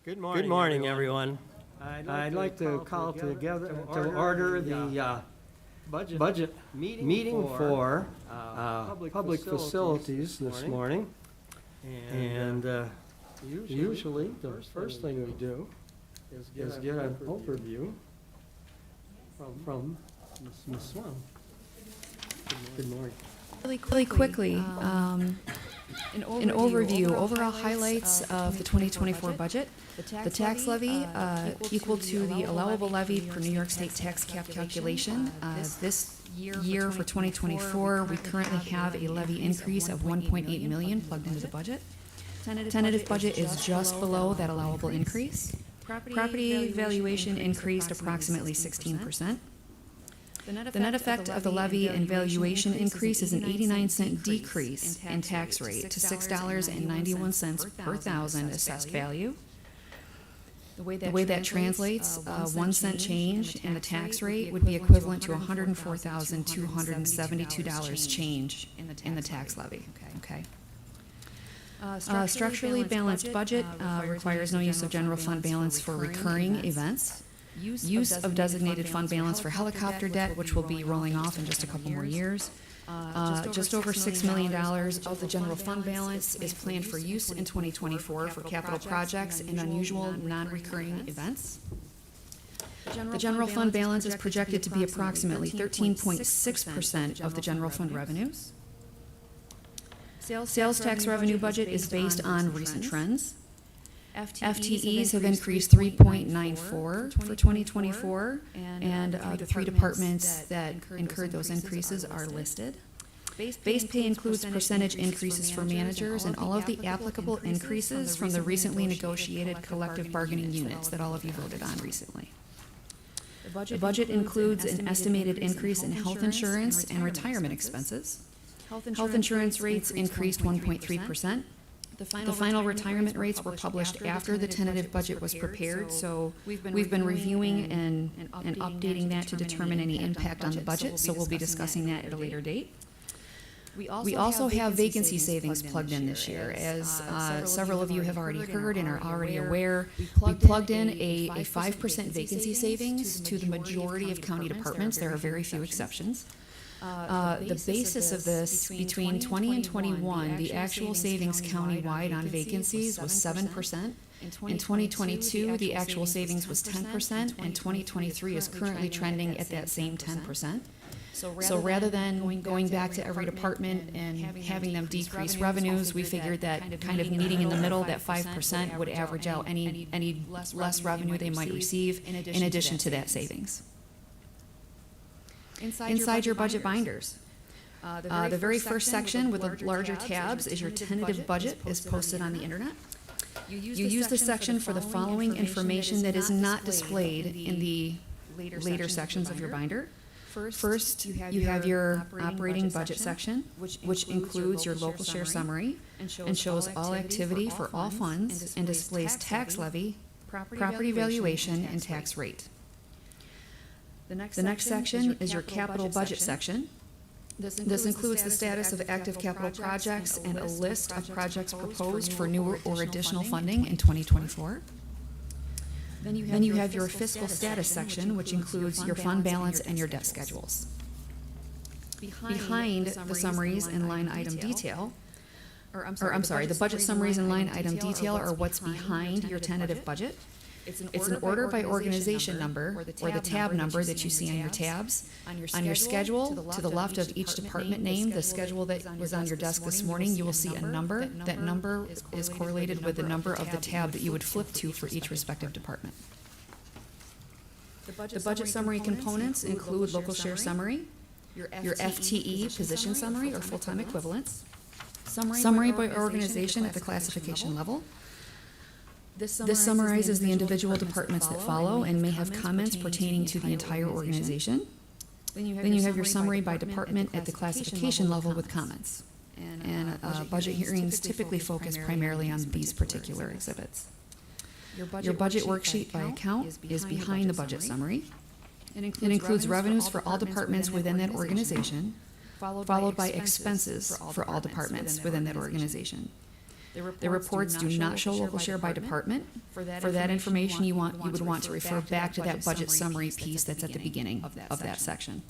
Good morning, everyone. I'd like to call together to order the budget meeting for public facilities this morning. And usually the first thing we do is get an overview from Ms. Swan. Good morning. Really quickly, an overview, overall highlights of the 2024 budget. The tax levy equal to the allowable levy per New York State tax cap calculation. This year for 2024, we currently have a levy increase of 1.8 million plugged into the budget. Tentative budget is just below that allowable increase. Property valuation increased approximately 16%. The net effect of the levy and valuation increase is an 89-cent decrease in tax rate to $6.91 per thousand assessed value. The way that translates, 1 cent change in the tax rate would be equivalent to $104,272 change in the tax levy. Okay. Structurally balanced budget requires no use of general fund balance for recurring events. Use of designated fund balance for helicopter debt, which will be rolling off in just a couple more years. Just over $6 million of the general fund balance is planned for use in 2024 for capital projects and unusual non-recurring events. The general fund balance is projected to be approximately 13.6% of the general fund revenues. Sales tax revenue budget is based on recent trends. FTEs have increased 3.94 for 2024, and the three departments that incurred those increases are listed. Base pay includes percentage increases for managers and all of the applicable increases from the recently negotiated collective bargaining units that all of you voted on recently. The budget includes an estimated increase in health insurance and retirement expenses. Health insurance rates increased 1.3%. The final retirement rates were published after the tentative budget was prepared, so we've been reviewing and updating that to determine any impact on the budget, so we'll be discussing that at a later date. We also have vacancy savings plugged in this year. As several of you have already heard and are already aware, we plugged in a 5% vacancy savings to the majority of county departments. There are very few exceptions. The basis of this, between 20 and 21, the actual savings countywide on vacancies was 7%. In 2022, the actual savings was 10%, and 2023 is currently trending at that same 10%. So rather than going back to every department and having them decrease revenues, we figured that kind of meeting in the middle, that 5% would average out any less revenue they might receive in addition to that savings. Inside your budget binders, the very first section with the larger tabs is your tentative budget is posted on the internet. You use this section for the following information that is not displayed in the later sections of your binder. First, you have your operating budget section, which includes your local share summary and shows all activity for all funds and displays tax levy, property valuation, and tax rate. The next section is your capital budget section. This includes the status of active capital projects and a list of projects proposed for new or additional funding in 2024. Then you have your fiscal status section, which includes your fund balance and your debt schedules. Behind the summaries and line item detail, the budget summaries and line item detail are what's behind your tentative budget. It's an order by organization number, or the tab number that you see on your tabs. On your schedule, to the left of each department name, the schedule that was on your desk this morning, you will see a number. That number is correlated with the number of the tab that you would flip to for each respective department. The budget summary components include local share summary, your FTE position summary or full-time equivalents, summary by organization at the classification level. This summarizes the individual departments that follow and may have comments pertaining to the entire organization. Then you have your summary by department at the classification level with comments. And budget hearings typically focus primarily on these particular exhibits. Your budget worksheet by account is behind the budget summary. It includes revenues for all departments within that organization, followed by expenses for all departments within that organization. The reports do not show local share by department. For that information, you would want to refer back to that budget summary piece that's at the beginning of that section.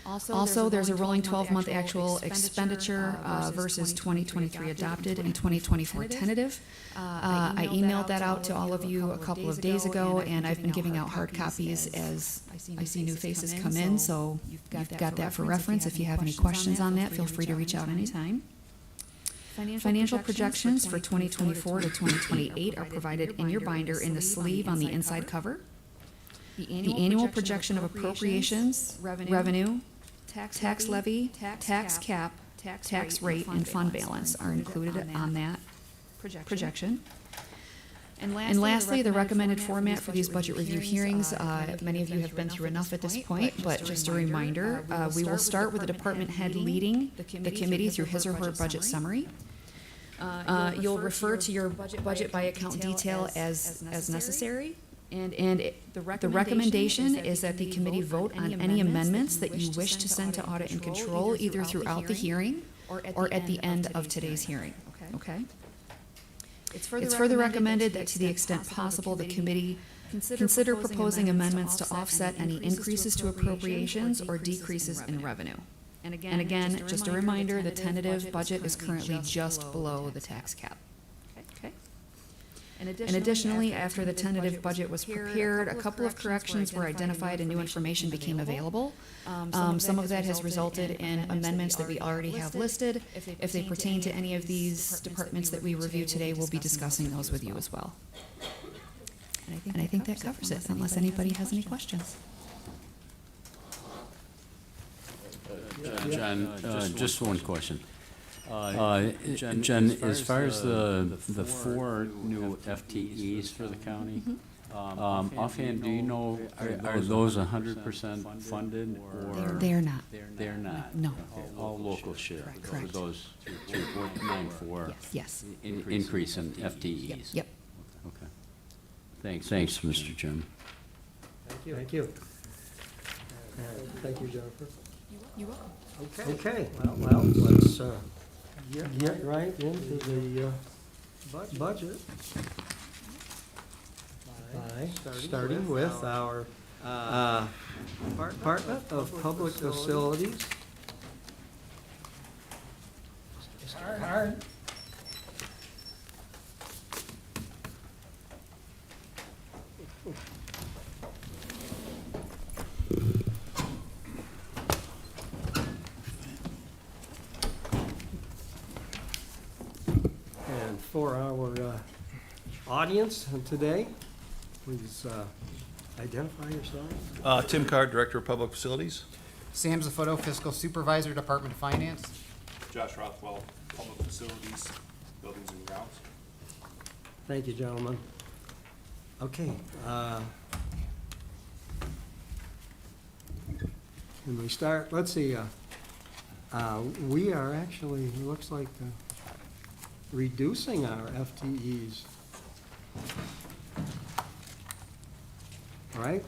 Also, there's a rolling 12-month actual expenditure versus 2023 adopted and 2024 tentative. I emailed that out to all of you a couple of days ago, and I've been giving out hard copies as I see new faces come in, so you've got that for reference. If you have any questions on that, feel free to reach out anytime. Financial projections for 2024 to 2028 are provided in your binder in the sleeve on the inside cover. The annual projection of appropriations, revenue, tax levy, tax cap, tax rate, and fund balance are included on that projection. And lastly, the recommended format for these budget review hearings, many of you have been through enough at this point, but just a reminder, we will start with the department head leading the committee through his or her budget summary. You'll refer to your budget by account detail as necessary. And the recommendation is that the committee vote on any amendments that you wish to send to audit and control either throughout the hearing or at the end of today's hearing. Okay? It's further recommended that to the extent possible, the committee consider proposing amendments to offset any increases to appropriations or decreases in revenue. And again, just a reminder, the tentative budget is currently just below the tax cap. Okay? And additionally, after the tentative budget was prepared, a couple of corrections were identified and new information became available. Some of that has resulted in amendments that we already have listed. If they pertain to any of these departments that we review today, we'll be discussing those with you as well. And I think that covers it, unless anybody has any questions. John, just one question. Jen, as far as the 4 new FTEs for the county, offhand, do you know, are those 100% funded or? They're not. They're not? No. All local share? Correct. Those 3.94? Yes. Increase in FTEs? Yep. Okay. Thanks, Mr. Chairman. Thank you. Thank you, Jennifer. You're welcome. Okay, well, let's get right into the budget. Starting with our Department of Public Facilities. Mr. Hard. And for our audience today, please identify yourself. Tim Card, Director of Public Facilities. Sam Zaffoto, Fiscal Supervisor, Department of Finance. Josh Rothwell, Public Facilities, Buildings and Grounds. Thank you, gentlemen. Okay. When we start, let's see, we are actually, it looks like reducing our FTEs. Right?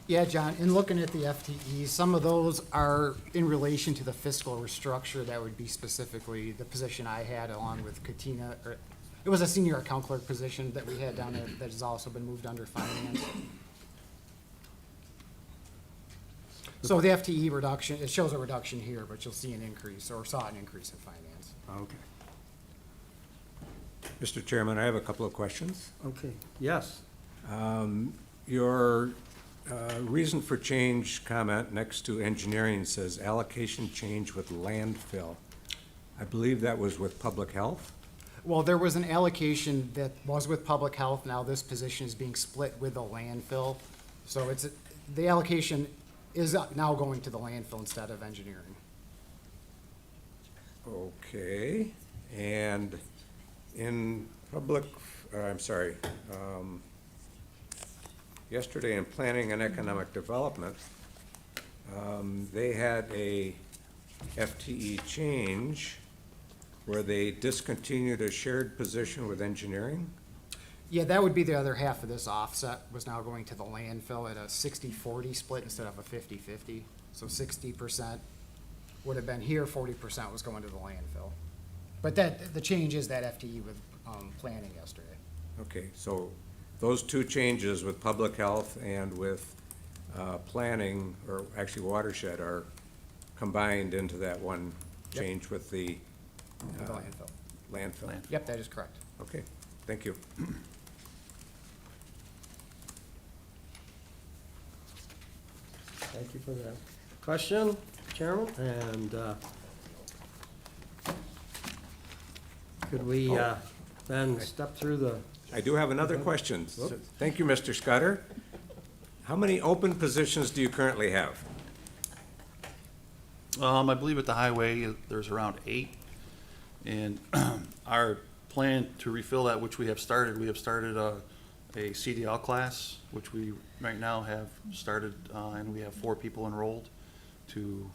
Yeah, John, in looking at the FTEs, some of those are in relation to the fiscal restructure. That would be specifically the position I had along with Katina, or it was a senior account clerk position that we had down there that has also been moved under finance. So the FTE reduction, it shows a reduction here, but you'll see an increase, or saw an increase in finance. Okay. Mr. Chairman, I have a couple of questions. Okay, yes. Your reason for change comment next to engineering says allocation change with landfill. I believe that was with public health? Well, there was an allocation that was with public health. Now this position is being split with the landfill. So it's, the allocation is now going to the landfill instead of engineering. Okay, and in public, yesterday in Planning and Economic Development, they had a FTE change where they discontinued a shared position with engineering. Yeah, that would be the other half of this offset, was now going to the landfill at a 60-40 split instead of a 50-50. So 60% would have been here, 40% was going to the landfill. But the change is that FTE with planning yesterday. Okay, so those two changes with public health and with planning, or actually watershed, are combined into that one Yep. change with the To the landfill. landfill. Yep, that is correct. Okay, thank you. Thank you for that question, Chairman, and could we then step through the, I do have another question. Thank you, Mr. Scudder. How many open positions do you currently have? I believe at the highway, there's around 8. And our plan to refill that, which we have started a CDL class, which we right now have started, and we have 4 people enrolled to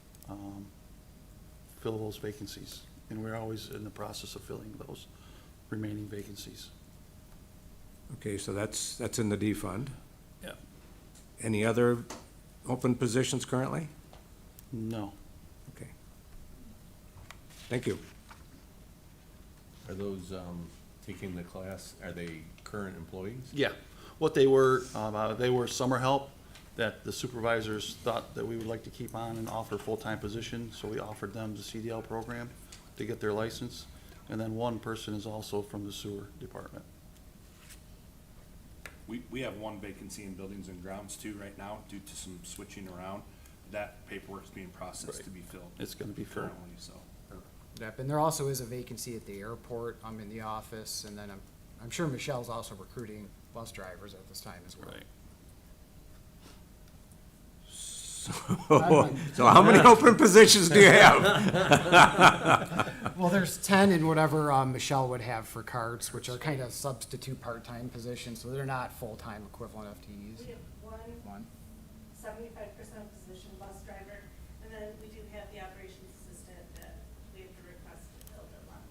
fill those vacancies. And we're always in the process of filling those remaining vacancies. Okay, so that's in the D fund. Yeah. Any other open positions currently? No. Okay. Thank you. Are those taking the class, are they current employees? Yeah, what they were summer help that the supervisors thought that we would like to keep on and offer full-time position, so we offered them the CDL program to get their license. And then one person is also from the sewer department. We have one vacancy in buildings and grounds too right now due to some switching around. That paperwork's being processed Right. to be filled It's gonna be filled. currently, so. Yep, and there also is a vacancy at the airport. I'm in the office, and then I'm sure Michelle's also recruiting bus drivers at this time as well. Right. So how many open positions do you have? Well, there's 10 in whatever Michelle would have for carts, which are kind of substitute part-time positions, so they're not full-time equivalent FTEs. We have One. 75% position bus driver, and then we do have the operations assistant that we have to request to fill the one.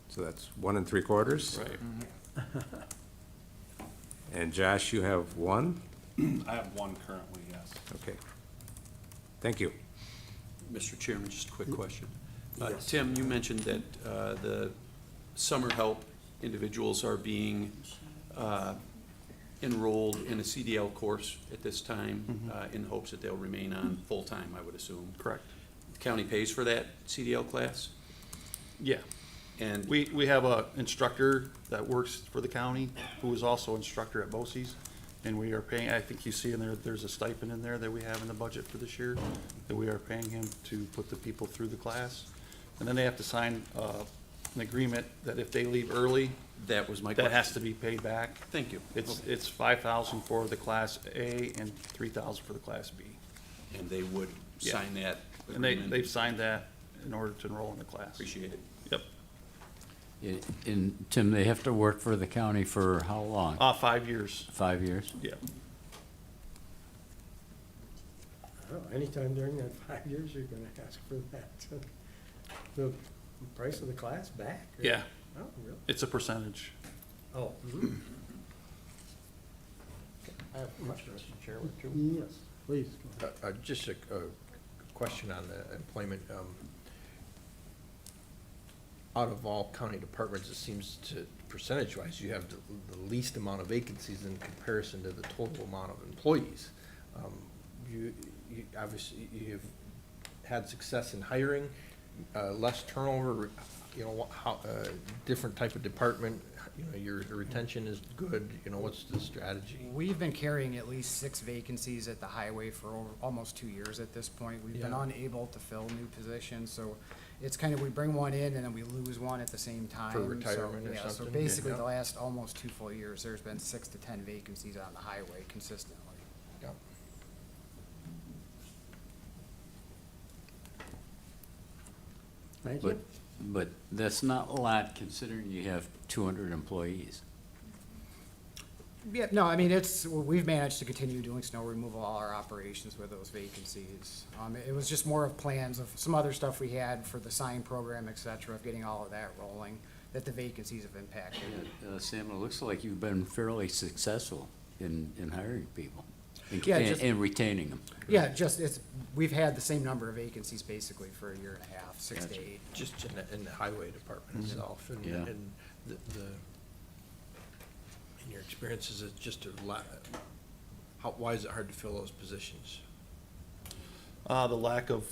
So that's 1 3/4? Right. And Josh, you have 1? I have one currently, yes. Okay. Thank you. Mr. Chairman, just a quick question. Tim, you mentioned that the summer help individuals are being enrolled in a CDL course at this time in hopes that they'll remain on full-time, I would assume. Correct. The county pays for that CDL class? Yeah. And We have a instructor that works for the county who is also instructor at BOCES. And we are paying, I think you see in there, there's a stipend in there that we have in the budget for this year, that we are paying him to put the people through the class. And then they have to sign an agreement that if they leave early, that was my that question. has to be paid back. Thank you. It's $5,000 for the Class A and $3,000 for the Class B. And they would Yeah. sign that And agreement? they've signed that in order to enroll in the class. Appreciate it. Yep. And Tim, they have to work for the county for how long? 5 years. 5 years? Yeah. I don't know, anytime during that 5 years, you're gonna ask for that, the price of the class back? or- Yeah. Oh, really? It's a percentage. Oh. I have a question, Mr. Chairman, too. Yes, please. go ahead. Just a question on the employment. Out of all county departments, it seems to, percentage-wise, you have the least amount of vacancies in comparison to the total amount of employees. You obviously, you've had success in hiring, less turnover, how, different type of department, your retention is good, what's the strategy? We've been carrying at least 6 vacancies at the highway for almost 2 years at this point. We've been Yeah. unable to fill new positions, so it's kind of, we bring one in and then we lose one at the same time. For So, retirement or yeah, So something? basically, Yeah. the last almost 2 full years, there's been 6 to 10 vacancies on the highway consistently. Yeah. Thank But, you. but that's not a lot considering you have 200 employees. Yeah, no, I mean, we've managed to continue doing snow removal, all our operations with those vacancies. It was just more of plans of some other stuff we had for the sign program, et cetera, of getting all of that rolling, that the vacancies have impacted. Sam, it looks like you've been fairly successful in hiring people. Yeah, just- and retaining them. Yeah, just, we've had the same number of vacancies basically for a year and a half, 6 to Gotcha. 8. Just in the highway department itself, and, Yeah. and the, in your experience, is it just why is it hard to fill those positions? The lack of,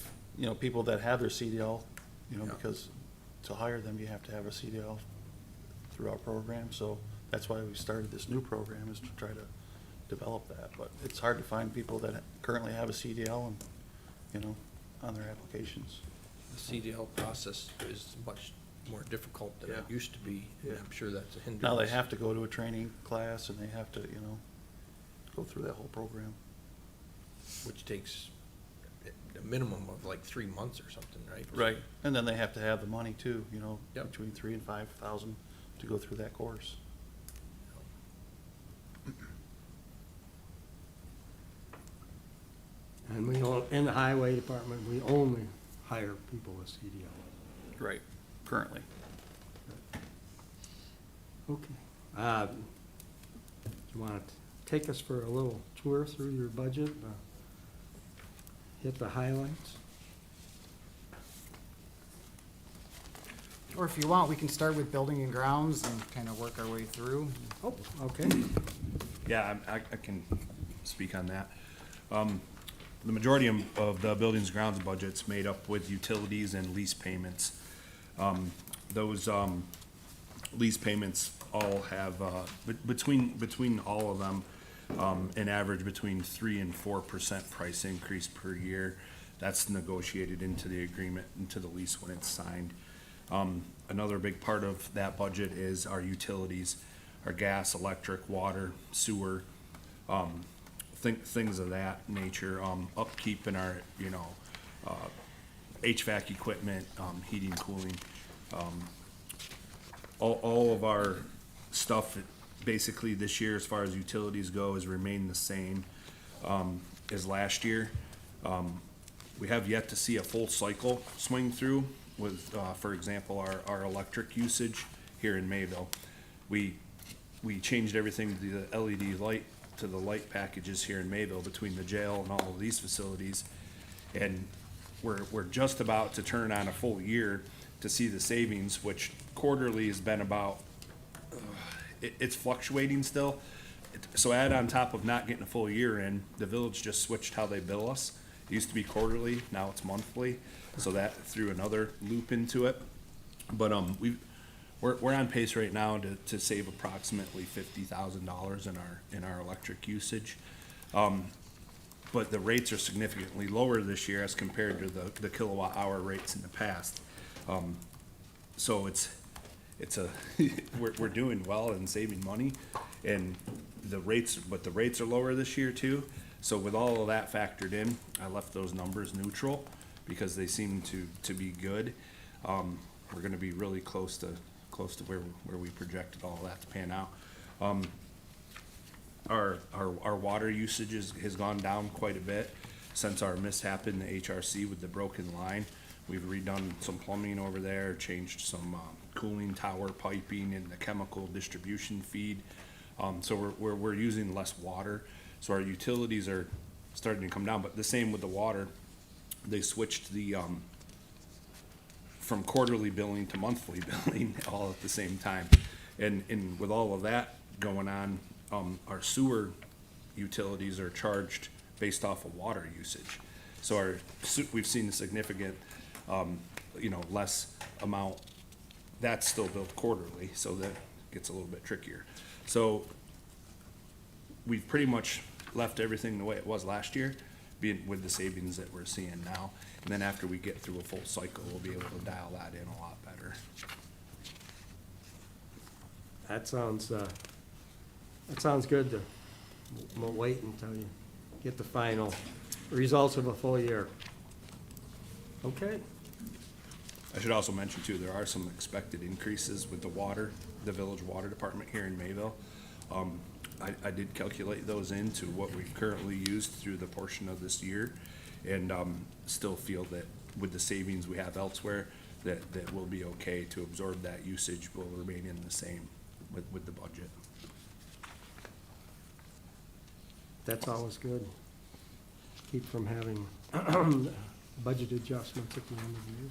people that have their CDL, Yeah. because to hire them, you have to have a CDL through our program, so that's why we started this new program, is to try to develop that, but it's hard to find people that currently have a CDL and, on their applications. The CDL process is much more difficult than it Yeah. used to be, and I'm sure that's a hindrance. Now they have to go to a training class, and they have to, go through that whole program. Which takes a minimum of like 3 months or something, right? Right, and then they have to have the money too, Yep. between 3,000 and 5,000 to go through that course. And in the highway department, we only hire people with CDL. Right, currently. Okay. You want to take us for a little tour through your budget? Hit the highlights? Or if you want, we can start with building and grounds and kind of work our way through. Oh, okay. Yeah, I can speak on that. The majority of the buildings and grounds budget's made up with utilities and lease payments. Those lease payments all have, between all of them, an average between 3% and 4% price increase per year. That's negotiated into the agreement, into the lease when it's signed. Another big part of that budget is our utilities, our gas, electric, water, sewer, things of that nature, upkeep in our, HVAC equipment, heating, cooling. All of our stuff, basically this year, as far as utilities go, has remained the same, as last year. We have yet to see a full cycle swing through with, for example, our electric usage here in Mayville. We changed everything to the LED light, to the light packages here in Mayville between the jail and all of these facilities. And we're just about to turn on a full year to see the savings, which quarterly has been about, it's fluctuating still. So add on top of not getting a full year in, the village just switched how they bill us. It used to be quarterly, now it's monthly, so that threw another loop into it. But, we're on pace right now to save approximately $50,000 in our electric usage. But the rates are significantly lower this year as compared to the kilowatt hour rates in the past. So it's we're doing well and saving money, and the rates are lower this year too. So with all of that factored in, I left those numbers neutral because they seem to be good. We're gonna be really close to where we projected all that to pan out. Our water usage has gone down quite a bit since our mishap in the HRC with the broken line. We've redone some plumbing over there, changed some cooling tower piping and the chemical distribution feed. So we're using less water. So our utilities are starting to come down, but the same with the water. They switched from quarterly billing to monthly billing all at the same time. And with all of that going on, our sewer utilities are charged based off of water usage. So we've seen a significant, less amount. That's still billed quarterly, so that gets a little bit trickier. So we've pretty much left everything the way it was last year, being with the savings that we're seeing now. And then after we get through a full cycle, we'll be able to dial that in a lot better. That sounds good. We'll wait until you get the final results of a full year. Okay. I should also mention too, there are some expected increases with the village water department here in Mayville. I did calculate those into what we've currently used through the portion of this year, and still feel that with the savings we have elsewhere, that we'll be okay to absorb that usage will remain in the same with the budget. That's always good. Keep from having budget adjustments at the end of the year.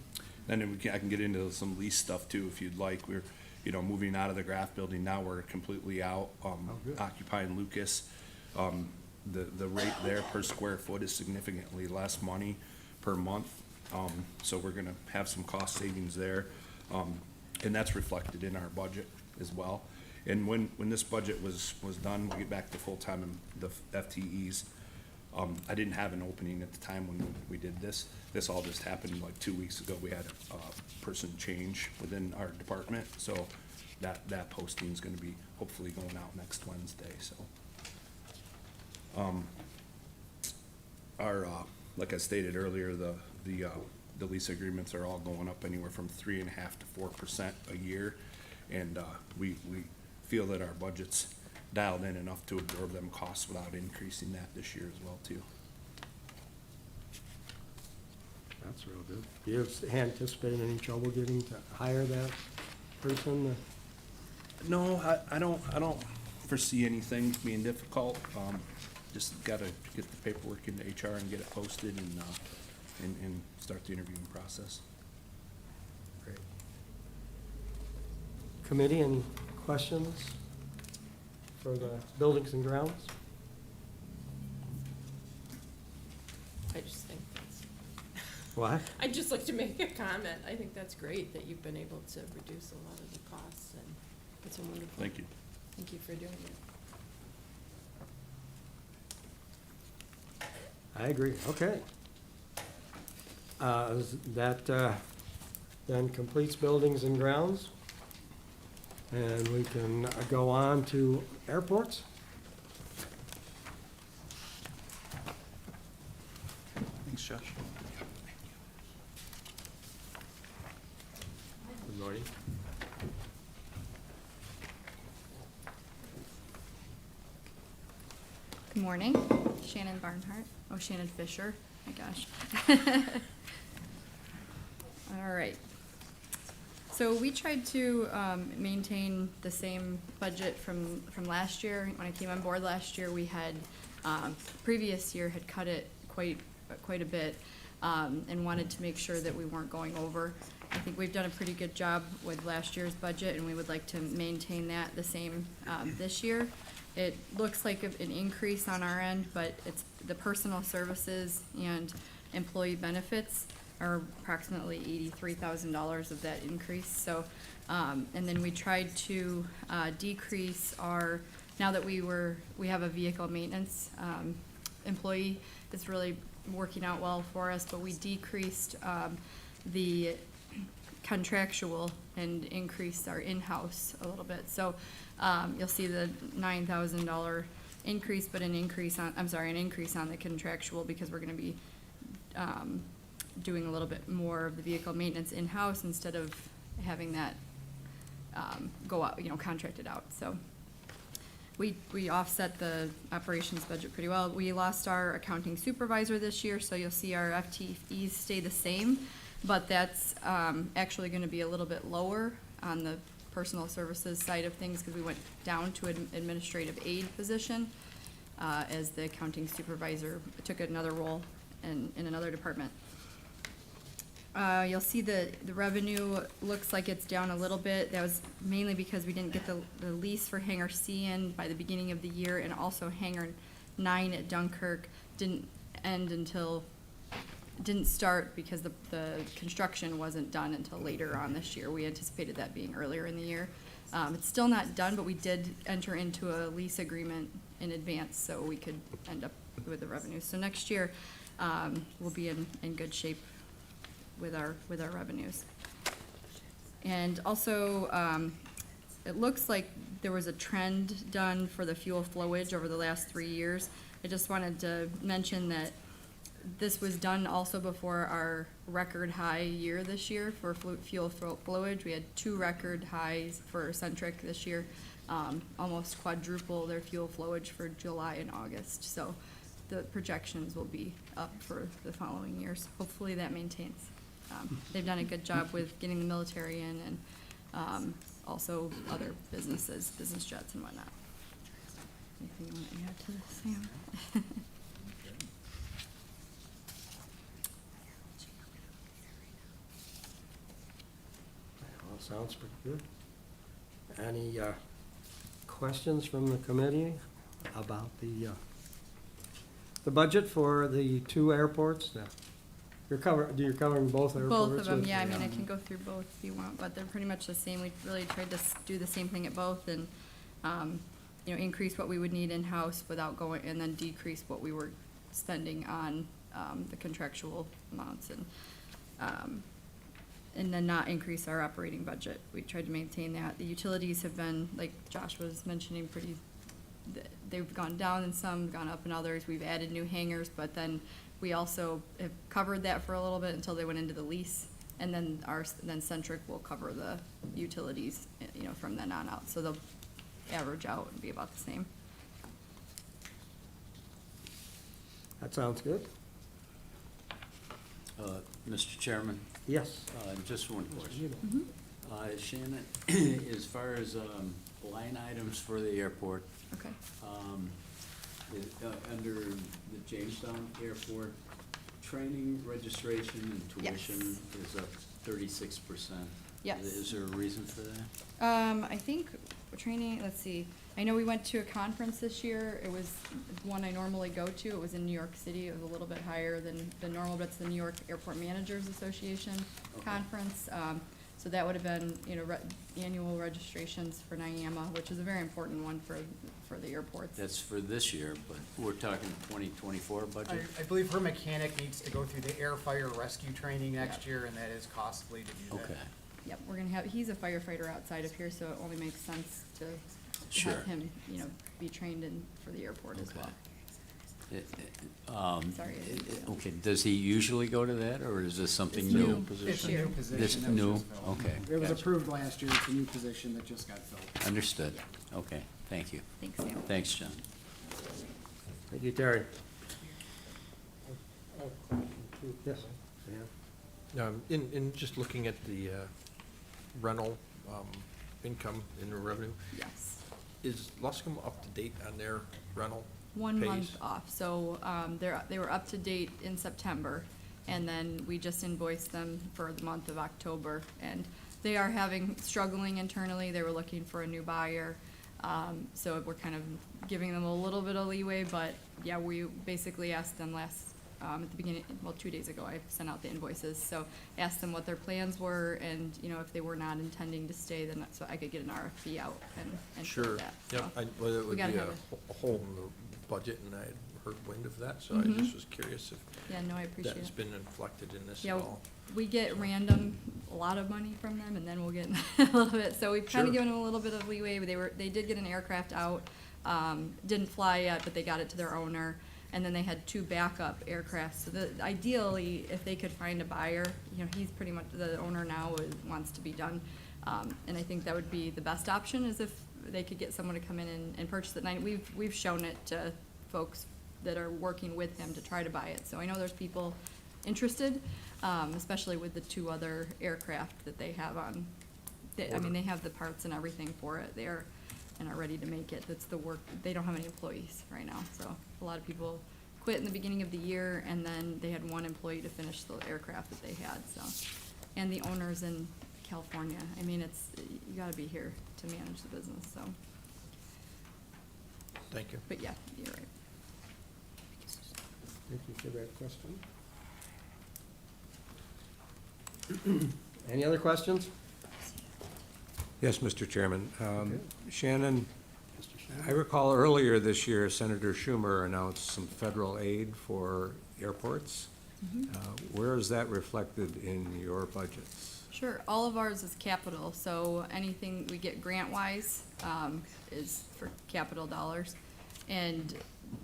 And then I can get into some lease stuff too, if you'd like. We're, moving out of the Graff building now. We're completely out, good. occupying Lucas. The rate there per square foot is significantly less money per month. So we're gonna have some cost savings there. And that's reflected in our budget as well. And when this budget was done, we get back to full-time and the FTEs, I didn't have an opening at the time when we did this. This all just happened like 2 weeks ago. We had a person change within our department, so that posting's gonna be hopefully going out next Wednesday, so. Like I stated earlier, the lease agreements are all going up anywhere from 3.5% to 4% a year. And, we feel that our budget's dialed in enough to absorb them costs without increasing that this year as well, too. That's real good. Do you anticipate any trouble getting to hire that person? No, I don't foresee anything being difficult. Just gotta get the paperwork into HR and get it posted and start the interviewing process. Great. Committee, any questions for the buildings and grounds? I just think that's, What? I'd just like to make a comment. I think that's great that you've been able to reduce a lot of the costs, and it's a wonderful. Thank you. Thank you for doing it. I agree, okay. That then completes buildings and grounds. And we can go on to airports. Thanks, Josh. Good morning. Good morning, Shannon Barnhart. Oh, Shannon Fisher, my gosh. All right. So we tried to maintain the same budget from last year. When I came on board last year, we had, previous year had cut it quite a bit, and wanted to make sure that we weren't going over. I think we've done a pretty good job with last year's budget, and we would like to maintain that the same this year. It looks like an increase on our end, but it's the personal services and employee benefits are approximately $83,000 of that increase. So, and then we tried to decrease our, now that we have a vehicle maintenance employee, it's really working out well for us, but we decreased the contractual and increased our in-house a little bit. So you'll see the $9,000 increase, but an increase on the contractual, because we're gonna be doing a little bit more of the vehicle maintenance in-house instead of having that go out, contracted out. So we offset the operations budget pretty well. We lost our accounting supervisor this year, so you'll see our FTEs stay the same, but that's actually gonna be a little bit lower on the personal services side of things, because we went down to an administrative aid position as the accounting supervisor took another role in another department. You'll see the revenue looks like it's down a little bit. That was mainly because we didn't get the lease for Hangar C in by the beginning of the year, and also Hangar 9 at Dunkirk didn't start because the construction wasn't done until later on this year. We anticipated that being earlier in the year. It's still not done, but we did enter into a lease agreement in advance, so we could end up with the revenue. So next year, we'll be in good shape with our revenues. And also, it looks like there was a trend done for the fuel flowage over the last 3 years. I just wanted to mention that this was done also before our record high year this year for fuel flowage. We had 2 record highs for Centric this year, almost quadruple their fuel flowage for July and August. So the projections will be up for the following years. Hopefully that maintains. They've done a good job with getting the military in, and also other businesses, business jets and whatnot. Anything you want to add to this, Sam? Well, sounds pretty good. Any questions from the committee about the budget for the two airports? No. You're covering both airports? Both of them, with- yeah, I mean, I can go through both if you want, but they're pretty much the same. We really tried to do the same thing at both and, you know, increase what we would need in-house without going, and then decrease what we were spending on, the contractual amounts and then not increase our operating budget. We tried to maintain that. The utilities have been, like Josh was mentioning, they've gone down in some, gone up in others. We've added new hangars, but then we also have covered that for a little bit until they went into the lease. And then then Centric will cover the utilities, you know, from then on out. So they'll average out and be about the same. That sounds good. Mr. Chairman, Yes. just one question. Shannon, as far as line items for the airport, Okay. under the Jamestown Airport, training, registration, and tuition is up 36%. Yes. Is there a reason for that? I think training, let's see, I know we went to a conference this year. It was one I normally go to. It was in New York City. It was a little bit higher than normal, but it's the New York Airport Managers Association conference. So that would have been, you know, annual registrations for NIAMA, which is a very important one for the airports. That's for this year, but we're talking 2024 budget? I believe her mechanic needs to go through the air fire rescue training next year, and that is costly to do that. Okay, Yep, we're gonna have, he's a firefighter outside of here, so it only makes sense to Sure. have him, you know, be trained in, for the airport as Okay. well. Sorry. Okay, does he usually go to that, or is this something It's new? new. It's a This new year. position. This that was new, just filled. okay. It was gotcha. approved last year, it's a new position that just got filled. Understood, okay, thank you. Thanks, Sam. Thanks, John. Thank you, Terry. Yes. Sam? In just looking at the rental income and the revenue, Yes. is Luscombe up to date on their rental? 1 pays? month off, so, they were up to date in September, and then we just invoiced them for the month of October, and they are struggling internally. They were looking for a new buyer, so we're kind of giving them a little bit of leeway, but yeah, we basically asked them at the beginning, well, 2 days ago, I sent out the invoices, so asked them what their plans were, and, you know, if they were not intending to stay, then, so I could get an RFP out and fill Sure, that, yep, so. well, it would be gotta a have a hole in the budget, and I had heard wind of that, so I Mhm. just was curious if Yeah, no, I appreciate that's it. been inflected in this at Yeah, all. we get a lot of money from them, and then we'll get a little bit, so we've kind Sure. of given them a little bit of leeway, but they did get an aircraft out, didn't fly yet, but they got it to their owner, and then they had 2 backup aircraft, so ideally, if they could find a buyer, you know, he's pretty much, the owner now wants to be done, and I think that would be the best option, is if they could get someone to come in and purchase it, and we've shown it to folks that are working with him to try to buy it, so I know there's people interested, especially with the 2 other aircraft that they have on. I mean, they have the parts and everything for it there and are ready to make it. That's the work, they don't have any employees right now, so a lot of people quit in the beginning of the year, and then they had 1 employee to finish the aircraft that they had, so. And the owner's in California. I mean, you gotta be here to manage the business, so. Thank you. But yeah, you're right. Thank you for that question. Any other questions? Yes, Mr. Chairman. Okay. Shannon, I recall earlier this year, Senator Schumer announced some federal aid for airports. Where is that reflected in your budgets? Sure, all of ours is capital, so anything we get grant-wise, is for capital dollars. And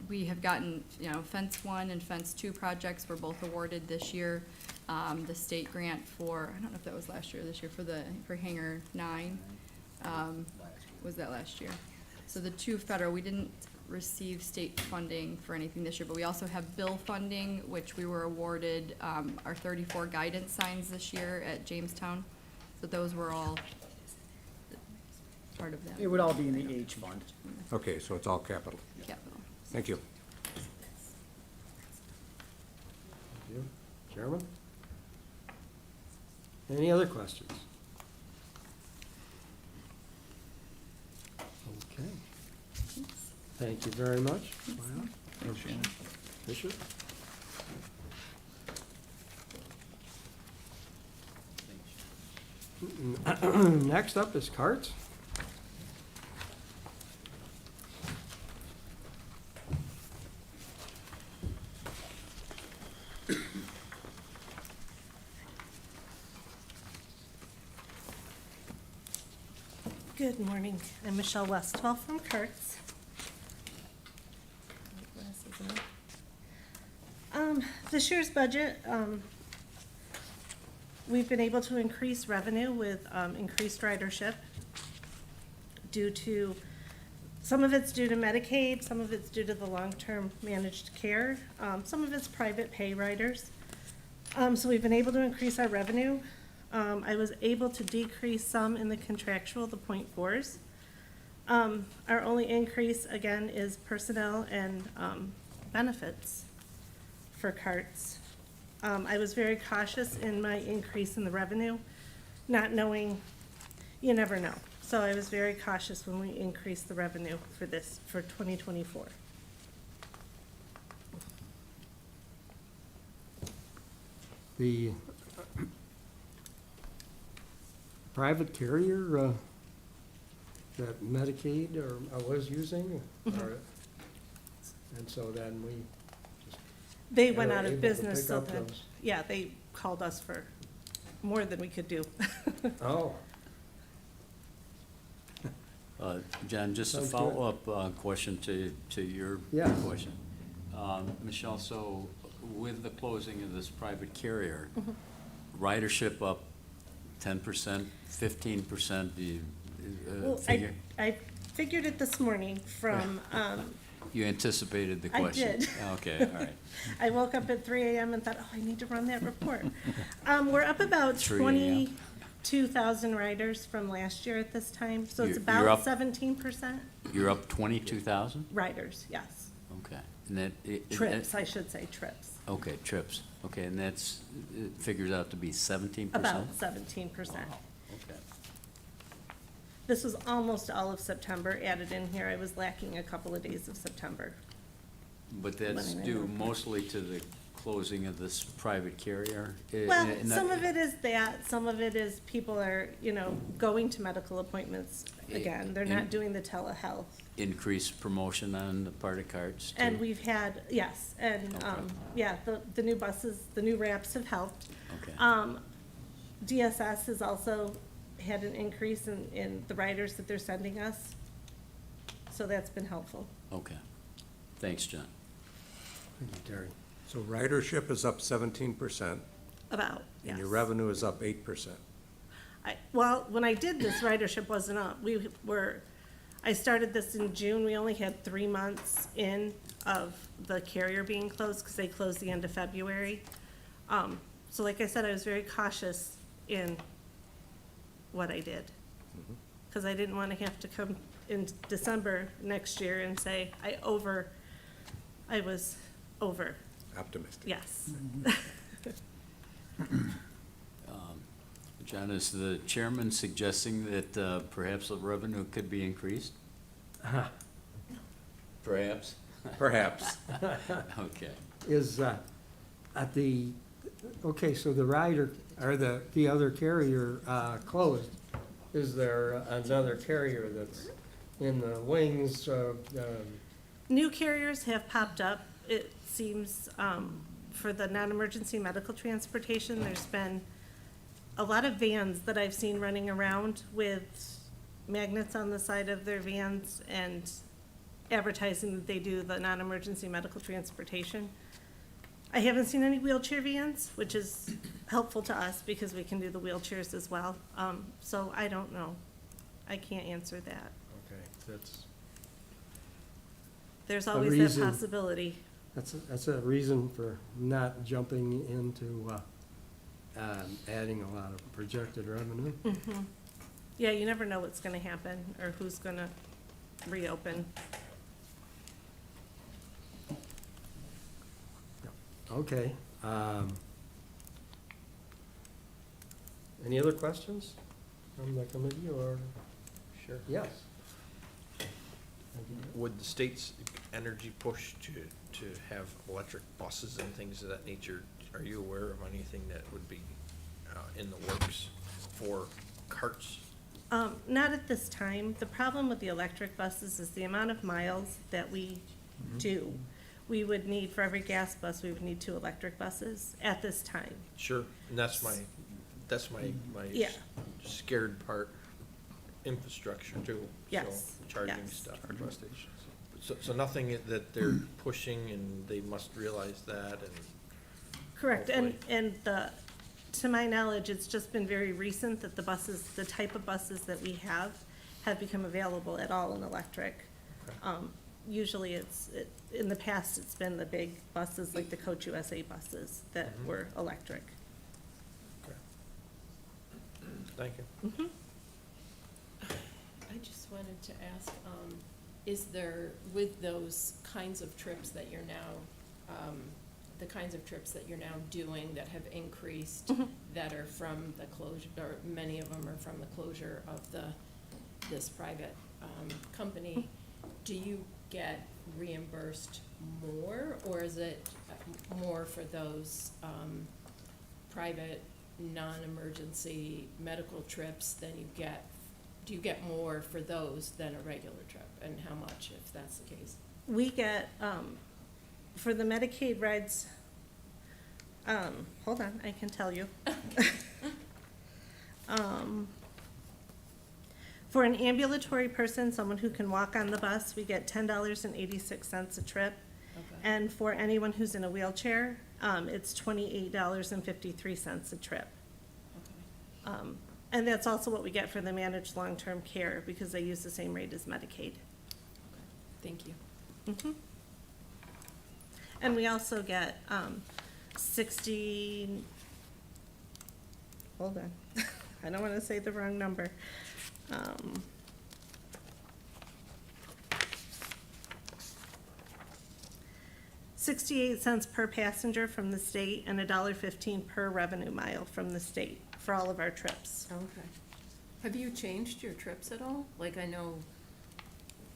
we have gotten, you know, Fence 1 and Fence 2 projects were both awarded this year. The state grant for, I don't know if that was last year or this year, for Hangar 9, was that last year? So the 2 federal, we didn't receive state funding for anything this year, but we also have bill funding, which we were awarded, our 34 guidance signs this year at Jamestown. So those were all part of that. It would all be in the H fund. Okay, so it's all capital. Capital. Thank you. Thank you. Chairman? Any other questions? Okay. Thank you very much. Thanks, Shannon. Fisher? Next up is carts. Good morning. I'm Michelle Westfall from Kurtz. This year's budget, we've been able to increase revenue with increased ridership due to, some of it's due to Medicaid, some of it's due to the long-term managed care, some of it's private pay riders. So we've been able to increase our revenue. I was able to decrease some in the contractual, the .4s. Our only increase, again, is personnel and benefits for carts. I was very cautious in my increase in the revenue, not knowing, you never know. So I was very cautious when we increased the revenue for this, for 2024. The private carrier that Medicaid was using, or- and so then we just. They went were out able of to business, pick so up that, those. yeah, they called us for more than we could do. Oh, John, just a Sounds good. follow-up question to your Yes. question. Michelle, so with the closing of this private carrier, ridership up 10%, 15%, do you Well, figure? I figured it this morning from, You anticipated the I question? did. Okay, all right. I woke up at 3 a.m. and thought, oh, I need to run that report. We're up about 3 a.m. 22,000 riders from last year at this time, so it's You're about up- 17% You're up 22,000? riders, yes. Okay. And that. Trips, I should say, trips. Okay, trips. Okay, and that's, it figures out to be 17%? About 17%. Okay. This was almost all of September added in here. I was lacking a couple of days of September. But that's When I due went over. mostly to the closing of this private carrier? Well, some of it is that, some of it is people are, going to medical appointments again. They're not And- doing the telehealth. Increased promotion on the part of carts, too? And we've had, yes, and, yeah, the new buses, the new ramps have helped. Okay. DSS has also had an increase in the riders that they're sending us. So that's been helpful. Okay. Thanks, John. thank you, Terry. So ridership is up 17%, About, yes. and your revenue is up 8%. Well, when I did this, ridership wasn't up. I started this in June. We only had 3 months in of the carrier being closed because they closed the end of February. So like I said, I was very cautious in what I did. Because I didn't want to have to come in December next year and say, I was over, Optimistic. yes. John, is the chairman suggesting that perhaps the revenue could be increased? Perhaps? Perhaps. Okay. Is, at the, okay, so the rider, or the other carrier, closed. Is there another carrier that's in the wings of, New carriers have popped up. It seems, for the non-emergency medical transportation, there's been a lot of vans that I've seen running around with magnets on the side of their vans and advertising that they do the non-emergency medical transportation. I haven't seen any wheelchair vans, which is helpful to us because we can do the wheelchairs as well. So I don't know. I can't answer that. okay, that's. There's A always that reason. possibility. That's a reason for not jumping into adding a lot of projected revenue. Yeah, you never know what's gonna happen or who's gonna reopen. Okay. Any other questions from the committee or? Sure. Yes. Would the state's energy push to have electric buses and things of that nature, are you aware of anything that would be in the works for carts? Not at this time. The problem with the electric buses is the amount of miles that we do. We would need, for every gas bus, we would need 2 electric buses at this time. Sure, and that's my Yeah. scared part, infrastructure too. Yes, So charging yes. stuff. Charging stations. So nothing that they're pushing and they must realize that and. Correct, Hopefully. and to my knowledge, it's just been very recent that the buses, the type of buses that we have become available at all in electric. Usually in the past, it's been the big buses, like the Coach USA buses, that were electric. Okay. Thank you. I just wanted to ask, is there, with those kinds of trips that you're now, the kinds of trips that you're now doing that have increased, that are from the closure, or many of them are from the closure of this private company, do you get reimbursed more, or is it more for those private, non-emergency medical trips than you get? Do you get more for those than a regular trip, and how much, if that's the case? We get, for the Medicaid rides, hold on, I can tell you. For an ambulatory person, someone who can walk on the bus, we get $10.86 a trip. Okay. And for anyone who's in a wheelchair, it's $28.53 a trip. Okay. And that's also what we get for the managed long-term care, because they use the same rate as Medicaid. Thank you. And we also get 60, hold on, I don't want to say the wrong number. 68 cents per passenger from the state and $1.15 per revenue mile from the state for all of our trips. Okay. Have you changed your trips at all? Like, I know,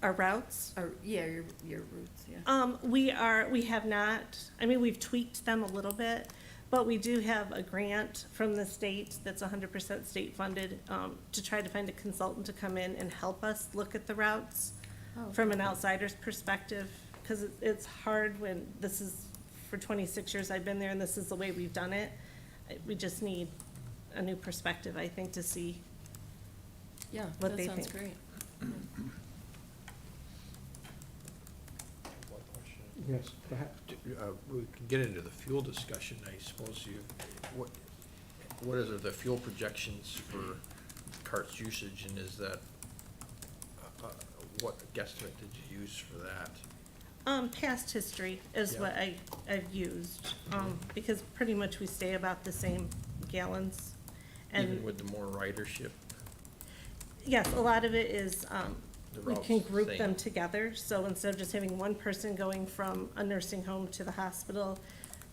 Our routes? or, yeah, your routes, yeah. We have not, I mean, we've tweaked them a little bit, but we do have a grant from the state that's 100% state funded, to try to find a consultant to come in and help us look at the routes from an outsider's perspective, because it's hard when this is, for 26 years I've been there and this is the way we've done it. We just need a new perspective, I think, to see. Yeah, What that they sounds think. great. One question. Yes, go ahead. We can get into the fuel discussion, I suppose what is the fuel projections for carts usage, and is that, what guesstimate did you use for that? Past history is what I've used, because pretty much we stay about the same gallons. Even And with the more ridership? yes, a lot of it is, The we routes can group same. them together, so instead of just having one person going from a nursing home to the hospital,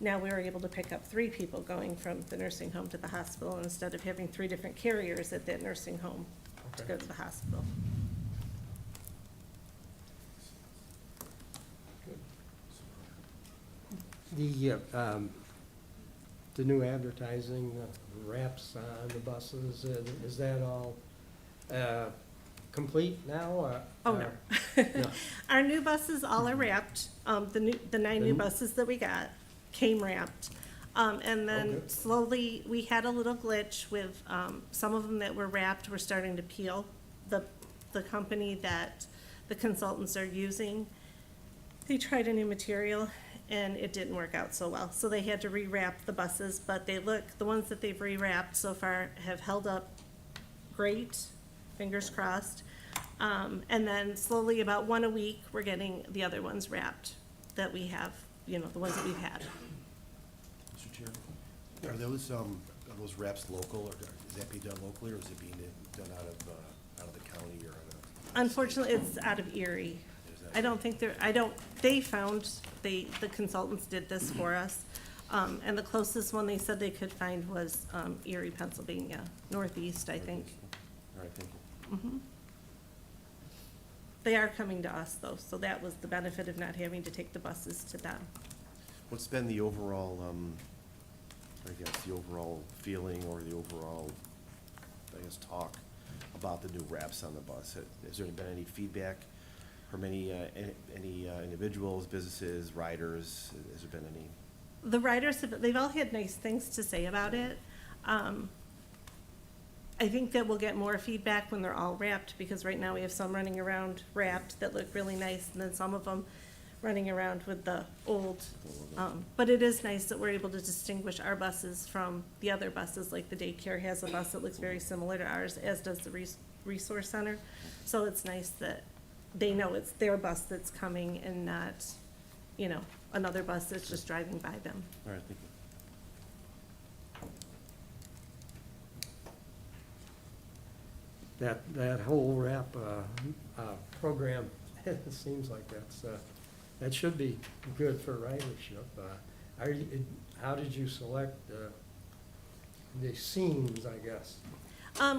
now we were able to pick up 3 people going from the nursing home to the hospital, instead of having 3 different carriers at that nursing home to Okay. go to the hospital. The new advertising, wraps on the buses, is that all complete now? Oh, no. No. Our new buses all are wrapped. The 9 new Mhm. buses that we got came wrapped. And then good. slowly, we had a little glitch with, some of them that were wrapped were starting to peel. The company that the consultants are using, they tried a new material and it didn't work out so well. So they had to rewrap the buses, but the ones that they've rewrapped so far have held up great, fingers crossed. And then slowly, about 1 a week, we're getting the other ones wrapped that we have, the ones that we've had. Mr. Chair, are those those reps local, or is that being done locally, or is it being done out of the county or out of? Unfortunately, it's out of Erie. I don't think they found, the consultants did this for us. And the closest one they said they could find was, Erie, Pennsylvania, northeast, I think. All right, thank you. They are coming to us though, so that was the benefit of not having to take the buses to them. What's been the overall, I guess, the overall feeling or the overall, I guess, talk about the new wraps on the bus? Has there been any feedback from any individuals, businesses, riders? Has there been any? The riders, they've all had nice things to say about it. I think that we'll get more feedback when they're all wrapped, because right now we have some running around wrapped that look really nice, and then some of them running around with the old. But it is nice that we're able to distinguish our buses from the other buses, like the daycare has a bus that looks very similar to ours, as does the resource center. So it's nice that they know it's their bus that's coming and not, another bus that's just driving by them. All right, thank you. That whole wrap program, it seems like that should be good for ridership. How did you select the scenes, I guess?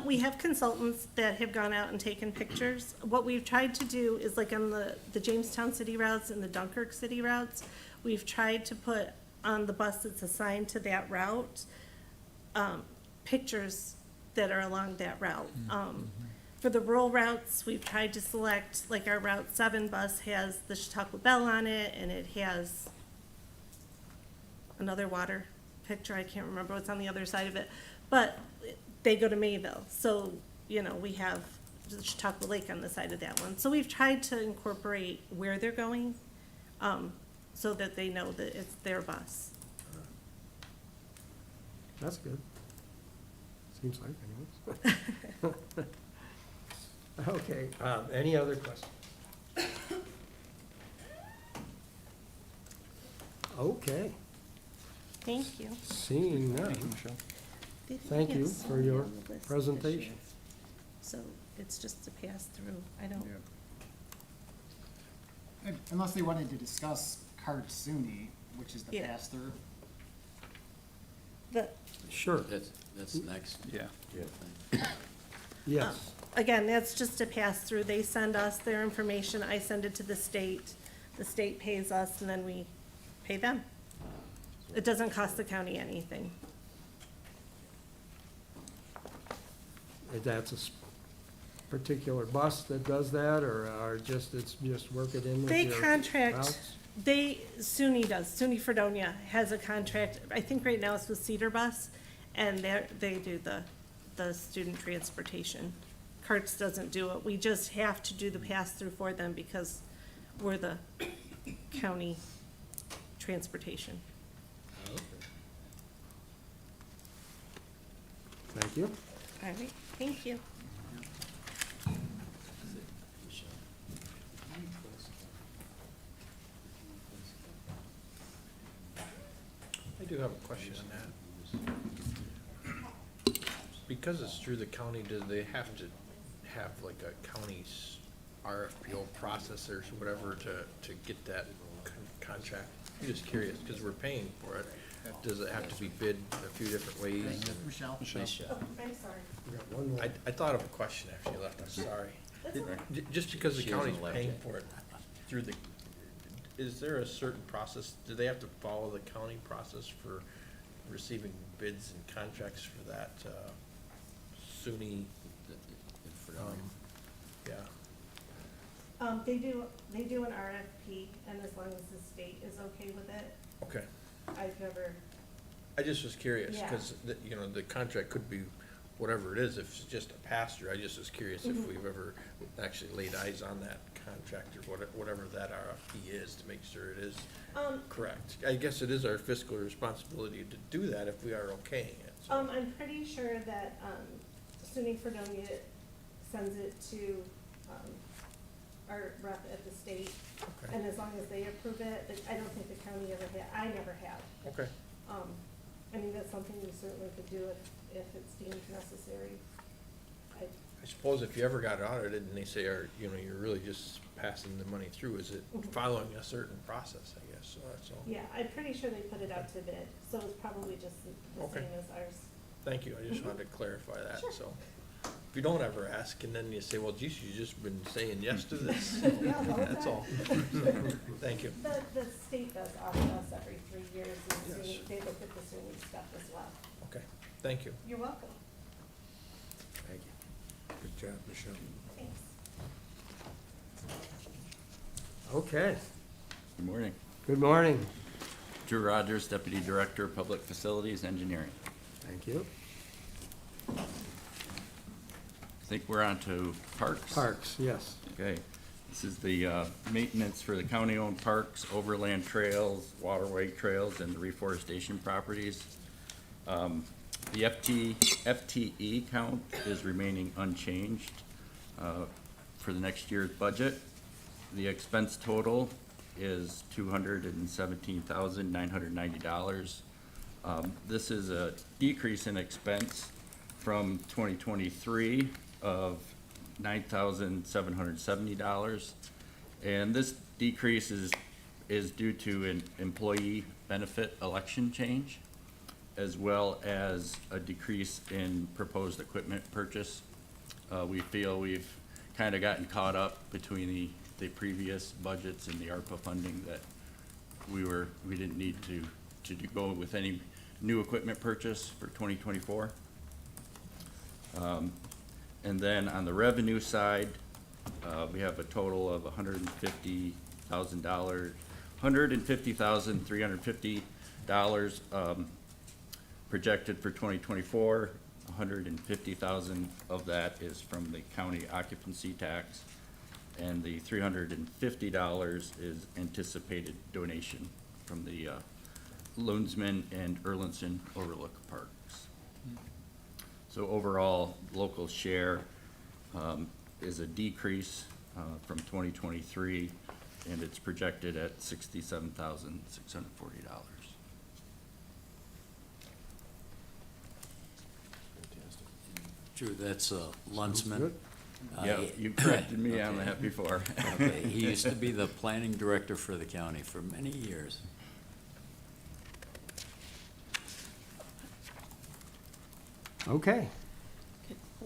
We have consultants that have gone out and taken pictures. What we've tried to do is, like on the Jamestown city routes and the Dunkirk city routes, we've tried to put on the bus that's assigned to that route, pictures that are along that route. For the rural routes, we've tried to select, like our Route 7 bus has the Chautauqua Bell on it, and it has another water picture, I can't remember what's on the other side of it, but they go to Mayville, so, we have the Chautauqua Lake on the side of that one. So we've tried to incorporate where they're going, so that they know that it's their bus. That's good. Seems like, anyways. Okay, any other questions? Okay, Thank you. seeing none, They didn't thank have you so for many your on the list this presentation. year. So it's just a pass through, I don't. Unless they wanted to discuss CART SUNY, which is the Yeah. pass-through. Sure, That's next. Yeah. yes. Again, that's just a pass-through. They send us their information, I send it to the state pays us, and then we pay them. It doesn't cost the county anything. That's a particular bus that does that, or it's just work it in with They your contract, routes? SUNY does, SUNY Fredonia has a contract, I think right now it's with Cedar Bus, and they do the student transportation. CARTS doesn't do it, we just have to do the pass-through for them because we're the county transportation. Thank you. All right, thank you. I do have a question on that. Because it's through the county, do they have to have like a county's RFPO process or whatever to get that contract? I'm just curious, because we're paying for it. Does it have to be bid a few different ways? Michelle? Oh, I'm sorry. We got one more. I thought of a question after you left, I'm sorry. That's okay. Just because the She hasn't county's left paying yet. for it through the, is there a certain process, do they have to follow the county process for receiving bids and contracts for that, SUNY, yeah, They do an RFP, and as long as the state is okay with it, okay. I've never, I just was curious, Yeah. because, the contract could be whatever it is, if it's just a pass-through, I just was curious if we've ever actually laid eyes on that contract or whatever that RFP is, to make sure it is correct. I guess it is our fiscal responsibility to do that if we are okaying it, so. I'm pretty sure that, SUNY Fredonia sends it to, our rep at the state, and as long as they approve it, I don't think the county ever I never have. Okay. I mean, that's something you certainly could do if it's deemed necessary. I suppose if you ever got audited and they say, you're really just passing the money through, is it following a certain process, I guess, so that's all. Yeah, I'm pretty sure they put it out to bid, so it's probably just the Okay. same as ours. Thank you, I just wanted to clarify that, Sure. so. If you don't ever ask, and then you say, well, geez, you just been saying yes to this, Yeah, the whole that's time. all. Thank you. The state does audit us every 3 years, and Yes. they look at the SUNY stuff as well. Okay, thank you. You're welcome. Thank you. Good job, Michelle. Thanks. Okay, Good morning. good morning. Drew Rogers, Deputy Director of Public Facilities Engineering. Thank you. I think we're on to parks. Parks, yes. Okay. This is the maintenance for the county-owned parks, overland trails, waterway trails, and the reforestation properties. The FTE count is remaining unchanged for the next year's budget. The expense total is $217,990. This is a decrease in expense from 2023 of $9,770. And this decrease is due to an employee benefit election change, as well as a decrease in proposed equipment purchase. We feel we've kind of gotten caught up between the previous budgets and the ARPA funding that we didn't need to go with any new equipment purchase for 2024. And then on the revenue side, we have a total of $150,350 projected for 2024. $150,000 of that is from the county occupancy tax, and the $350 is anticipated donation from the Loonsman and Erlinson Overlook Parks. So overall, local share is a decrease from 2023, and it's projected at $67,640. Drew, that's Lunsman. Good. Yeah, you corrected me on that before. Okay, he used to be the planning director for the county for many years. Okay,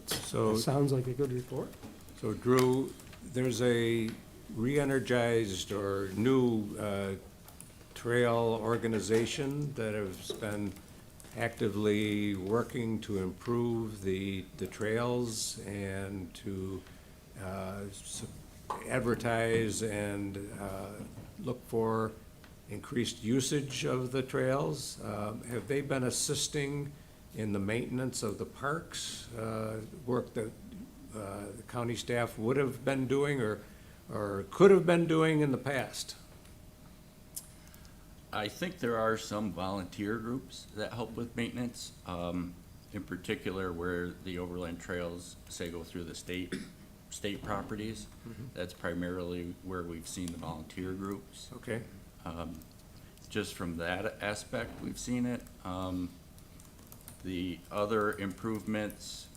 So, sounds like a good report. so Drew, there's a re-energized or new trail organization that has been actively working to improve the trails and to advertise and look for increased usage of the trails. Have they been assisting in the maintenance of the parks, work that the county staff would have been doing or could have been doing in the past? I think there are some volunteer groups that help with maintenance, in particular where the overland trails, say, go through the state properties. That's primarily where we've seen the volunteer groups. Okay, Just from that aspect, we've seen it. The other improvements,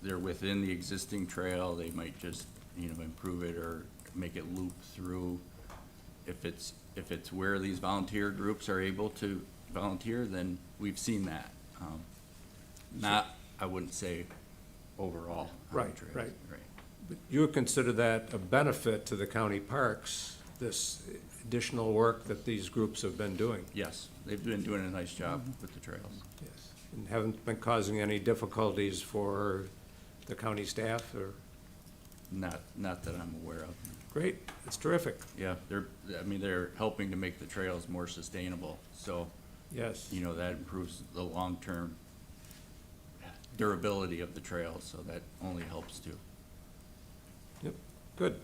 they're within the existing trail. They might just, improve it or make it loop through. If it's where these volunteer groups are able to volunteer, then we've seen that. Not, I wouldn't say overall. on the Right, trails. right. but you would consider that a benefit to the county parks, this additional work that these groups have been doing? Yes, they've been doing a nice job with the trails. Yes. And haven't been causing any difficulties for the county staff or? Not that I'm aware of. Great, that's terrific, Yeah, they're helping to make the trails more sustainable, so, yes. that improves the long-term durability of the trails, so that only helps too. Yep, good.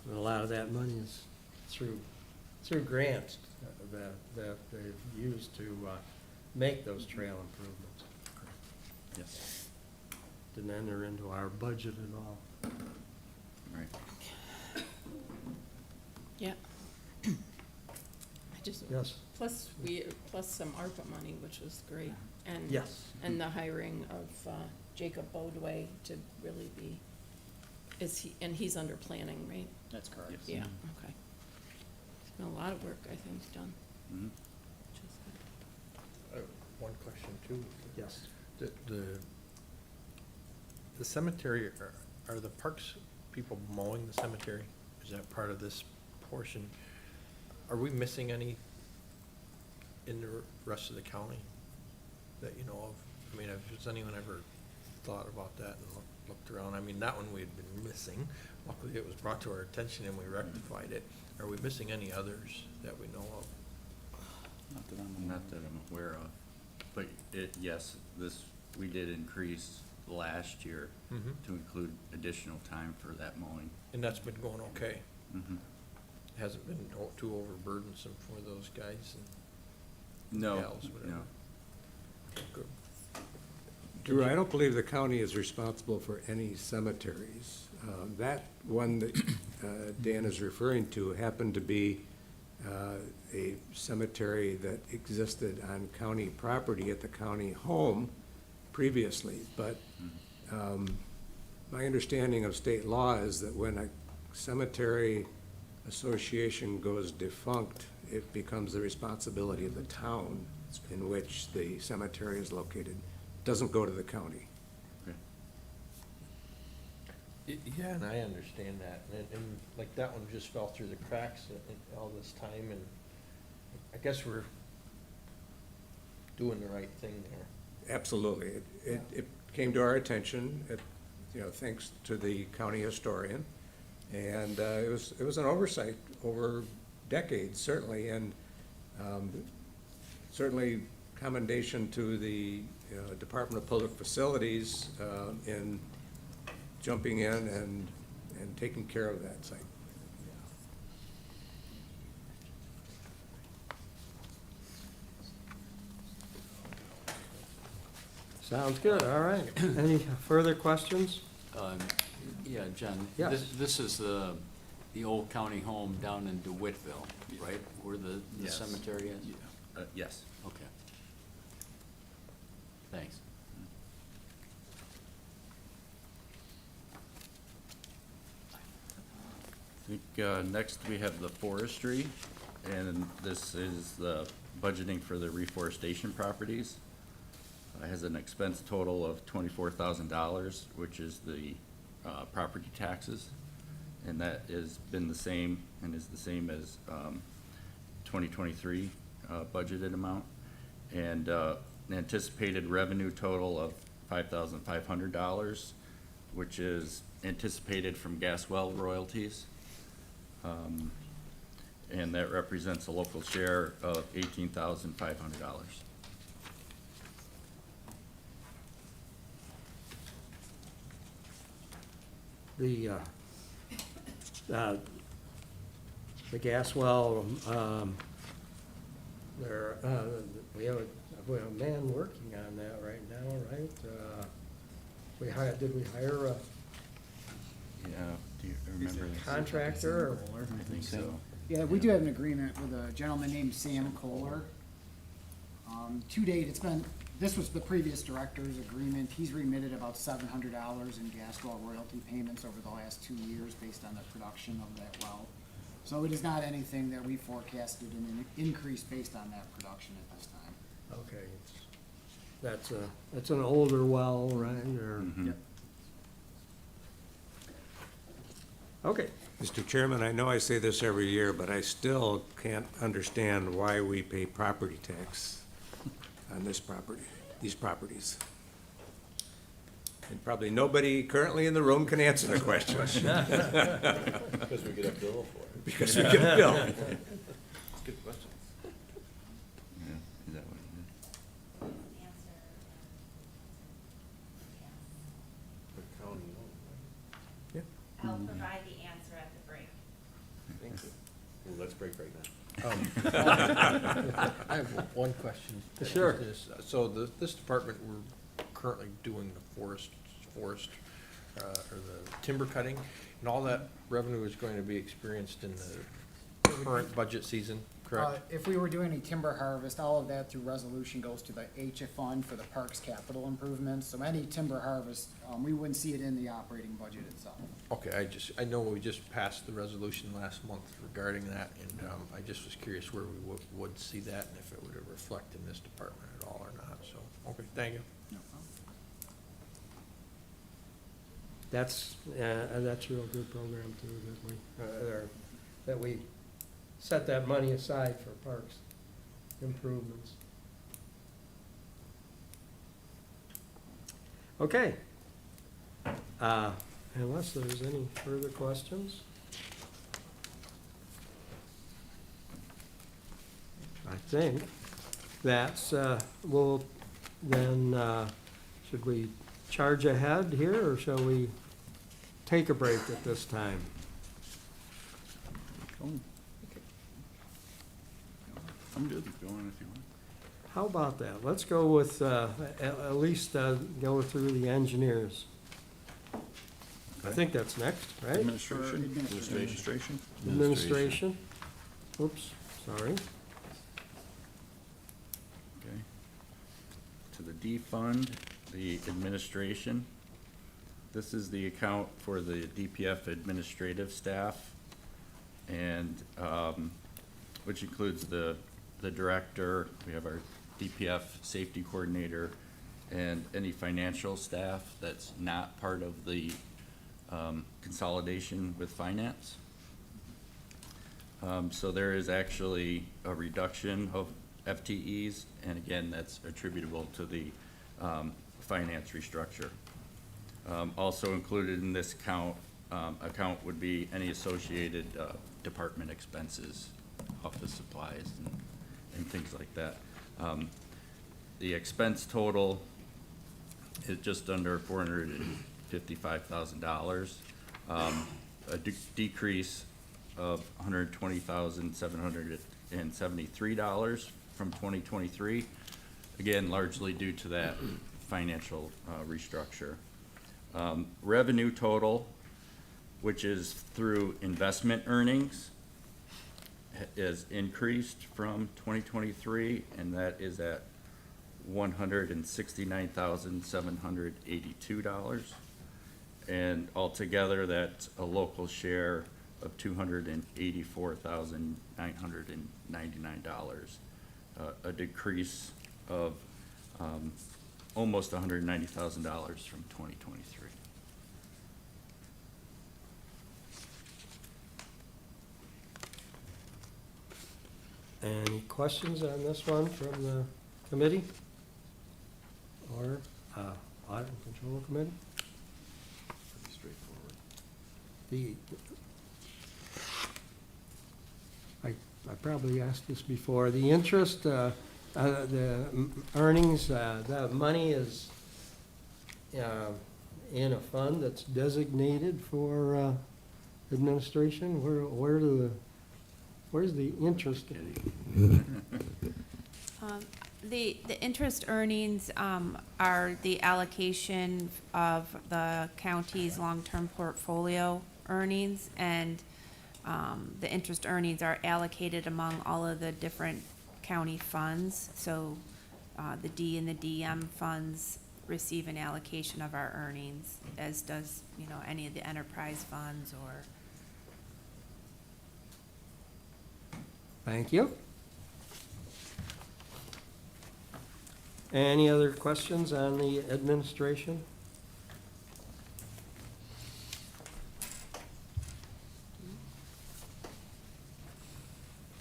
And a lot of that money is through grants that they've used to make those trail improvements. Yes. Didn't enter into our budget at all. Right. Yeah. just, Yes. plus some ARPA money, which was great. And Yes. and the hiring of Jacob Bodway to really be, and he's under planning, right? That's correct. Yeah, okay. It's been a lot of work, I think, done. Mhm. Which is good. One question too. Yes. The cemetery, are the parks people mowing the cemetery? Is that part of this portion? Are we missing any in the rest of the county that you know of? I mean, has anyone ever thought about that and looked around? I mean, that one we had been missing. Luckily, it was brought to our attention and we rectified it. Are we missing any others that we know of? Not that I'm aware of, but yes, we did increase last year Mhm. to include additional time for that mowing. And that's been going okay? Mhm. Hasn't been too overburdensome for those guys and No, gals, whatever? no. Good. Drew, I don't believe the county is responsible for any cemeteries. That one that Dan is referring to happened to be a cemetery that existed on county property at the county home previously. But my understanding of state law is that when a cemetery association goes defunct, it becomes the responsibility of the town in which the cemetery is located. It doesn't go to the county. Yeah, and I understand that, and like that one just fell through the cracks in all this time, and I guess we're doing the right thing there. Absolutely. It came to our attention, thanks to the county historian. And it was an oversight over decades, certainly, and certainly commendation to the Department of Public Facilities in jumping in and taking care of that site. Sounds good, all right. Any further questions? Yeah, Jen. Yes. This is the old county home down in DeWittville, right? Where the Yes. cemetery is? Yes. Okay. Thanks. I think next we have the forestry, and this is the budgeting for the reforestation properties. It has an expense total of $24,000, which is the property taxes, and that has been the same and is the same as 2023 budgeted amount. And an anticipated revenue total of $5,500, which is anticipated from gas well royalties. And that represents a local share of $18,500. The gas well, we have a man working on that right now, right? Did we hire a Yeah, do you remember? contractor or? I think so. Yeah, we do have an agreement with a gentleman named Sam Kohler. To date, this was the previous director's agreement. He's remitted about $700 in gas well royalty payments over the last 2 years based on the production of that well. So it is not anything that we forecasted an increase based on that production at this time. Okay, that's an older well, right, or? Mhm. Yep. Okay, Mr. Chairman, I know I say this every year, but I still can't understand why we pay property tax on these properties. And probably nobody currently in the room can answer the question. Because we get a bill for it. Because we get a bill. That's a good question. Yeah, is that what it is? The county owned, right? I'll provide the answer at the break. Thank you. Well, let's break right now. I have one question. Sure. So this department, we're currently doing the forest, or the timber cutting, and all that revenue is going to be experienced in the current budget season, correct? If we were doing any timber harvest, all of that through resolution goes to the HF fund for the parks capital improvements. So any timber harvest, we wouldn't see it in the operating budget itself. Okay, I know we just passed the resolution last month regarding that, and, I just was curious where we would see that and if it would reflect in this department at all or not, so, okay, thank you. That's a real good program too, that we set that money aside for parks improvements. Okay. Unless there's any further questions? I think that's, we'll then, should we charge ahead here, or shall we take a break at this time? I'm good with going if you want. How about that? Let's go with, at least, go through the engineers. I think that's next, right? Administration. Administration. Oops, sorry. Okay. To the D fund, the administration. This is the account for the DPF administrative staff, and, which includes the director, we have our DPF safety coordinator, and any financial staff that's not part of the consolidation with finance. So there is actually a reduction of FTEs, and again, that's attributable to the finance restructure. Also included in this account would be any associated department expenses, office supplies, and things like that. The expense total is just under $455,000, a decrease of $120,773 from 2023, again, largely due to that financial restructure. Revenue total, which is through investment earnings, is increased from 2023, and that is at $169,782. And altogether, that's a local share of $284,999, a decrease of almost $190,000 from 2023. Any questions on this one from the committee? Or Audit and Control Committee? Pretty straightforward. I probably asked this before. The interest, the earnings, the money is in a fund that's designated for administration. Where's the interest? The interest earnings are the allocation of the county's long-term portfolio earnings, and the interest earnings are allocated among all of the different county funds. So the D and the DM funds receive an allocation of our earnings, as does, any of the enterprise funds or. Thank you. Any other questions on the administration?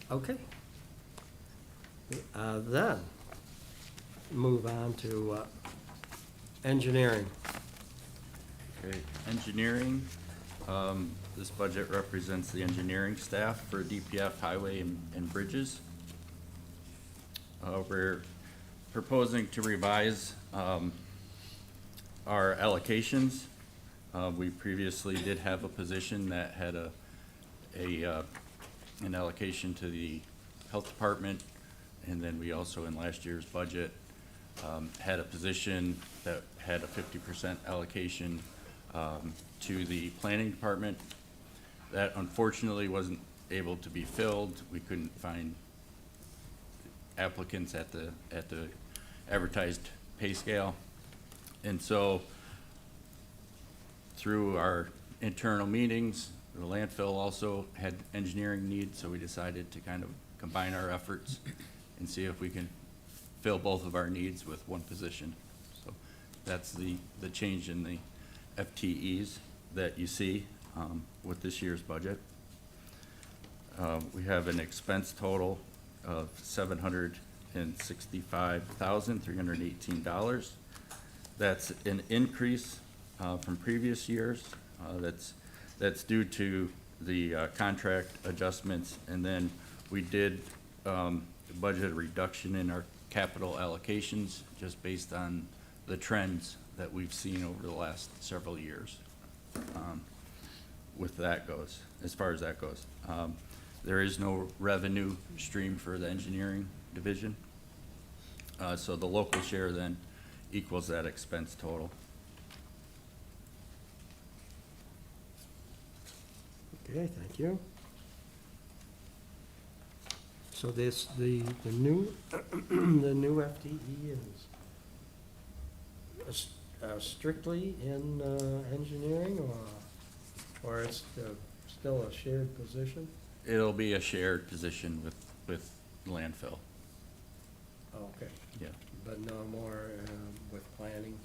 Okay. Then, move on to engineering. Okay, engineering, this budget represents the engineering staff for DPF highway and bridges. We're proposing to revise our allocations. We previously did have a position that had an allocation to the health department, and then we also in last year's budget had a position that had a 50% allocation to the planning department. That unfortunately wasn't able to be filled. We couldn't find applicants at the advertised pay scale. And so through our internal meetings, the landfill also had engineering needs, so we decided to kind of combine our efforts and see if we can fill both of our needs with one position. So that's the change in the FTEs that you see with this year's budget. We have an expense total of $765,318. That's an increase from previous years. That's due to the contract adjustments, and then we did budget reduction in our capital allocations just based on the trends that we've seen over the last several years. With that goes, as far as that goes. There is no revenue stream for the engineering division. So the local share then equals that expense total. Okay, thank you. So this, the new, the new FTE is strictly in engineering, or it's still a shared position? It'll be a shared position with landfill. Oh, okay. Yeah. But no more with planning?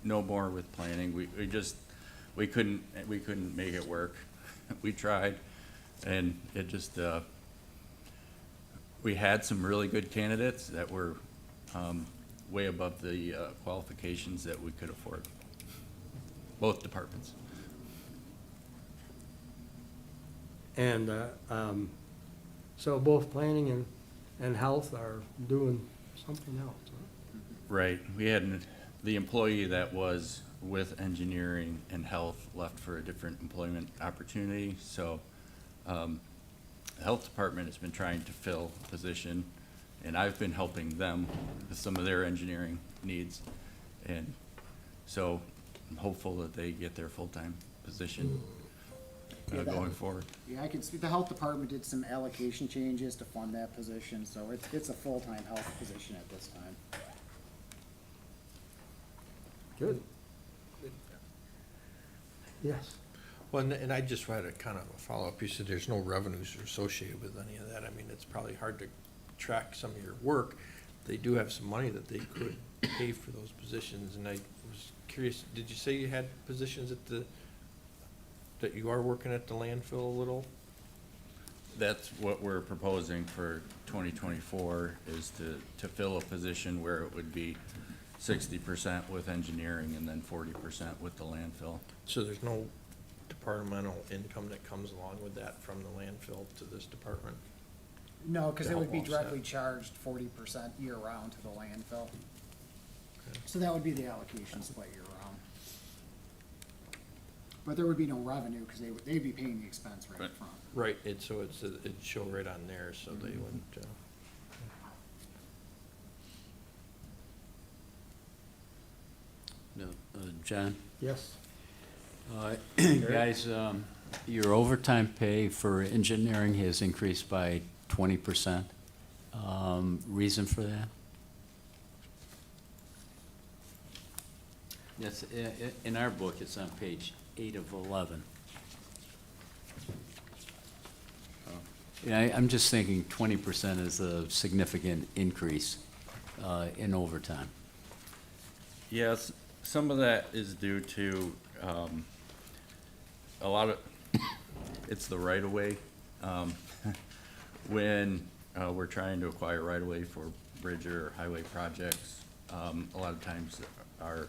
No more with planning. We couldn't make it work. We tried, and it just, we had some really good candidates that were way above the qualifications that we could afford. Both departments. And so both planning and health are doing something else, huh? Right. We had the employee that was with engineering and health left for a different employment opportunity. So the health department has been trying to fill a position, and I've been helping them with some of their engineering needs. And so I'm hopeful that they get their full-time position going forward. Yeah, I can speak, the health department did some allocation changes to fund that position, so it's a full-time health position at this time. Good. Yes. Well, and I just had a kind of a follow-up. You said there's no revenues associated with any of that. I mean, it's probably hard to track some of your work. They do have some money that they could pay for those positions, and I was curious, did you say you had positions that you are working at the landfill a little? That's what we're proposing for 2024, is to fill a position where it would be 60% with engineering and then 40% with the landfill. So there's no departmental income that comes along with that from the landfill to this department? No, because To it would help be offset. directly charged 40% year-round to the landfill. So that would be the allocation split year-round. But there would be no revenue, because they'd be paying the expense right up front. Right, it'd show right on there, so they wouldn't, No, John? Yes. Guys, your overtime pay for engineering has increased by 20%. Reason for that? That's, in our book, it's on page 8 of 11. Yeah, I'm just thinking 20% is a significant increase in overtime. Yes, some of that is due to a lot of, it's the right-of-way. When we're trying to acquire right-of-way for bridge or highway projects, a lot of times our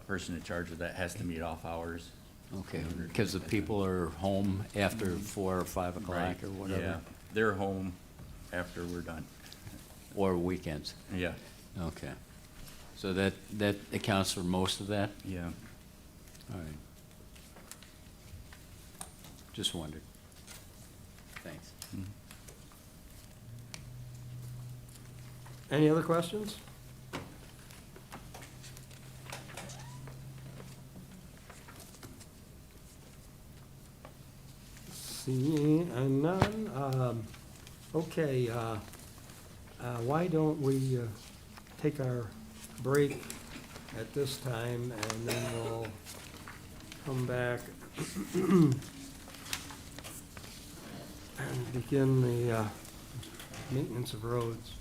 person in charge of that has to meet off hours. Okay, because the people are home after 4 or 5 o'clock Right, or whatever? yeah. They're home after we're done. Or weekends? Yeah. Okay. So that accounts for most of that? Yeah. All right. Just wondered. Thanks. Any other questions? Seeing none, okay, why don't we take our break at this time, and then we'll come back and begin the maintenance of roads.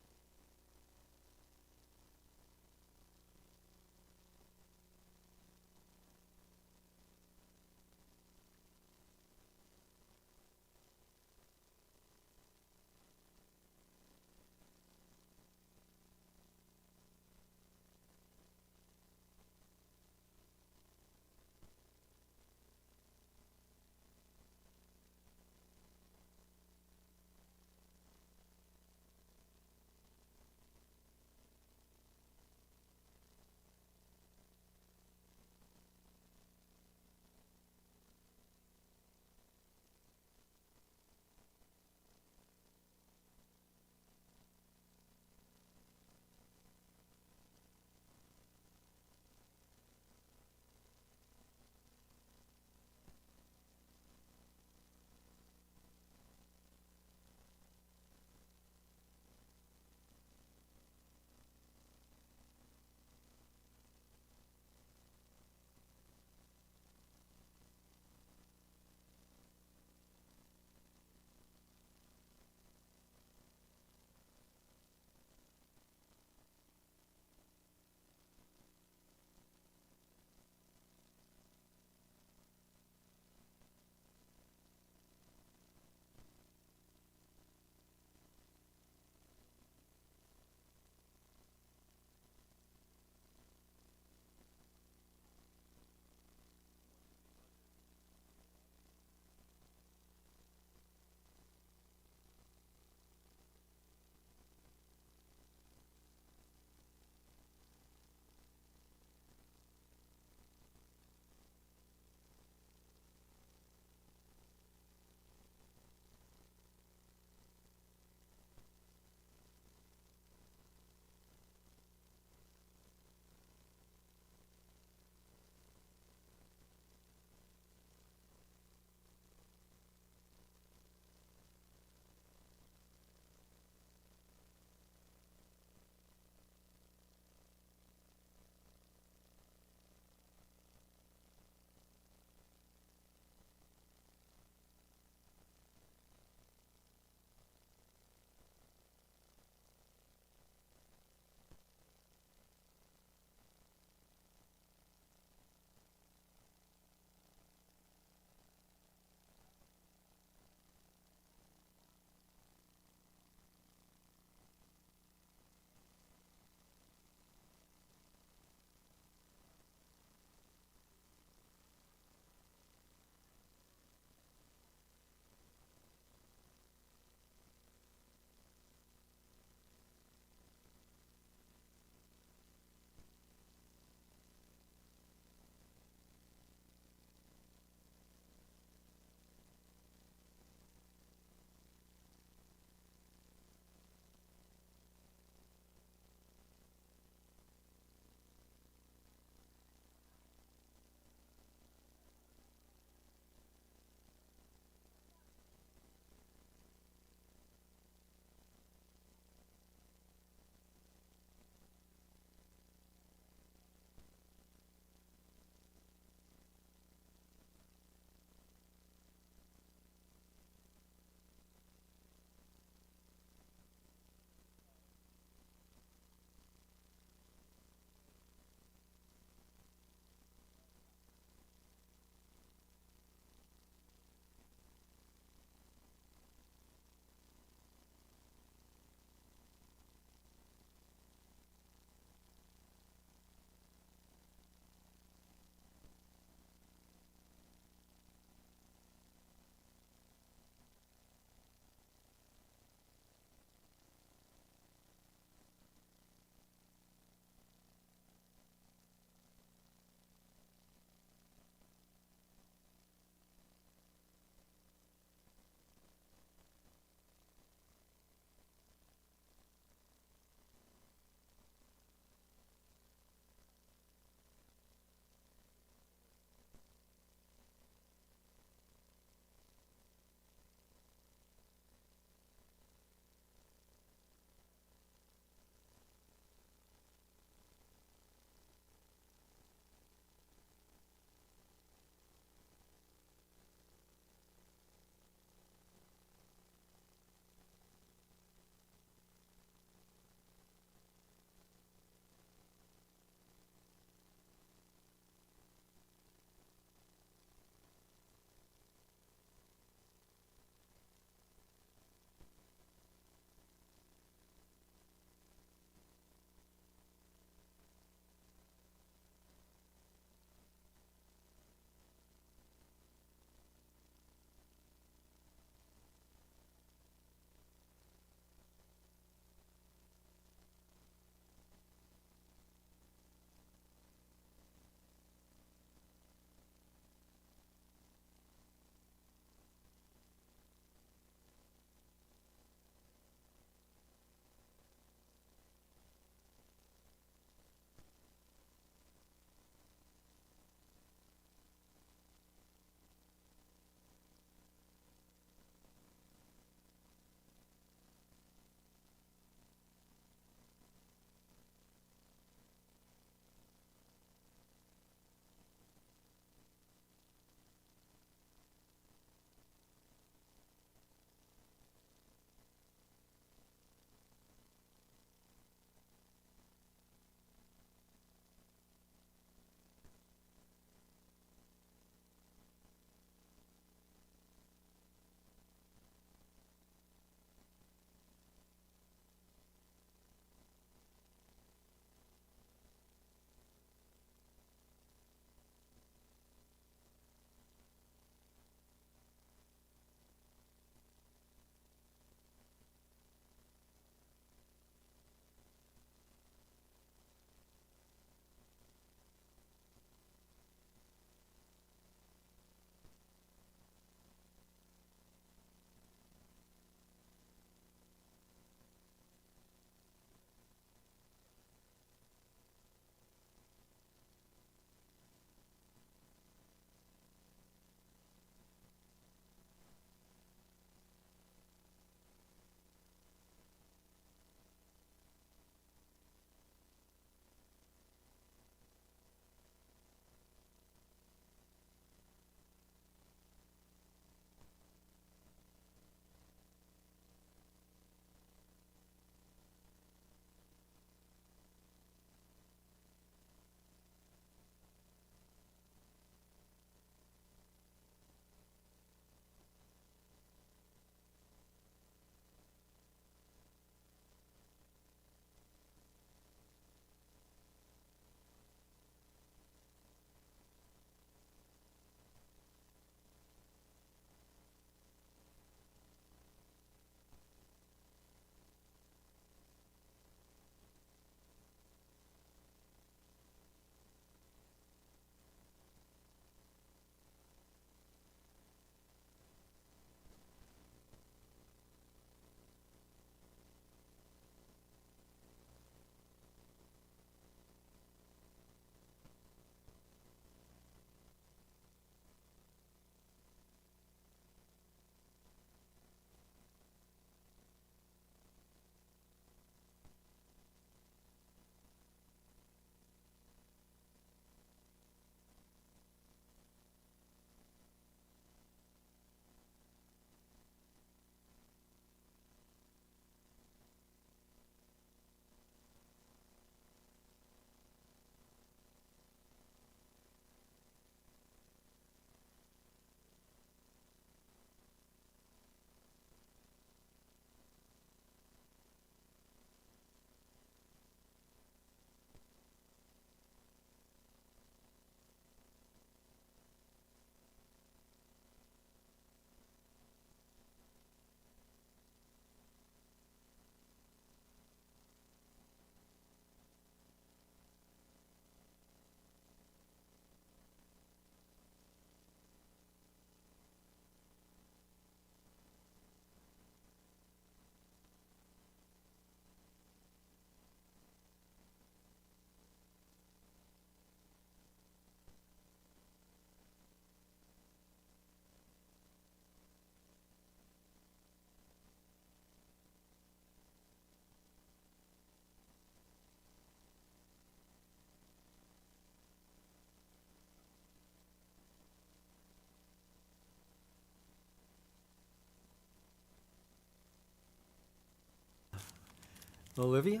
Olivia,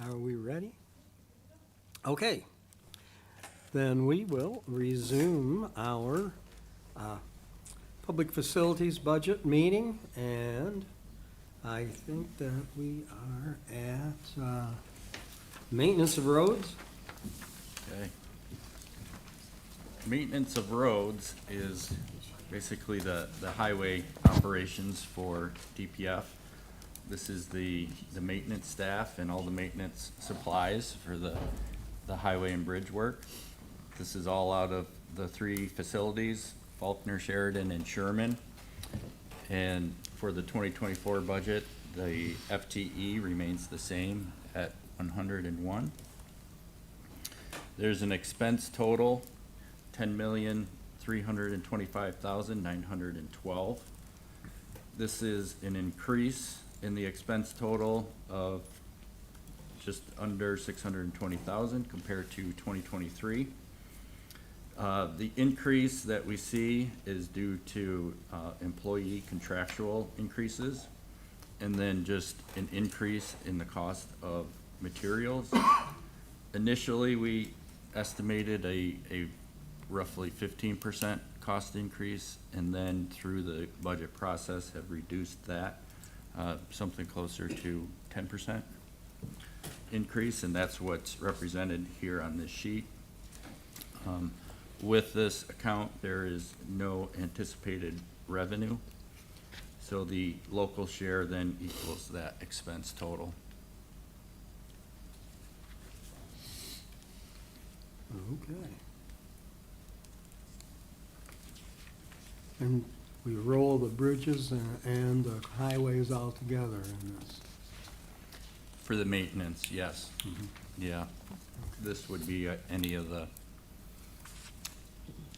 are we ready? Okay. Then we will resume our public facilities budget meeting, and I think that we are at maintenance of roads. Okay. Maintenance of roads is basically the highway operations for DPF. This is the maintenance staff and all the maintenance supplies for the highway and bridge work. This is all out of the 3 facilities, Faulkner, Sheridan, and Sherman. And for the 2024 budget, the FTE remains the same at 101. There's an expense total, $10,325,912. This is an increase in the expense total of just under 620,000 compared to 2023. The increase that we see is due to employee contractual increases, and then just an increase in the cost of materials. Initially, we estimated a roughly 15% cost increase, and then through the budget process have reduced that, something closer to 10% increase, and that's what's represented here on this sheet. With this account, there is no anticipated revenue, so the local share then equals that expense total. Okay. And we roll the bridges and the highways all together in this. For the maintenance, yes. Yeah. This would be any of the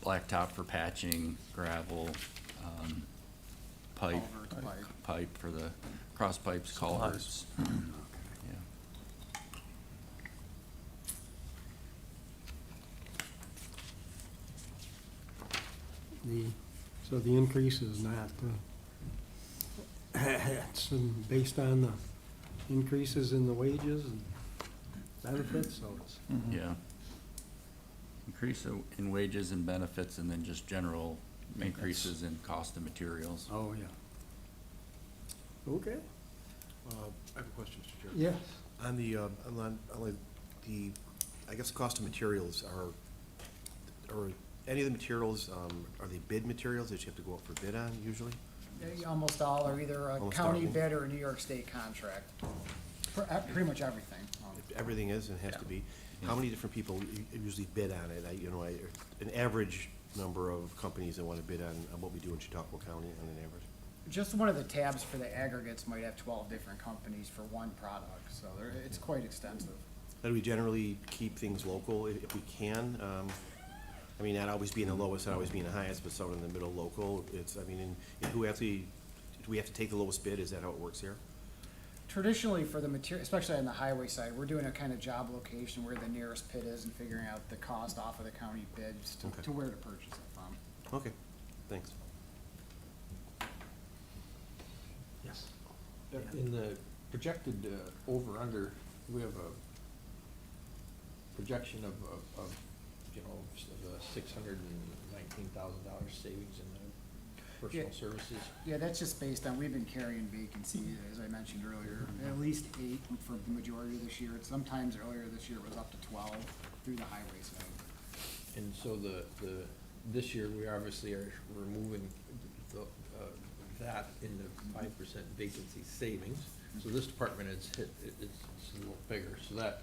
blacktop for patching, gravel, pipe, pipe for the cross pipes, culverts. Yeah. So the increase is not, it's based on the increases in the wages and benefits, so it's. Yeah. Increase in wages and benefits, and then just general increases in cost of materials. Oh, yeah. Okay. I have a question, Mr. Chair. Yes. On the, I guess cost of materials are any of the materials, are they bid materials that you have to go out for bid on usually? Almost all are either a Almost county everything? bid or a New York State contract. Pretty much everything. Everything is and has to be. How many different people usually bid on it? An average number of companies that want to bid on what we do in Chautauqua County on an average? Just one of the tabs for the aggregates might have 12 different companies for one product, so it's quite extensive. How do we generally keep things local if we can? I mean, not always being the lowest, not always being the highest, but somewhere in the middle local. It's, I mean, and who actually, do we have to take the lowest bid? Is that how it works here? Traditionally, for the material, especially on the highway side, we're doing a kind of job location where the nearest pit is and figuring out the cost off of the county bids Okay. to where to purchase it from. Okay, thanks. Yes. In the projected over-under, we have a projection of $619,000 savings in the personal services. Yeah, that's just based on, we've been carrying vacancy, as I mentioned earlier, at least 8 for the majority of this year. Sometimes earlier this year it was up to 12 through the highway side. And so this year, we obviously are removing that in the 5% vacancy savings. So this department it's a little bigger, so that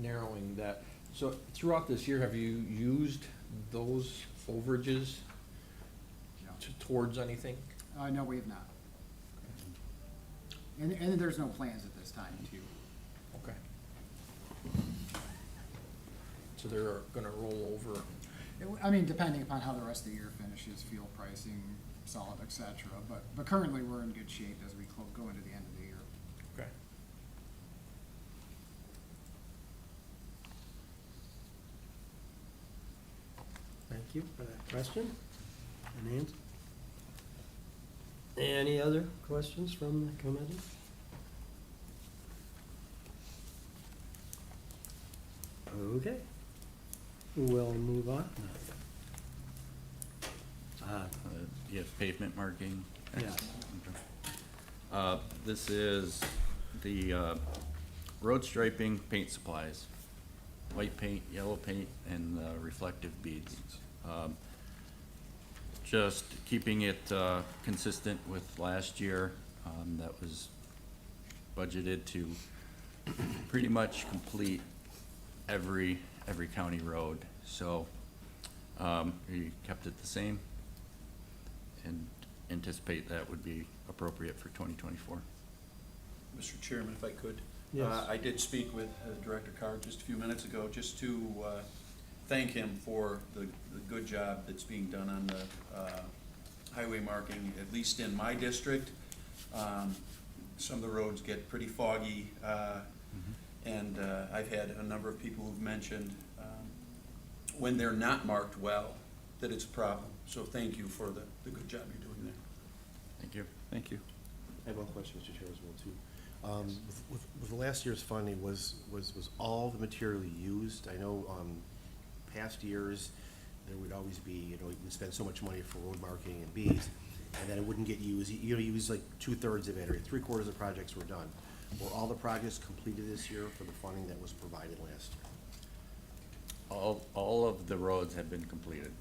narrowing that. So throughout this year, have you used those overages towards anything? No, we have not. And there's no plans at this time to. Okay. So they're gonna roll over. I mean, depending upon how the rest of the year finishes, fuel pricing, salt, et cetera, but currently we're in good shape as we go into the end of the year. Okay. Thank you for that question and answer. Any other questions from the committee? Okay. We'll move on. You have pavement marking. Yeah. This is the road striping paint supplies, white paint, yellow paint, and reflective beads. Just keeping it consistent with last year. That was budgeted to pretty much complete every county road. So we kept it the same and anticipate that would be appropriate for 2024. Mr. Chairman, if I could. Yes. I did speak with Director Carr just a few minutes ago, just to thank him for the good job that's being done on the highway marking, at least in my district. Some of the roads get pretty foggy, and I've had a number of people who've mentioned when they're not marked well, that it's a problem. So thank you for the good job you're doing there. Thank you. Thank you. I have one question, Mr. Chair, as well, too. With last year's funding, was all the material used? I know, past years, there would always be, you spend so much money for road marking and beads, and then it wouldn't get used. You use like 2/3 of it, or 3/4 of projects were done. Were all the projects completed this year for the funding that was provided last year? All of the roads have been completed.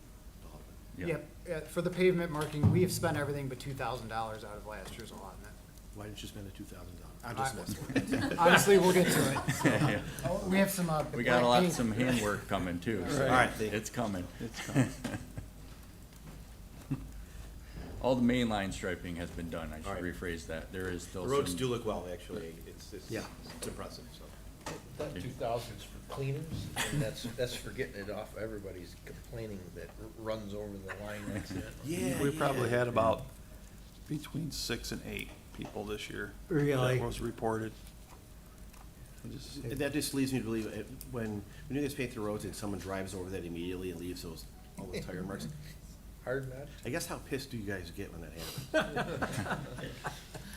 All of it? Yep. For the pavement marking, we have spent everything but $2,000 out of last year's allotment. Why didn't you spend the $2,000? I'm just messing. Honestly, we'll get to it. Yeah. We have some, We got paint. some handwork coming too. So All right, thank you. it's coming. All the main line striping has been done. I All should right. rephrase that. There is still The roads some- do look well, actually. It's Yeah. it's impressive, so. That 2,000 is for cleaners, and that's for getting it off. Everybody's complaining that runs over the line accident. Yeah. We probably had about between 6 and 8 people this year. Really? That was reported. That just leads me to believe, when you guys paint the roads and someone drives over that immediately and leaves all those tire marks, Hard not. I guess how pissed do you guys get when that happens?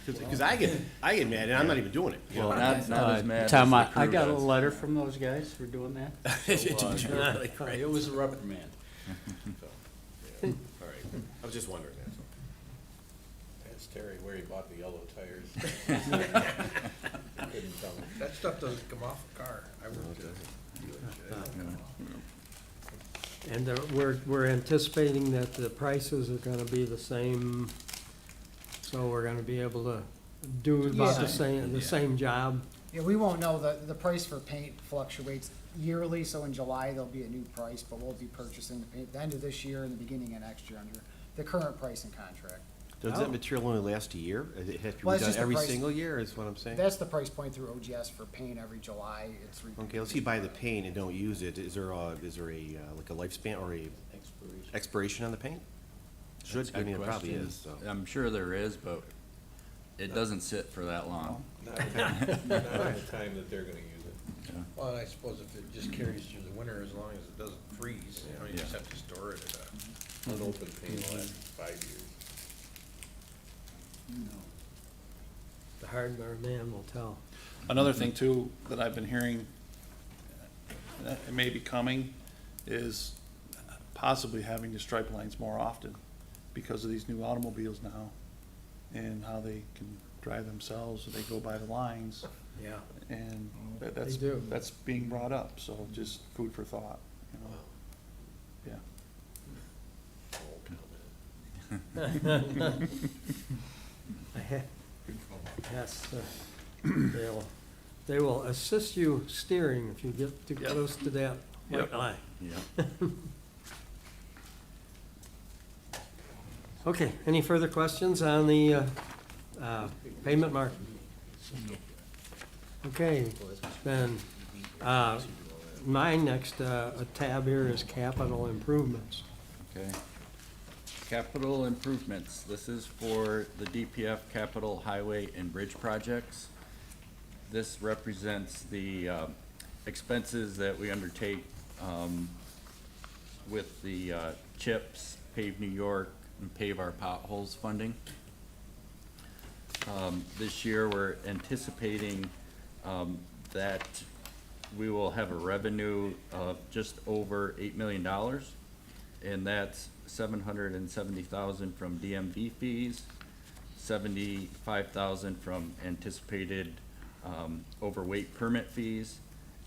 Because I get mad, and I'm not even doing it. Well, not as mad as Tom, the I crew got a does. letter from those guys for doing that. It was a reprimand. All right, I was just wondering that. That's Terry where he bought the yellow tires. Couldn't tell me. That stuff doesn't come off a car. I worked at a dealership. And we're anticipating that the prices are gonna be the same, so we're gonna be able to do about the same job. Yeah, we won't know. The price for paint fluctuates yearly, so in July, there'll be a new price, but we'll be purchasing the paint the end of this year and the beginning of next year under the current pricing contract. Does that material only last a year? It has to Well, be it's done just the every price. single year, is what I'm saying? That's the price point through OGS for paint every July. It's Okay, let's say you buy the paint and don't use it. Is there a like a lifespan or a expiration on the paint? Should, That's a I mean, good it probably question. is, so. I'm sure there is, but it doesn't sit for that long. Not in the time that they're gonna use it. Yeah. Well, and I suppose if it just carries through the winter, as long as it doesn't freeze, you just Yeah. have to store it at an open paint will last 5 years. The hardware man will tell. Another thing too, that I've been hearing, that it may be coming, is possibly having to stripe lines more often because of these new automobiles now and how they can drive themselves, they go by the lines, Yeah. and They that's, do. that's being brought up, so just food for thought, you know? Yes, they will assist you steering if you get too Yep. close to that white Yep. line. Yeah. Okay, any further questions on the payment mark? Okay, then, my next tab here is capital improvements. Okay. Capital improvements. This is for the DPF capital highway and bridge projects. This represents the expenses that we undertake with the CHIPS, Pave New York, and Pave Our Potholes funding. This year, we're anticipating that we will have a revenue of just over $8 million, and that's $770,000 from DMV fees, $75,000 from anticipated overweight permit fees,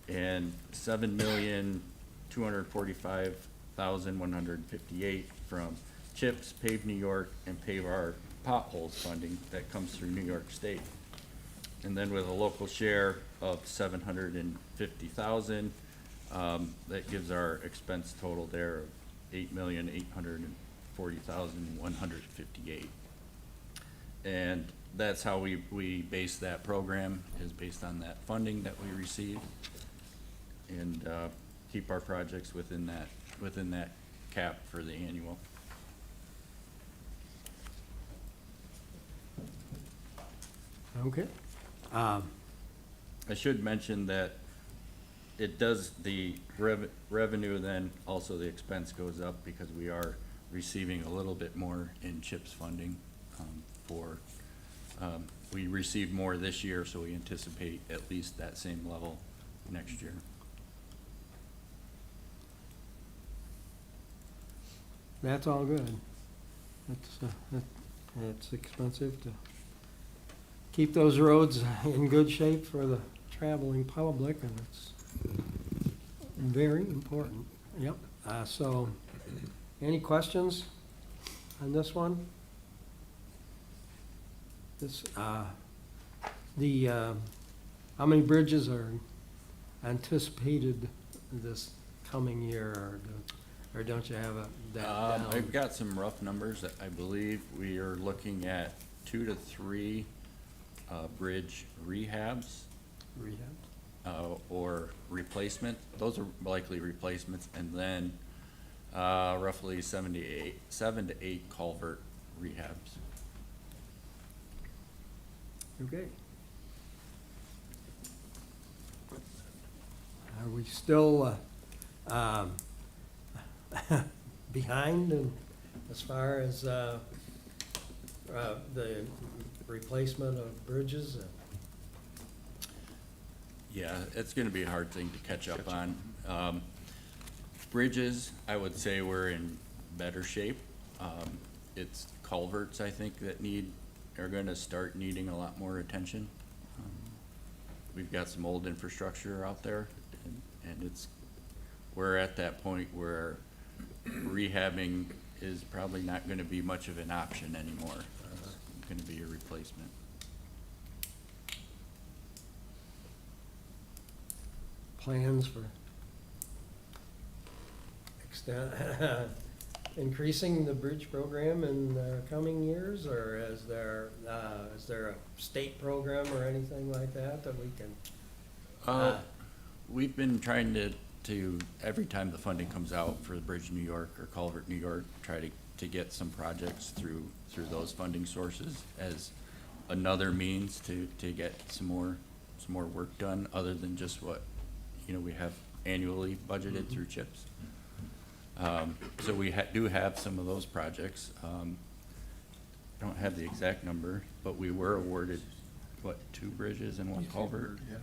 and $7,245,158 from CHIPS, Pave New York, and Pave Our Potholes funding that comes through New York State. And then with a local share of $750,000, that gives our expense total there of $8,840,158. And that's how we base that program, is based on that funding that we receive, and keep our projects within that cap for the annual. Okay. I should mention that it does, the revenue, then also the expense goes up because we are receiving a little bit more in CHIPS funding we received more this year, so we anticipate at least that same level next year. That's all good. It's expensive to keep those roads in good shape for the traveling public, and it's very important. Yep. So, any questions on this one? This, how many bridges are anticipated this coming year, or don't you have that down? I've got some rough numbers. I believe we are looking at 2 to 3 bridge rehabs. Or replacement. Those are likely replacements, and then roughly 7 to 8 culvert rehabs. Okay. Are we still behind as far as the replacement of bridges? Yeah, it's gonna be a hard thing to catch up on. Bridges, I would say we're in better shape. It's culverts, I think, that are gonna start needing a lot more attention. We've got some old infrastructure out there, and we're at that point where rehabbing is probably not gonna be much of an option anymore. It's gonna be a replacement. Plans for increasing the bridge program in the coming years, or is there a state program or anything like that we can? We've been trying to every time the funding comes out for the Bridge New York or Culvert New York, try to get some projects through those funding sources as another means to get some more work done, other than just what we have annually budgeted through CHIPS. So we do have some of those projects. I don't have the exact number, but we were awarded, 2 bridges and 1 culvert? Yeah.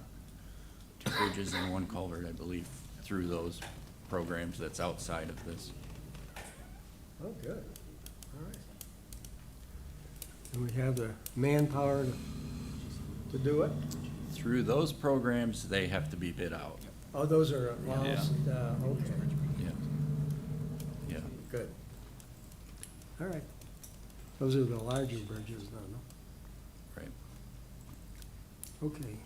2 bridges and 1 culvert, I believe, through those programs that's outside of this. Oh, good. All right. And we have the manpower to do it? Through those programs, they have to be bid out. Oh, those are, okay. Yeah. Good. All right. Those are the larger bridges then, Right. okay.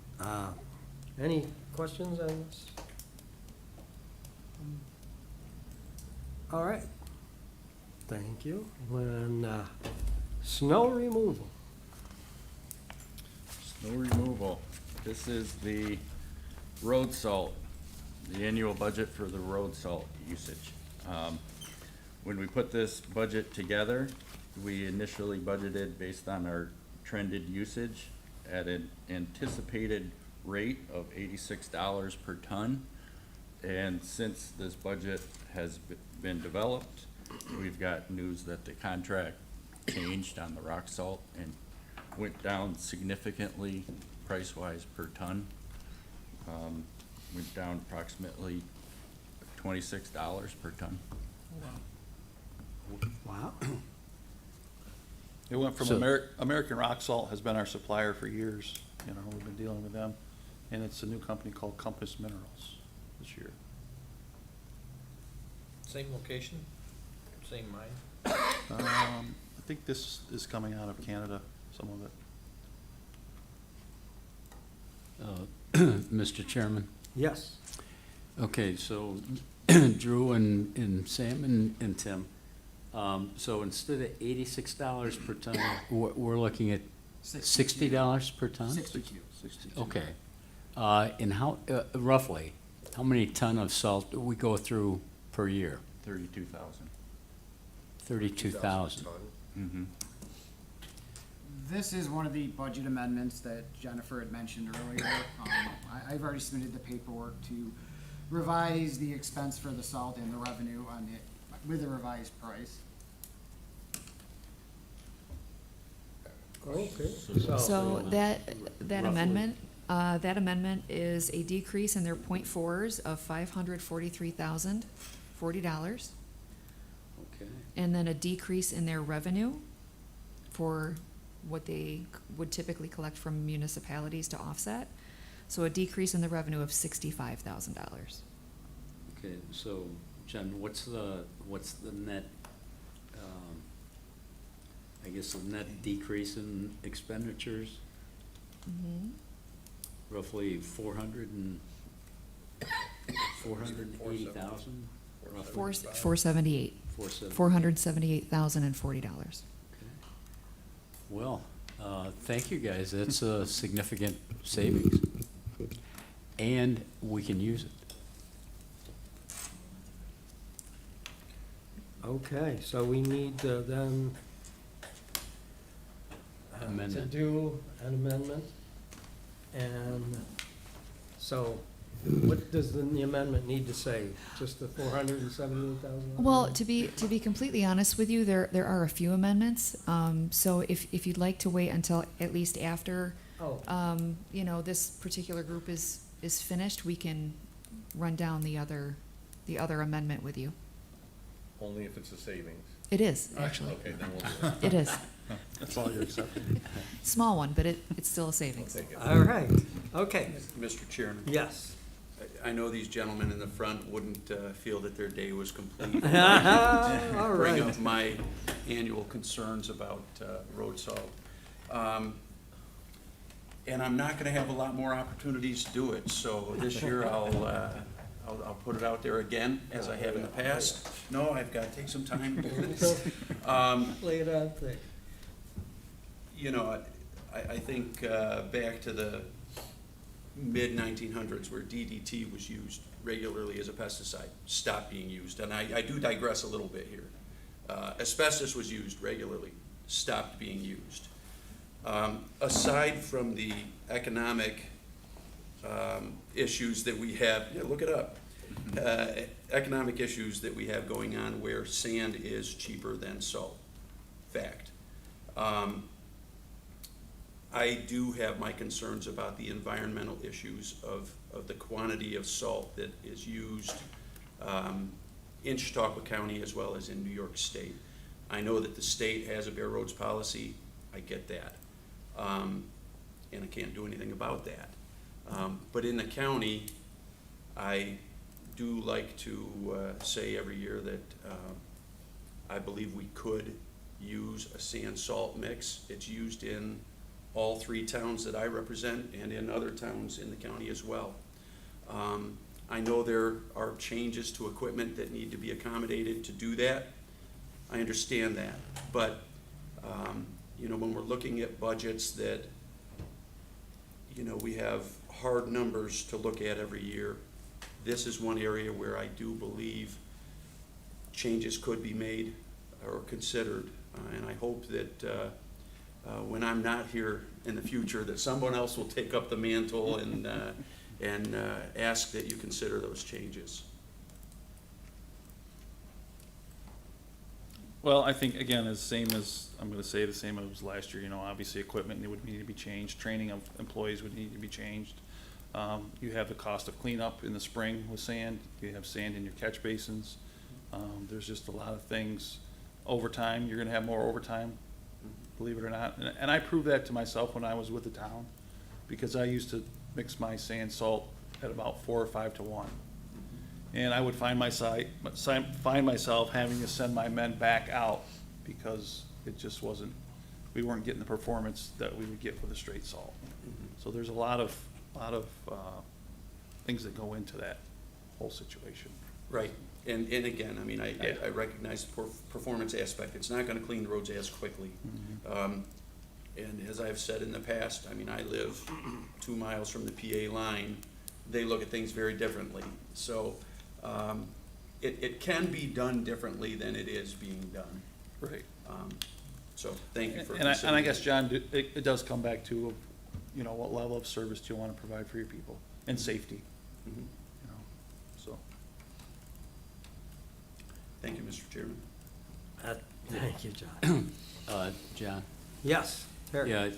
Any questions on this? All right. Thank you. When, snow removal. Snow removal. This is the road salt, the annual budget for the road salt usage. When we put this budget together, we initially budgeted based on our trended usage at an anticipated rate of $86 per ton. And since this budget has been developed, we've got news that the contract changed on the rock salt and went down significantly price-wise per ton. went down approximately $26 per ton. Wow. It went from So- American Rock Salt has been our supplier for years, you know, we've been dealing with them. And it's a new company called Compass Minerals this year. Same location, same mine? I think this is coming out of Canada, some of it. Mr. Chairman? Yes. Okay, so Drew and Sam and Tim, so instead of $86 per ton, we're looking at $60 per ton? 62. Okay. And how, roughly, how many ton of salt do we go through per year? 32,000. 32,000. Mm-hmm. This is one of the budget amendments that Jennifer had mentioned earlier. I've already submitted the paperwork to revise the expense for the salt and the revenue on it with a revised price. Okay. So that Roughly. amendment is a decrease in their point fours of $543,040. Okay. And then a decrease in their revenue for what they would typically collect from municipalities to offset. So a decrease in the revenue of $65,000. Okay, so, Jen, what's the net, I guess the net decrease in expenditures? Mhm. Roughly 480,000? roughly? 478. 478. $478,040. Well, thank you, guys. That's a significant savings. And we can use it. Okay, so we need then to Amendment. do an amendment. And so what does the amendment need to say? Just the 478,000? Well, to be completely honest with you, there are a few amendments. So if you'd like to wait until at least after, Oh, this particular group is finished, we can run down the other amendment with you. Only if it's a savings. It is, actually. Okay, then we'll do it. It is. That's all you're accepting. Small one, but it's still a savings. Take it. all right, okay, Mr. Chairman, yes. I know these gentlemen in the front wouldn't feel that their day was complete. All Bring right. up my annual concerns about road salt. And I'm not gonna have a lot more opportunities to do it, so this year I'll put it out there again, as I have in the past. No, I've gotta take some time to do this. Lay it on thick. You know, I think back to the mid-1900s where DDT was used regularly as a pesticide, stopped being used. And I do digress a little bit here. Asbestos was used regularly, stopped being used. Aside from the economic issues that we have, yeah, look it up. Economic issues that we have going on where sand is cheaper than salt. Fact. I do have my concerns about the environmental issues of the quantity of salt that is used in Chautauqua County as well as in New York State. I know that the state has a bare roads policy. I get that. And I can't do anything about that. But in the county, I do like to say every year that I believe we could use a sand salt mix. It's used in all three towns that I represent and in other towns in the county as well. I know there are changes to equipment that need to be accommodated to do that. I understand that, but when we're looking at budgets that, we have hard numbers to look at every year, this is one area where I do believe changes could be made or considered. And I hope that when I'm not here in the future, that someone else will take up the mantle and ask that you consider those changes. Well, I think, again, I'm gonna say the same as last year, obviously equipment would need to be changed, training of employees would need to be changed. You have the cost of cleanup in the spring with sand, you have sand in your catch basins. There's just a lot of things. Overtime, you're gonna have more overtime, believe it or not. And I proved that to myself when I was with the town, because I used to mix my sand salt at about 4 or 5 to 1. And I would find myself having to send my men back out because it just wasn't, we weren't getting the performance that we would get with a straight salt. So there's a lot of things that go into that whole situation. Right, and again, I mean, I Yeah. recognize the performance aspect, it's not gonna clean the roads as quickly. And as I've said in the past, I mean, I live 2 miles from the PA line, they look at things very differently. So, it can be done differently than it is being done. Right. So, thank you for And I considering guess, that. John, it does come back to, you know, what level of service do you wanna provide for your people, and safety, Mhm. you know, so. Thank you, Mr. Chairman. Thank you, John. John? Yes, Terry. Yeah,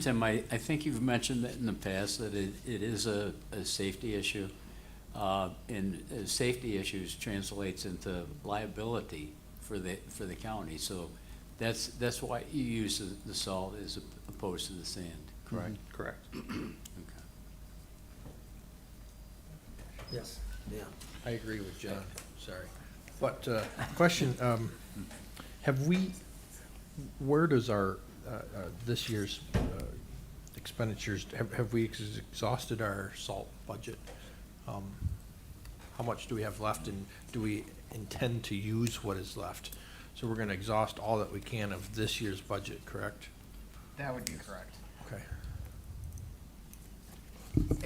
Tim, I think you've mentioned that in the past, that it is a safety issue. And safety issues translates into liability for the county. So that's why you use the salt as opposed to the sand, correct? Correct. Okay. Yes. Yeah. I agree with John, sorry. But, question, have we, where does our, this year's expenditures, have we exhausted our salt budget? How much do we have left, and do we intend to use what is left? So we're gonna exhaust all that we can of this year's budget, correct? That would be correct. Okay.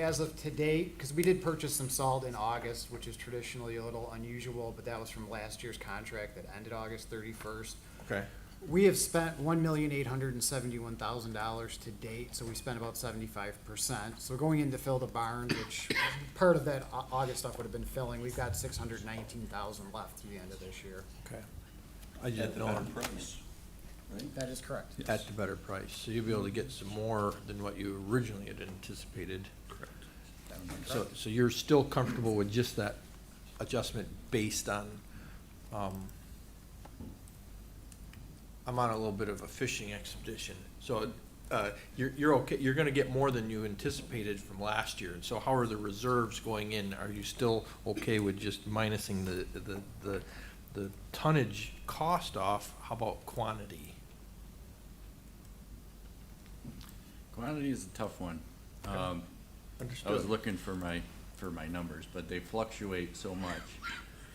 As of today, because we did purchase some salt in August, which is traditionally a little unusual, but that was from last year's contract that ended August 31st. Okay. We have spent $1,871,000 to date, so we spent about 75%. So going in to fill the barns, which part of that August stuff would have been filling, we've got 619,000 left through the end of this year. Okay. I just At the don't, better price, right? That is correct. at the better price, so you'll be able to get some more than what you originally had anticipated. Correct. So you're still comfortable with just that adjustment based on, I'm on a little bit of a fishing expedition, so, you're okay, you're gonna get more than you anticipated from last year, and so how are the reserves going in? Are you still okay with just minusing the tonnage cost off? How about quantity? Quantity is a tough one. I was Understood. looking for my numbers, but they fluctuate so much.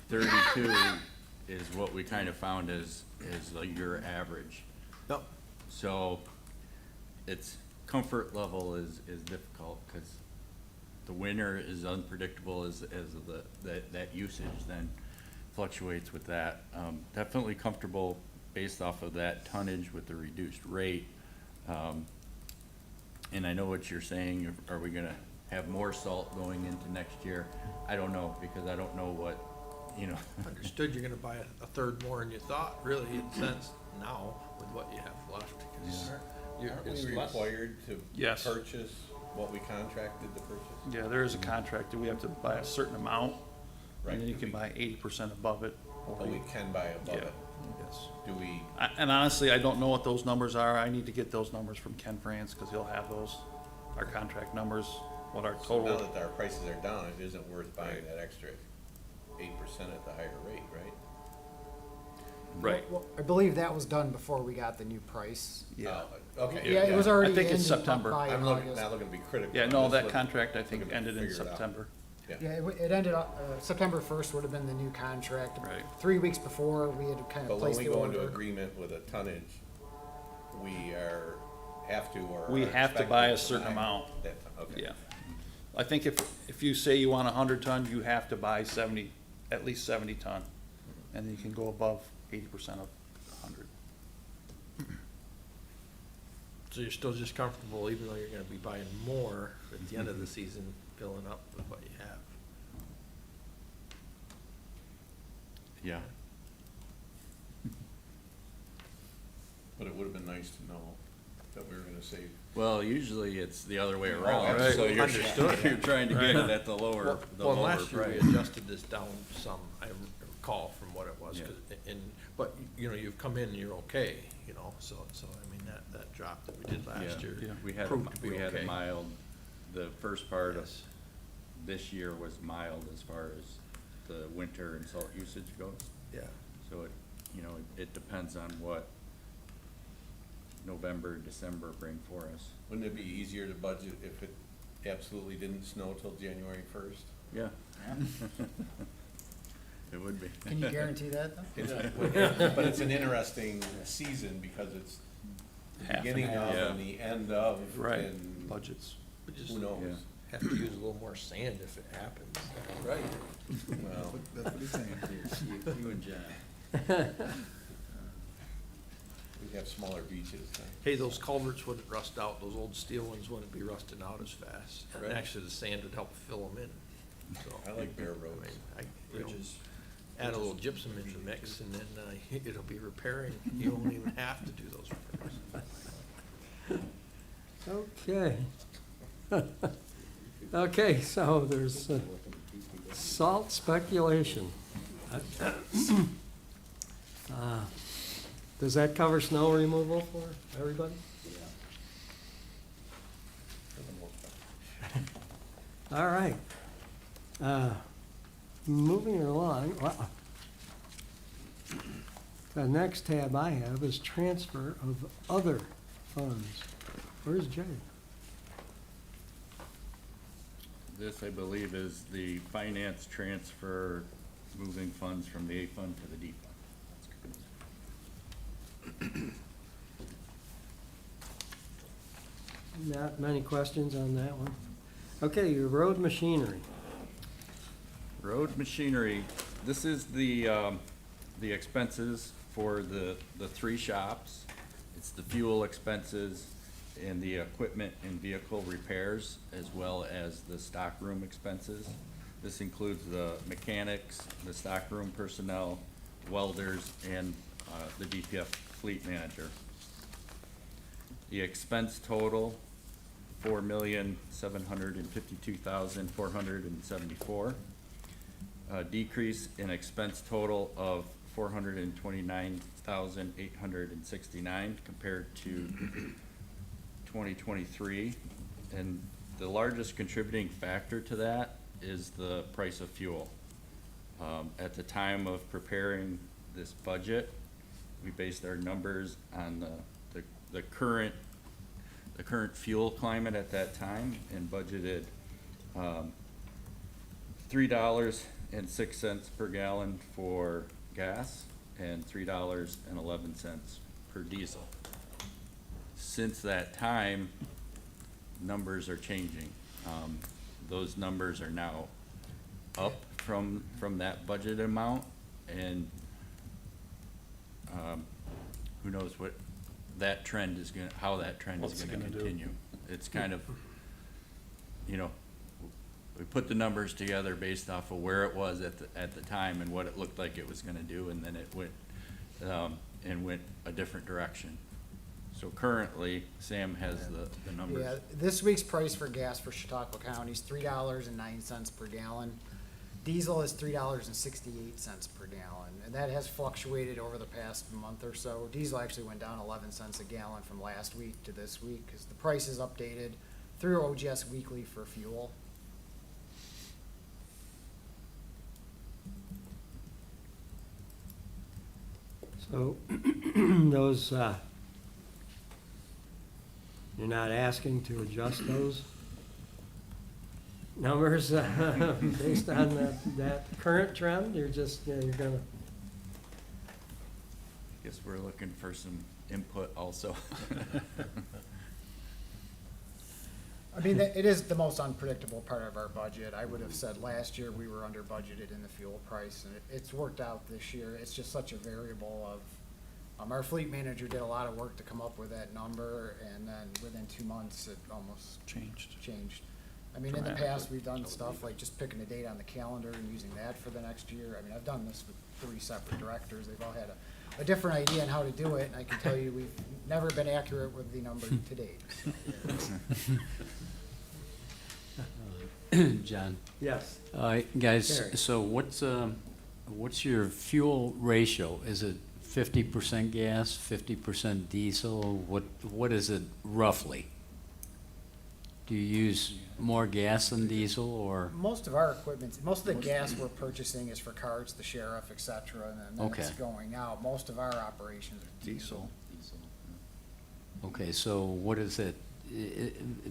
32 is what we kind of found is like your average. Yep. So its comfort level is difficult because the winter is unpredictable as that usage then fluctuates with that. Definitely comfortable based off of that tonnage with the reduced rate. And I know what you're saying, are we gonna have more salt going into next year? I don't know, because I don't know what, you know. Understood, you're gonna buy a third more than you thought, really, in a sense, now with what you have left. 'cause Aren't it's we less. required to Yes. purchase what we contracted to purchase? Yeah, there is a contract that we have to buy a certain amount, Right. and then you can buy 80% above it. But we can buy above Yeah. it. Yes. Do we, And honestly, I don't know what those numbers are. I need to get those numbers from Ken France, because he'll have those, our contract numbers, what our so now total. that our prices are down, it isn't worth buying that extra 8% at the higher rate, right? Right. Well, I believe that was done before we got the new price. Yeah. Oh, okay. Yeah, it was already I think it's ended September. by I'm looking, August. not looking to be critical. Yeah, I'm no, just that looking- contract, I think, looking to ended in figure it out. September. Yeah, it ended up, September 1st would have been the new contract. Right. 3 weeks before, we had kind But of when placed we the go into order. agreement with a tonnage, we have to, or. We are have to buy a expected certain buy amount. that ton. Okay. Yeah. I think if you say you want 100 ton, you have to buy 70, at least 70 ton. And then you can go above 80% of 100. So you're still just comfortable, even though you're gonna be buying more at the end of the season, filling up with what you have? Yeah. But it would have been nice to know that we were gonna save. Well, usually it's the other way Oh, around, right. so you're, Understood. you're trying to get it at the lower, Well, the well, lower last year we price. adjusted this down some, I recall from what it was, Yeah. 'cause- but, you know, you've come in and you're okay, you know, so I mean, that drop that we did last Yeah, year we had, proved to be we had a okay. mild, the first part of Yes. this year was mild as far as the winter and salt usage goes. Yeah. So it, you know, it depends on what November, December bring for us. Wouldn't it be easier to budget if it absolutely didn't snow till January first? Yeah. It would be. Can you guarantee that, though? But it's an interesting season because it's the beginning of Yeah. and the end of. Right. And Budgets. We just who knows? Yeah. have to use a little more sand if it happens. Right. Well, That's what he's saying. You and John. we have smaller beaches. Huh? Hey, those culverts wouldn't rust out, those old steel ones wouldn't be rusting out as fast. And Right. actually, the sand would help fill them in, so. I like bare roads. I mean, you know, Bridges. add a little gypsum in the mix and then, it'll be repairing, you won't even have to do those repairs. Okay. Okay, so there's salt speculation. Does that cover snow removal for everybody? For the most part. All right. Moving along, well, the next tab I have is transfer of other funds. Where's Jay? This, I believe, is the finance transfer, moving funds from the A fund to the D fund. Not many questions on that one. Okay, your road machinery. Road machinery, this is the expenses for the three shops. It's the fuel expenses and the equipment and vehicle repairs, as well as the stockroom expenses. This includes the mechanics, the stockroom personnel, welders, and the DPF fleet manager. The expense total, $4,752,474. Decrease in expense total of $429,869 compared to 2023. And the largest contributing factor to that is the price of fuel. At the time of preparing this budget, we based our numbers on the current fuel climate at that time and budgeted $3.06 per gallon for gas and $3.11 per diesel. Since that time, numbers are changing. Those numbers are now up from that budget amount, and who knows what that trend is gonna, how that trend What's is it gonna gonna do? continue. It's kind of, you know, we put the numbers together based off of where it was at the time and what it looked like it was gonna do, and then it went, went a different direction. So currently, Sam has the numbers. Yeah, this week's price for gas for Chautauqua County is $3.09 per gallon. Diesel is $3.68 per gallon, and that has fluctuated over the past month or so. Diesel actually went down 11 cents a gallon from last week to this week, because the price is updated through OGS Weekly for fuel. So, those, you're not asking to adjust those numbers based on that current trend? You're just, you're gonna, Guess we're looking for some input also. I mean, it is the most unpredictable part of our budget. I would have said last year we were under budgeted in the fuel price, and it's worked out this year. It's just such a variable of, our fleet manager did a lot of work to come up with that number, and then within 2 months, it almost Changed. I mean, in the past, we've done stuff like just picking a date on the calendar and using that for the next year. I mean, I've done this with 3 separate directors. They've all had a different idea on how to do it, and I can tell you, we've never been accurate with the number to date. John? Yes. Guys, Gary. so what's your fuel ratio? Is it 50% gas, 50% diesel? What is it roughly? Do you use more gas than diesel, or? Most of our equipment, most of the gas we're purchasing is for carts, the sheriff, et cetera, and then it's Okay. going out. Most of our operations are Diesel. Okay, so what is it?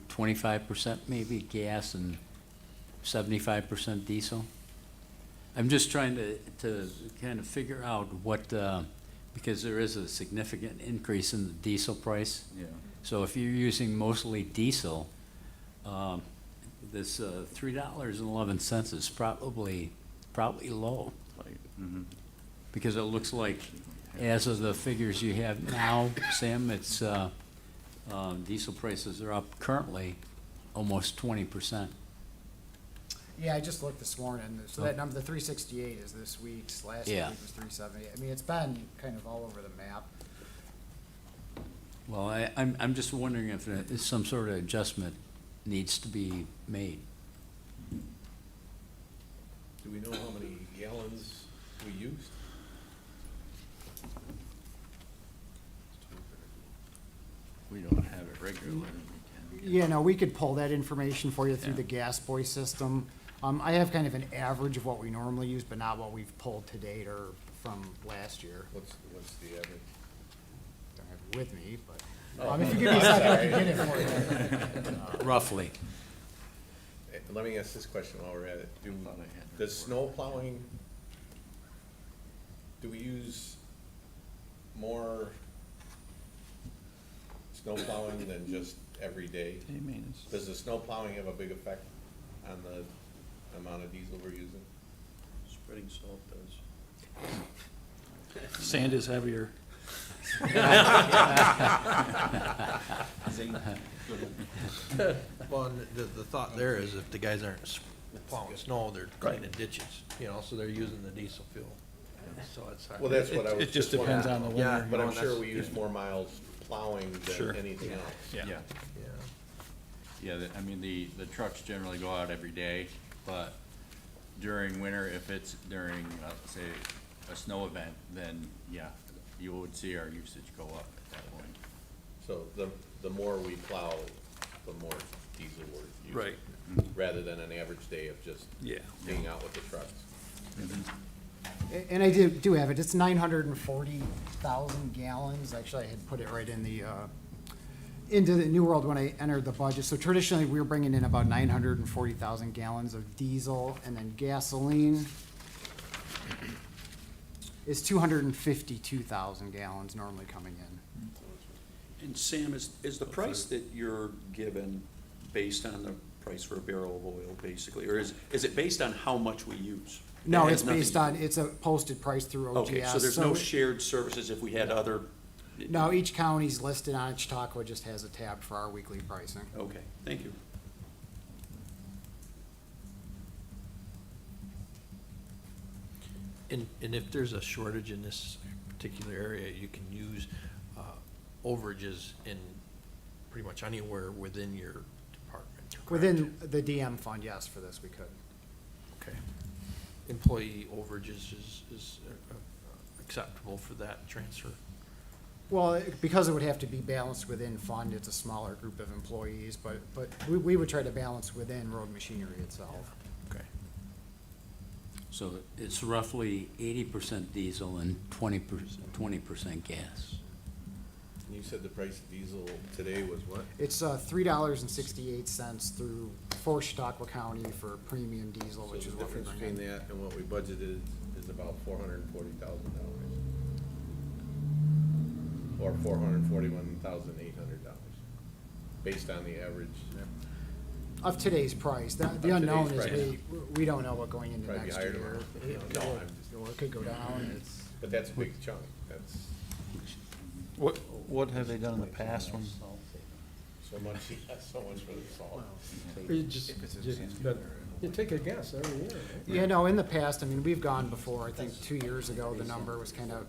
25% maybe gas and 75% diesel? I'm just trying to kind of figure out what, because there is a significant increase in the diesel price. Yeah. So if you're using mostly diesel, this $3.11 is probably low. Because it looks like, as of the figures you have now, Sam, it's, diesel prices are up currently almost 20%. Yeah, I just looked this morning, so that number, the 368 is this week's, last week Yeah. was 370. I mean, it's been kind of all over the map. Well, I'm just wondering if some sort of adjustment needs to be made. Do we know how many gallons we used? We don't have it regularly. Yeah, no, we could pull that information for you through Yeah. the gas boy system. I have kind of an average of what we normally use, but not what we've pulled to date or from last year. What's the average? Don't have it with me, but, Oh, if you give me a second, I can get it for you. Roughly. Let me ask this question while we're at it. Does snow plowing, do we use more snow plowing than just every day? Does the snow plowing have a big effect on the amount of diesel we're using? Spreading salt does. Sand is heavier. Well, and the thought there is if the guys aren't plowing snow, they're cleaning ditches, you know, so they're using the diesel fuel. So it's hard. Well, that's what I was. It just depends wondering. on the Yeah, winter. But I'm no, sure that's- we use more miles plowing Sure. than anything else. Yeah. Yeah. Yeah. Yeah, I mean, the trucks generally go out every day, but during winter, if it's during, say, a snow event, then, yeah, you would see our usage go up at that point. So the more we plow, the more diesel we're using. Right. Rather than an average day of just Yeah. being out with the trucks. And I do have it, it's 940,000 gallons, actually, I had put it right in the, into the New World when I entered the budget. So traditionally, we were bringing in about 940,000 gallons of diesel, and then gasoline is 252,000 gallons normally coming in. And Sam, is the price that you're given based on the price for a barrel of oil, basically? Or is it based on how much we use? No, It has it's based on, nothing- it's a posted price through OGS. Okay, so there's no shared services if we had other? No, each county's listed on it. Chautauqua just has a tab for our weekly pricing. Okay, thank you. And if there's a shortage in this particular area, you can use overages in pretty much anywhere within your department. correct? Within the DM fund, yes, for this we could. Okay. Employee overages is acceptable for that transfer. Well, because it would have to be balanced within fund, it's a smaller group of employees, but we would try to balance within road machinery itself. Okay. So it's roughly 80% diesel and 20% gas. And you said the price of diesel today was what? It's $3.68 through for Chautauqua County for premium diesel, So which the is what we difference bring between in. that and what we budgeted is about $440,000. Or $441,800, based on the average. Of today's price. The today's unknown price. is we don't know what going into Probably be next higher year. tomorrow. No, I'm just- Or it could go down. It's, But that's a big chunk, that's What have they done in the past when? so much, yeah, so much for the salt. You take a guess every year, right? yeah, no, in the past, I mean, we've gone before, I think 2 years ago, the number was kind of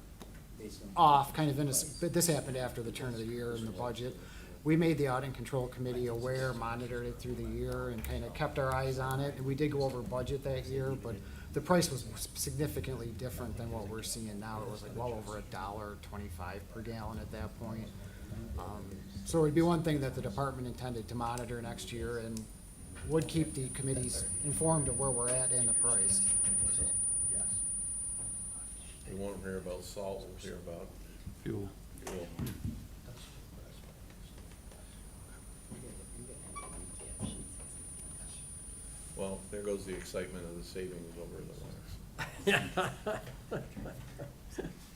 off, kind of but this happened after the turn of the year in the budget. We made the audit and control committee aware, monitored it through the year, and kind of kept our eyes on it. And we did go over budget that year, but the price was significantly different than what we're seeing now. It was like well over $1.25 per gallon at that point. So it'd be one thing that the department intended to monitor next year and would keep the committees informed of where we're at and the price. We won't hear about salt, we'll hear about Fuel. fuel. Well, there goes the excitement of the savings over the winter.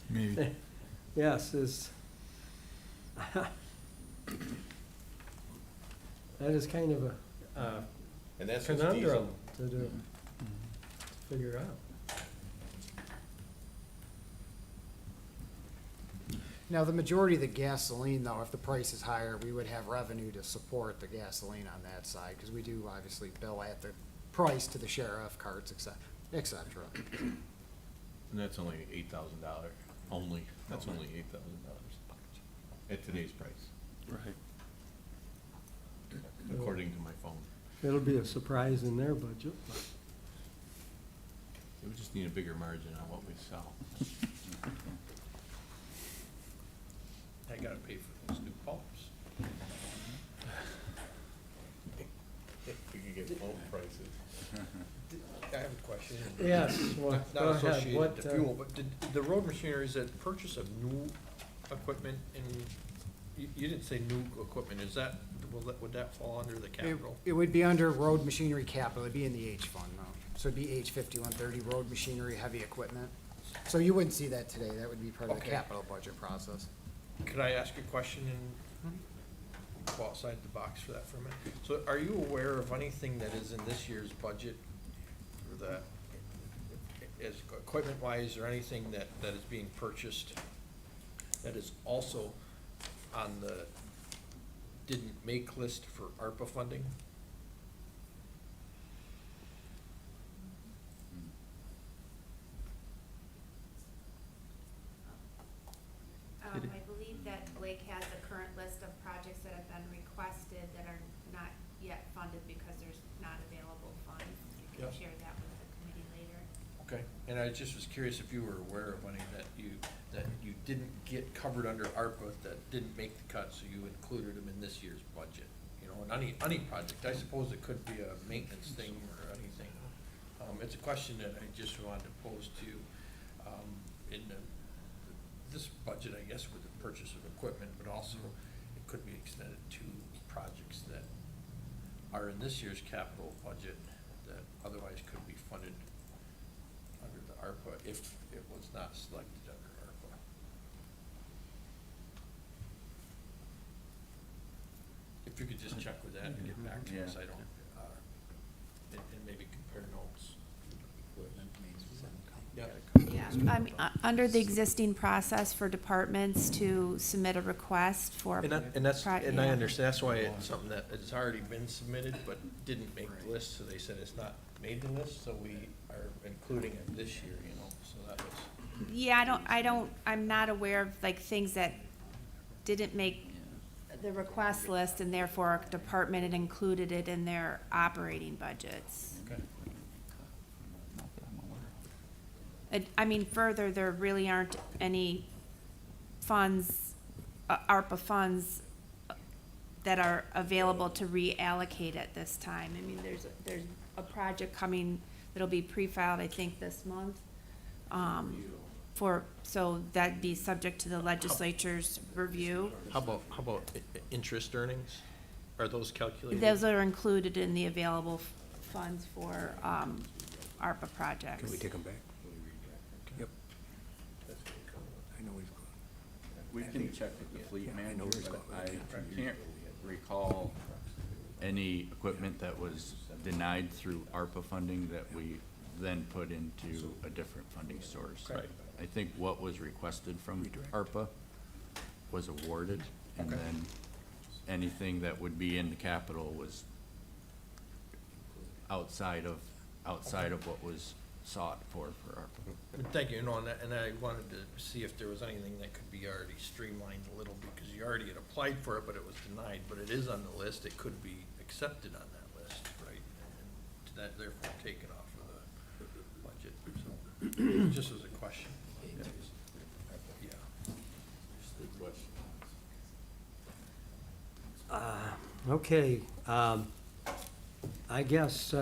Maybe. Yes, that is kind of a And that's just conundrum diesel. to figure out. Now, the majority of the gasoline, though, if the price is higher, we would have revenue to support the gasoline on that side, because we do obviously bill at the price to the sheriff, carts, et cetera. And that's only $8,000, only, that's only $8,000 at today's price, Right. according to my phone. It'll be a surprise in their budget. We just need a bigger margin on what we sell. I gotta pay for those new pumps. We could get pump prices. I have a question. Yes, well, Not go ahead. associated What, to fuel, but did the road machinery, is that purchase of new equipment you didn't say new equipment, is that, would that fall under the capital? It would be under road machinery capital, it'd be in the H fund, though. So it'd be H 5130, road machinery, heavy equipment. So you wouldn't see that today, that would be part of the Okay. capital budget process. Could I ask a question and go outside the box for that for a minute? So are you aware of anything that is in this year's budget for the, as equipment wise, or anything that is being purchased that is also on the didn't make list for ARPA funding? I believe that Blake has a current list of projects that have been requested that are not yet funded because there's not available funds. You can Yep. share that with the committee later. Okay, and I just was curious if you were aware of any that you didn't get covered under ARPA that didn't make the cut, so you included them in this year's budget. You know, and any project, I suppose it could be a maintenance thing or anything. It's a question that I just wanted to pose to, in this budget, I guess, with the purchase of equipment, but also it could be extended to projects that are in this year's capital budget that otherwise could be funded under the ARPA if it was not selected under ARPA. If you could just check with that and get back to us, I don't, and maybe compare notes. Yeah, I mean, under the existing process for departments to submit a request for. And that's, pro- and I yeah. understand, that's why it's something that has already been submitted, but didn't make the list, so they said it's not made the list, so we are including it this year, you know, so that was. Yeah, I'm not aware of like things that didn't make the request list and therefore our department had included it in their operating budgets. Okay. I mean, further, there really aren't any funds, ARPA funds that are available to reallocate at this time. I mean, there's a project coming that'll be pre-filed, I think, this month. So that'd be subject to the legislature's review. How about interest earnings? Are those calculated? Those are included in the available funds for, ARPA projects. Can we take them back? Yep. I know he's We can check with the fleet Yeah, I know manager, where but it's I going. can't recall any equipment that was denied through ARPA funding that we then put into a different funding source. Right. I think what was requested from ARPA was awarded, and Okay. then anything that would be in the capital was outside of what was sought for our. Thank you, and I wanted to see if there was anything that could be already streamlined a little, because you already had applied for it, but it was denied, but it is on the list, it could be accepted on that list, right? And that therefore taken off of the budget, so, just as a question. Yeah. Okay, I guess,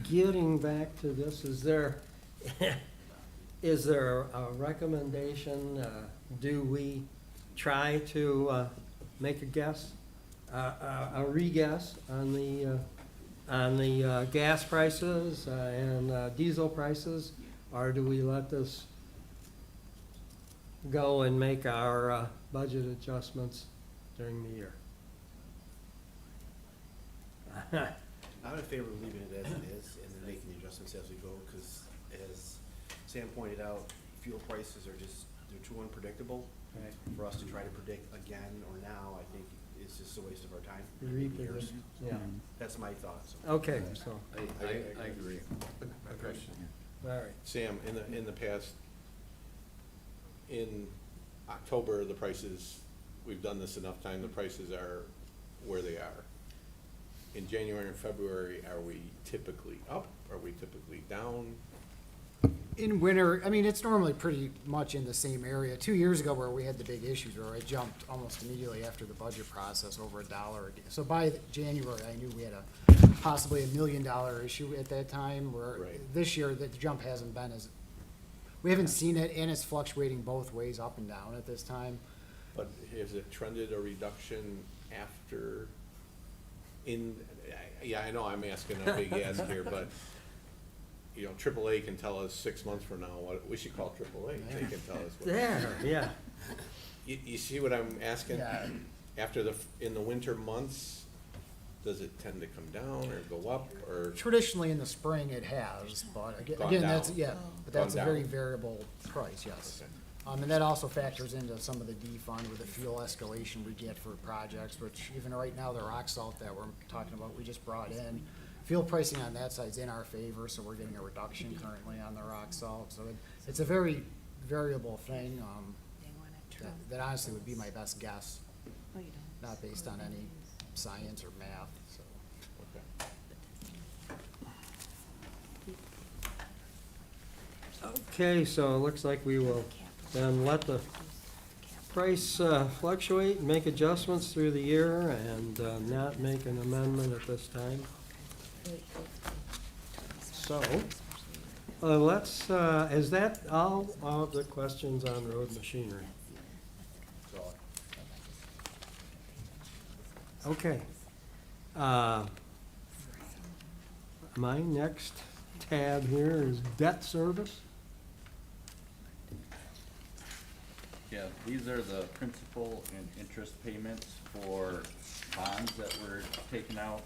getting back to this, is there, is there a recommendation? Do we try to make a guess, a re-guess on the gas prices and diesel prices? Or do we let this go and make our budget adjustments during the year? I'm in favor of leaving it as it is and then making the adjustments as we go, because as Sam pointed out, fuel prices are just, they're too unpredictable. Right. For us to try to predict again or now, I think it's just a waste of our time. Repredict, yeah. That's my thoughts. Okay, so, I agree. A question. all right. Sam, in the past, in October, the prices, we've done this enough time, the prices are where they are. In January and February, are we typically up? Are we typically down? In winter, I mean, it's normally pretty much in the same area. 2 years ago where we had the big issues where it jumped almost immediately after the budget process over $1 a day. So by January, I knew we had possibly $1 million issue at that time, where Right. this year the jump hasn't been as, we haven't seen it, and it's fluctuating both ways, up and down at this time. But has it trended a reduction after, yeah, I know I'm asking a big ask here, but, you know, AAA can tell us 6 months from now what, we should call AAA, they can tell us what. There, yeah. You see what I'm asking? Yeah. After in the winter months, does it tend to come down or go up, or? Traditionally in the spring it has, but Gone again, that's, down. yeah, but Gone that's a down. very variable price, yes. Okay. And that also factors into some of the defund with the fuel escalation we get for projects, which even right now, the rock salt that we're talking about, we just brought in. Fuel pricing on that side's in our favor, so we're getting a reduction currently on the rock salt. So it's a very variable thing, that honestly would be my best guess, not based on any science or math, so. Okay. Okay, so it looks like we will then let the price fluctuate and make adjustments through the year and not make an amendment at this time. So, let's, is that all of the questions on road machinery? Okay. My next tab here is debt service. Yeah, these are the principal and interest payments for bonds that were taken out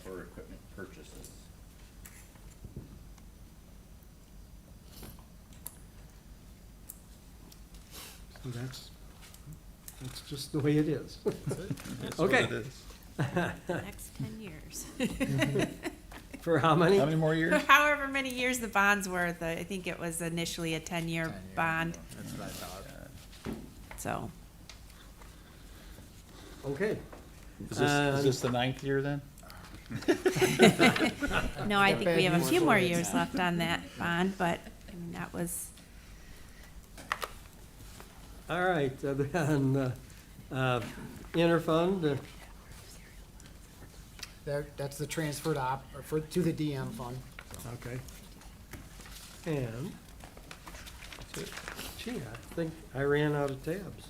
for equipment purchases. So that's just the way it is. That's Okay. what it is. Next 10 years. For how many? How many more years? However many years the bond's worth, I think it was initially a 10-year bond, That's what I thought. so. Okay. Is this the 9th year then? No, I think we have a few more years left on that bond, but, I mean, that was, All right, then, interfund, That's the transfer to the DM fund. okay. And, gee, I think I ran out of tabs.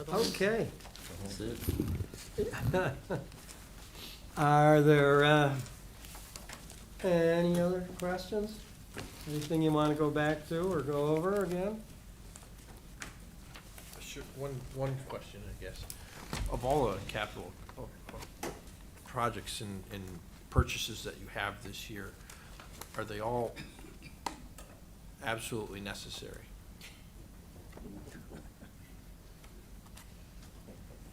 Okay. Are there, any other questions? Anything you want to go back to or go over again? Sure, one question, I guess. Of all the capital projects and purchases that you have this year, are they all absolutely necessary?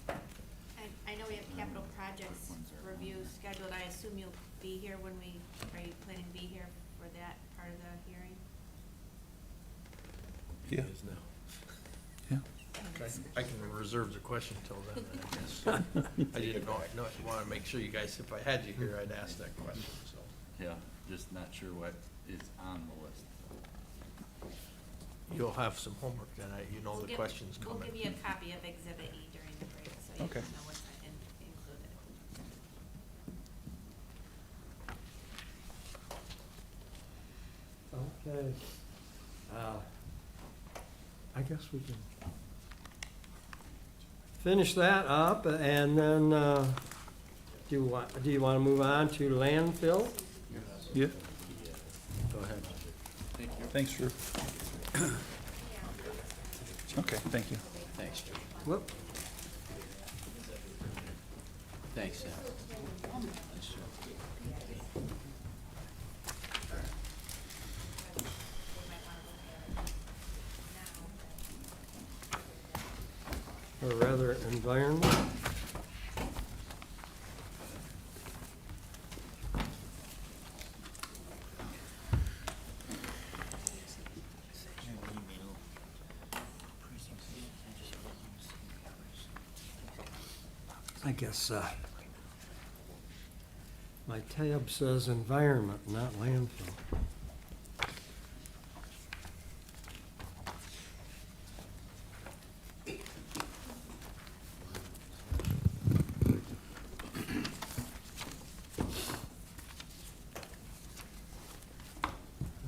I know we have capital projects review scheduled, I assume you'll be here when are you planning to be here for that part of the hearing? Yeah. It is now. Yeah. Okay, I can reserve the question until then, I guess. I didn't know, I wanna make sure you guys, if I had you here, I'd ask that question, so. Yeah, just not sure what is on the list. You'll have some homework then, you know We'll the give- questions coming. We'll give you a copy of Exhibit E during the break, so you Okay. can know what's included. Okay. I guess we can finish that up, and then, do you want to move on to landfill? Yeah. Go ahead. Thanks, Drew. Okay, thank you. Thanks, Drew. Whoop. Thanks, Sam. Thanks, Drew. Or rather, environment. I guess, my tab says environment, not landfill.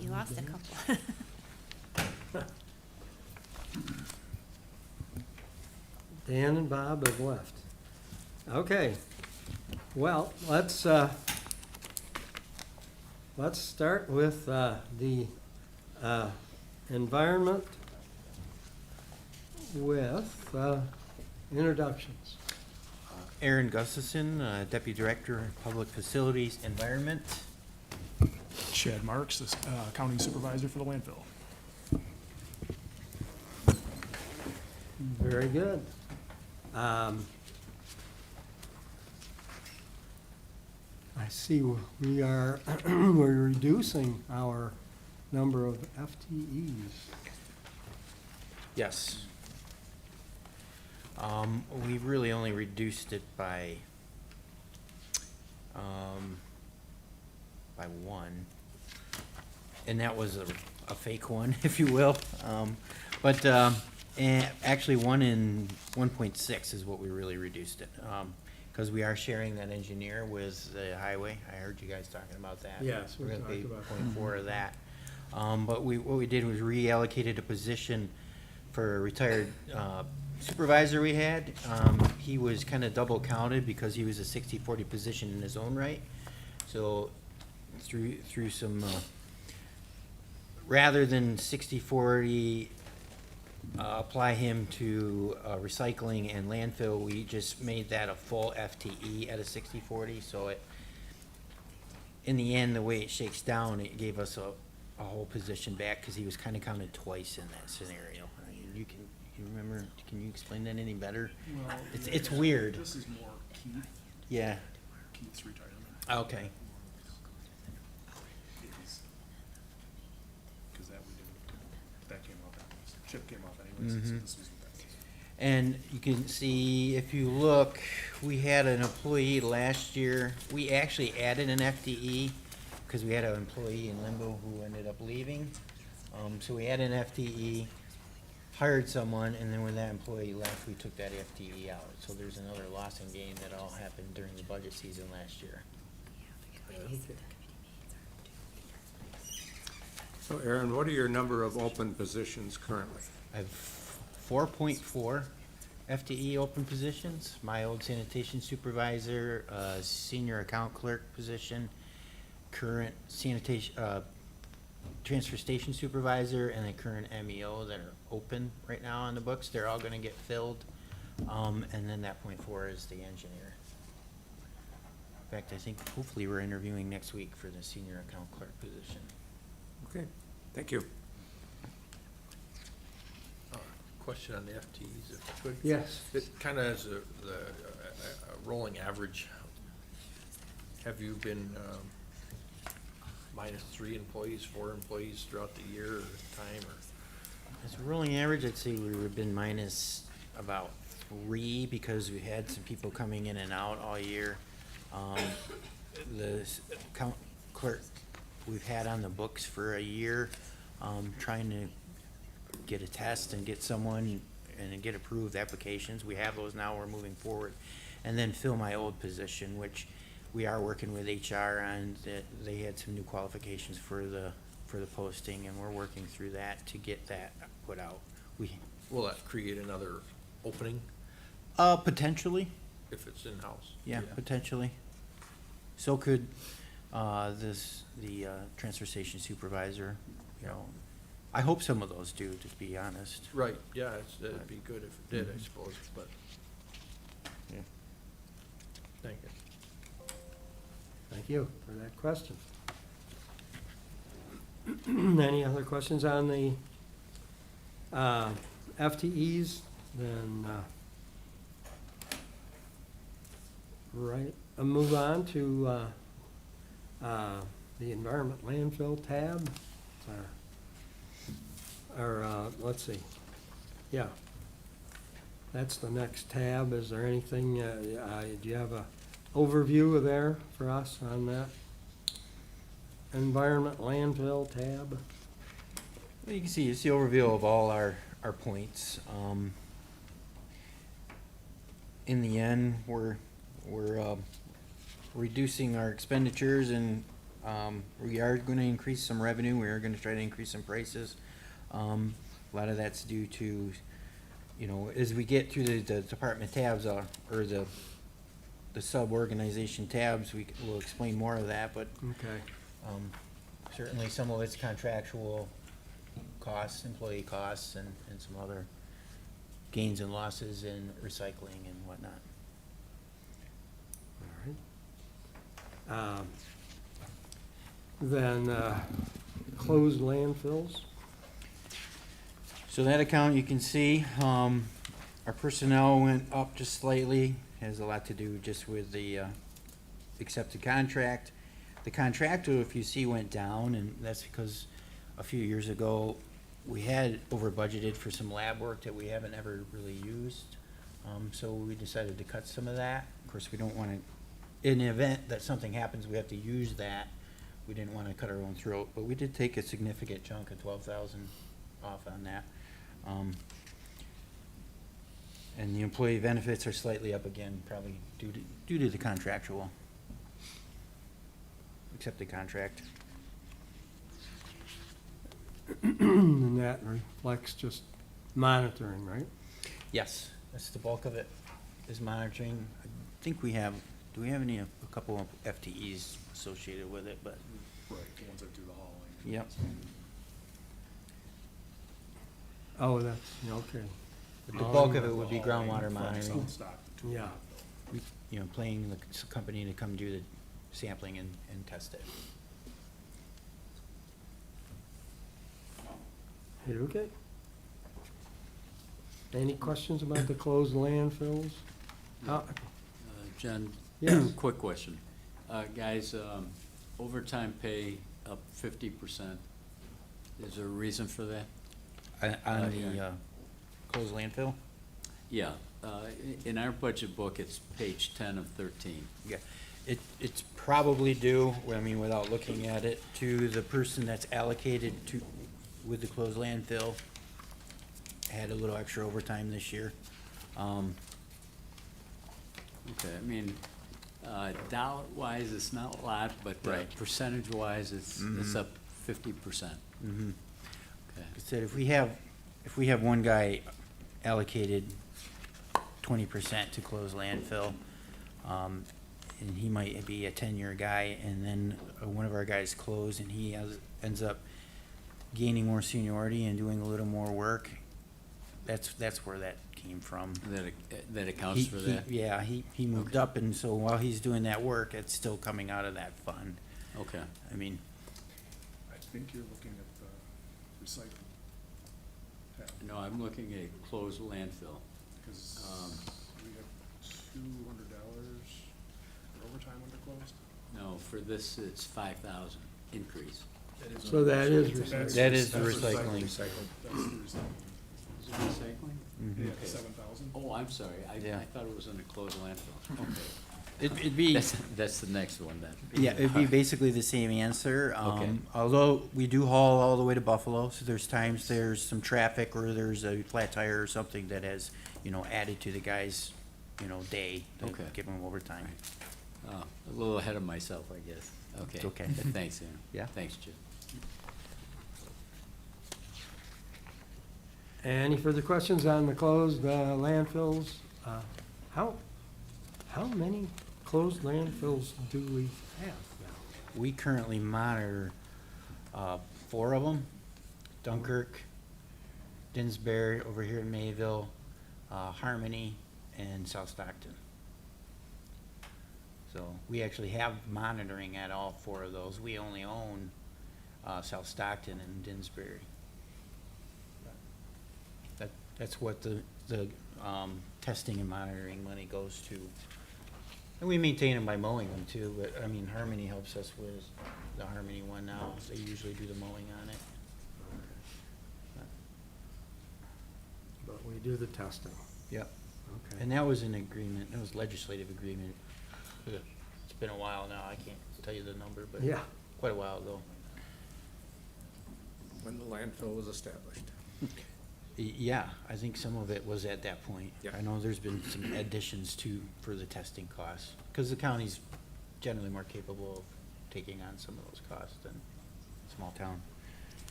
You lost a couple. Dan and Bob have left. Okay, well, let's start with the environment with introductions. Aaron Gustafson, Deputy Director, Public Facilities Environment. Chad Marks, the accounting supervisor for the landfill. Very good. I see we are, we're reducing our number of FTEs. Yes. We've really only reduced it by one, and that was a fake one, if you will. And actually, 1.6 is what we really reduced it, because we are sharing that engineer with the highway. I heard you guys talking about that. Yes, we We're gonna talked pay about that. 0.4 of that. But what we did was reallocated a position for a retired supervisor we had. He was kind of double counted because he was a 60-40 position in his own right. So through some, rather than 60-40, apply him to recycling and landfill, we just made that a full FTE at a 60-40. So it, in the end, the way it shakes down, it gave us a whole position back because he was kind of counted twice in that scenario. I mean, you remember, can you explain that any better? Well, It's weird. This is more Keith. Yeah. Keith's retirement. Okay. Because that came off, chip came off anyways. So Mhm. this was And you can see, if you look, we had an employee last year. We actually added an FTE because we had an employee in limbo who ended up leaving. So we added an FTE, hired someone, and then when that employee left, we took that FTE out. So there's another loss and gain that all happened during the budget season last year. So Aaron, what are your number of open positions currently? I have 4.4 FTE open positions. My old sanitation supervisor, senior account clerk position, current sanitation, transfer station supervisor, and the current MEO that are open right now on the books. They're all gonna get filled. And then that .4 is the engineer. In fact, I think hopefully we're interviewing next week for the senior account clerk position. Okay, thank you. Question on the FTEs, if I could. Yes. It kind of has a rolling average. Have you been minus 3 employees, 4 employees throughout the year or time, or? As a rolling average, I'd say we've been minus about 3 because we had some people coming in and out all year. The account clerk we've had on the books for a year, trying to get a test and get someone and get approved applications. We have those now, we're moving forward. And then fill my old position, which we are working with HR on, that they had some new qualifications for the posting, and we're working through that to get that put out. Will that create another opening Potentially, if it's in-house? yeah, potentially. So could, the transfer station supervisor, you know. I hope some of those do, to be honest. Right, yeah, it'd be good if it did, I suppose, but. Yeah. Thank you. Thank you for that question. Any other questions on the FTEs? Then, right, I'll move on to the environment landfill tab. Let's see, yeah. That's the next tab. Is there anything, do you have a overview there for us on that? Environment landfill tab? Well, you can see, it's the overview of all our points. In the end, we're reducing our expenditures, and we are gonna increase some revenue. We are gonna try to increase some prices. A lot of that's due to, you know, as we get through the department tabs, or the sub-organization tabs, we'll explain more of that, but Okay. certainly some of it's contractual costs, employee costs, and some other gains and losses in recycling and whatnot. All right. Then, closed landfills? So that account, you can see, our personnel went up just slightly. Has a lot to do just with the accepted contract. The contractor, if you see, went down, and that's because a few years ago, we had over budgeted for some lab work that we haven't ever really used. So we decided to cut some of that. Of course, we don't want to, in the event that something happens, we have to use that. We didn't want to cut our own throat, but we did take a significant chunk of 12,000 off on that. And the employee benefits are slightly up again, probably due to the contractual, accepted contract. And that reflects just monitoring, right? Yes, that's the bulk of it, is monitoring. I think we have, do we have a couple of FTEs associated with it, but. Right, the ones that do the hauling. Yep. Oh, that's, okay. But the bulk of it would be groundwater monitoring. Some stock to Yeah. You know, paying the company to come do the sampling and test it. Okay. Any questions about the closed landfills? John? Yes. Quick question. Guys, overtime pay up 50%. Is there a reason for that? On the closed landfill? Yeah. In our budget book, it's page 10 of 13. Yeah, it's probably due, I mean, without looking at it, to the person that's allocated to, with the closed landfill, had a little extra overtime this year. Okay, I mean, dollar-wise, it's not a lot, but Right. percentage-wise, it's up 50%. Mm-hmm. Okay. I said, if we have one guy allocated 20% to close landfill, and he might be a 10-year guy, and then one of our guys close, and he ends up gaining more seniority and doing a little more work, that's where that came from. That accounts for that? Yeah, he moved up, and so while he's doing that work, it's still coming out of that fund. Okay. I mean, I think you're looking at the recycling tab, No, I'm looking at closed landfill. because we have $200 for overtime under closed. No, for this, it's 5,000 increase. So that is That's- recycling. That is that's recycling. That's the recycling. Is it recycling? Yeah, Okay. 7,000. Oh, I'm sorry, I Yeah. thought it was in a closed landfill. Okay. It'd be, That's the next one then. yeah, it'd be basically the same answer. Okay. Although we do haul all the way to Buffalo, so there's times there's some traffic or there's a flat tire or something that has, added to the guy's, day. To Okay. give him overtime. Oh, a little ahead of myself, I guess. Okay. It's okay. Thanks, Aaron. Yeah. Thanks, Jim. Any further questions on the closed landfills? How many closed landfills do we have now? We currently monitor 4 of them: Dunkirk, Dinsbury over here in Mayville, Harmony, and South Stockton. So we actually have monitoring at all 4 of those. We only own South Stockton and Dinsbury. That's what the testing and monitoring money goes to. And we maintain them by mowing them too, but I mean, Harmony helps us with the Harmony one now. They usually do the mowing on it. But we do the testing. Yep. Okay. And that was an agreement, it was legislative agreement. It's been a while now, I can't tell you the number, but Yeah. quite a while ago. When the landfill was established. Yeah, I think some of it was at that point. Yeah. I know there's been some additions for the testing costs, because the county's generally more capable of taking on some of those costs than a small town.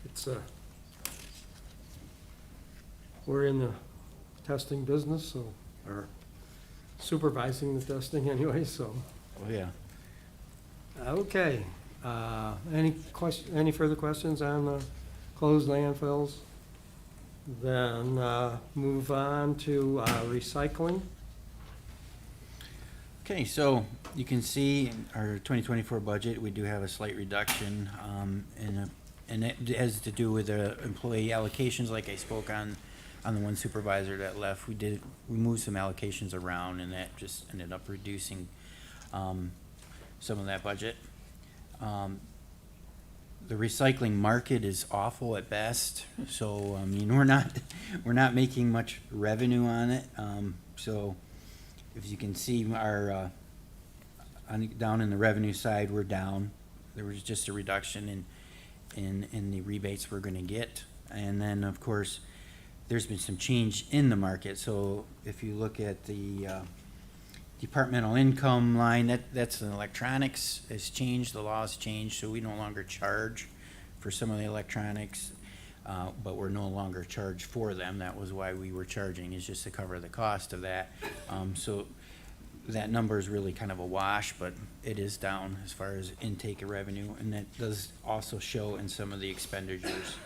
It's, we're in the testing business, so, or supervising the testing anyway, so. Oh, yeah. Okay, any further questions on the closed landfills? Then, move on to, recycling. Okay, so you can see in our 2024 budget, we do have a slight reduction, and it has to do with the employee allocations, like I spoke on the one supervisor that left. We moved some allocations around, and that just ended up reducing some of that budget. The recycling market is awful at best, so I mean, we're not making much revenue on it. So if you can see our down in the revenue side, we're down. There was just a reduction in the rebates we're going to get, and then of course there's been some change in the market. So if you look at the departmental income line, that's in electronics has changed, the law has changed, so we no longer charge for some of the electronics, but we're no longer charged for them. That was why we were charging, is just to cover the cost of that. So that number is really kind of a wash, but it is down as far as intake of revenue, and that does also show in some of the expenditures.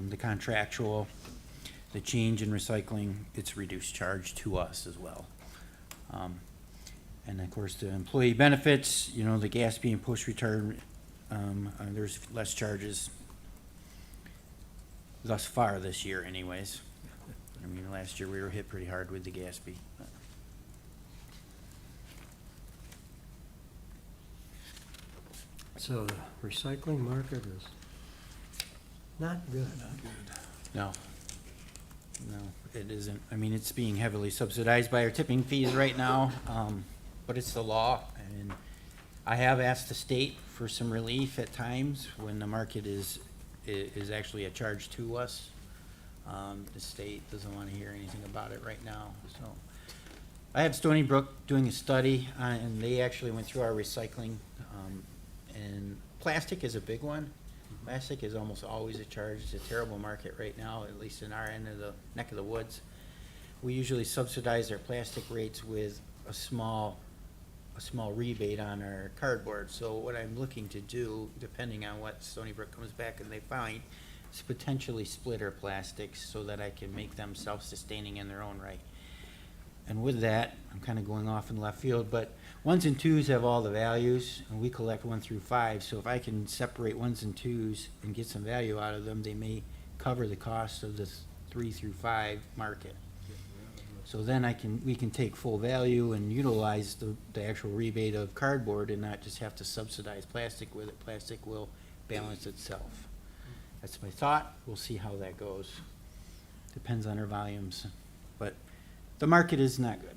The contractual, the change in recycling, it's reduced charge to us as well. And of course, the employee benefits, the gas being post-return, there's less charges thus far this year anyways. I mean, last year we were hit pretty hard with the Gatsby. So the recycling market is not good. No, it isn't. I mean, it's being heavily subsidized by our tipping fees right now, but it's the law. And I have asked the state for some relief at times when the market is actually a charge to us. The state doesn't want to hear anything about it right now, so. I have Stony Brook doing a study, and they actually went through our recycling, and plastic is a big one. Plastic is almost always a charge. It's a terrible market right now, at least in our end of the neck of the woods. We usually subsidize our plastic rates with a small rebate on our cardboard. So what I'm looking to do, depending on what Stony Brook comes back and they find, is potentially split our plastics so that I can make them self-sustaining in their own right. And with that, I'm kind of going off in left field, but 1s and 2s have all the values, and we collect 1 through 5. So if I can separate 1s and 2s and get some value out of them, they may cover the cost of the 3 through 5 market. So then we can take full value and utilize the actual rebate of cardboard and not just have to subsidize plastic with it. Plastic will balance itself. That's my thought. We'll see how that goes. Depends on our volumes, but the market is not good.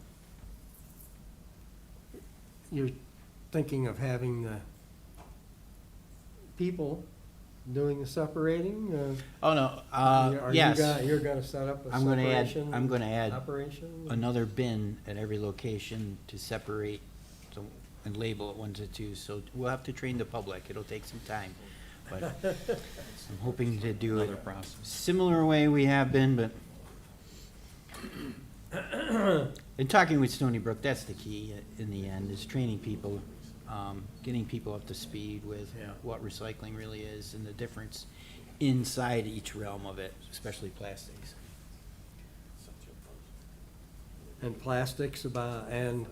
You're thinking of having the people doing the separating? Oh, no, Are you yes. You're gonna set up a I'm gonna separation? add Operation? another bin at every location to separate and label it 1 to 2. So we'll have to train the public. It'll take some time. But I'm hoping to do it similar way we have been, but in talking with Stony Brook, that's the key in the end, is training people, getting people up to speed with what recycling really is and the difference inside each realm of it, especially plastics. And plastics and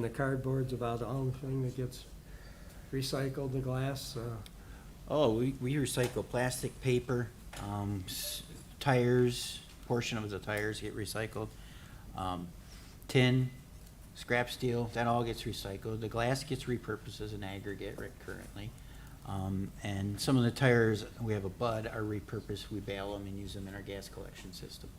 the cardboard's about the only thing that gets recycled, the glass, Oh, we recycle plastic, paper, tires, portion of the tires get recycled. Tin, scrap steel, that all gets recycled. The glass gets repurposed as an aggregate currently. And some of the tires, we have a bud, are repurposed. We bale them and use them in our gas collection system.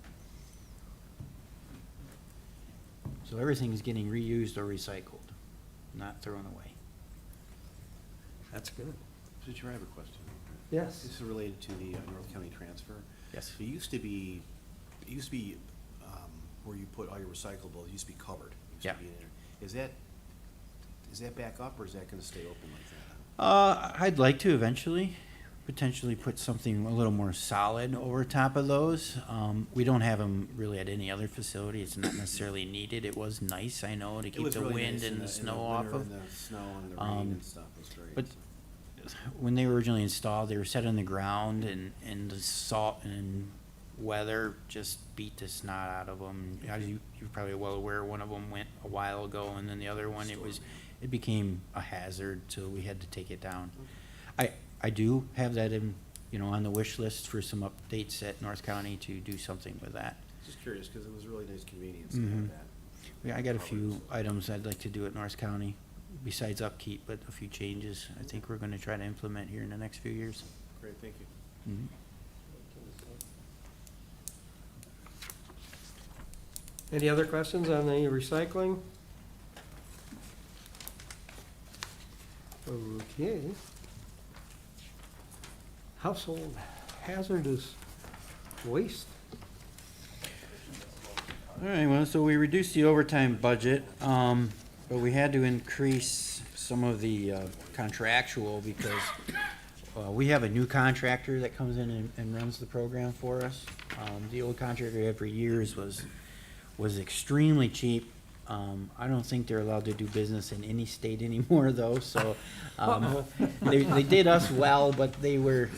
So everything is getting reused or recycled, not thrown away. that's good. Mr. Chair, I have a question. Yes. This is related to the North County transfer. Yes. It used to be where you put all your recyclables, it used to be covered. It used to Yeah. be in there. Is that back up, or is that gonna stay open like that? I'd like to eventually, potentially put something a little more solid over top of those. We don't have them really at any other facility. It's not necessarily needed. It was nice, I know, to It keep was the really wind nice in and the in snow off winter of. and the snow and the rain and stuff was great. But so. when they were originally installed, they were set on the ground, and the salt and weather just beat the snot out of them. As you're probably well aware, one of them went a while ago, and then the other one, it became a hazard, so we had to take it down. I do have that on the wish list for some updates at North County to do something with that. Just curious, because it was really nice convenience to Mhm. have that. Yeah, I got a few items I'd like to do at North County, besides upkeep, but a few changes I think we're gonna try to implement here in the next few years. Great, thank you. Mhm. Any other questions on the recycling? Okay. Household hazardous waste. All right, well, so we reduced the overtime budget, but we had to increase some of the contractual because we have a new contractor that comes in and runs the program for us. The old contractor we had for years was extremely cheap. I don't think they're allowed to do business in any state anymore, though, so they did us well, but they were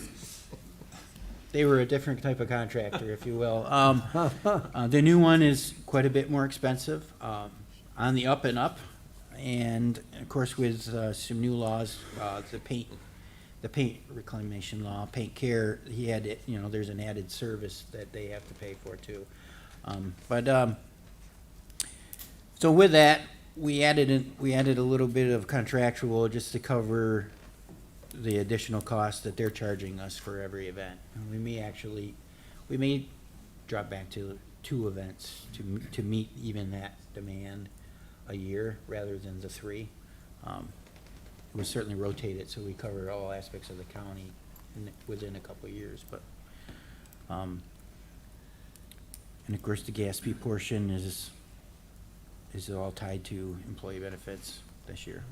a different type of contractor, if you will. The new one is quite a bit more expensive, on the up and up, and of course with some new laws, the paint reclamation law, paint care, there's an added service that they have to pay for too. So with that, we added a little bit of contractual just to cover the additional cost that they're charging us for every event. And we may drop back to 2 events to meet even that demand a year rather than the 3. We certainly rotate it so we cover all aspects of the county within a couple of years, but and of course the GASP portion is all tied to employee benefits this year.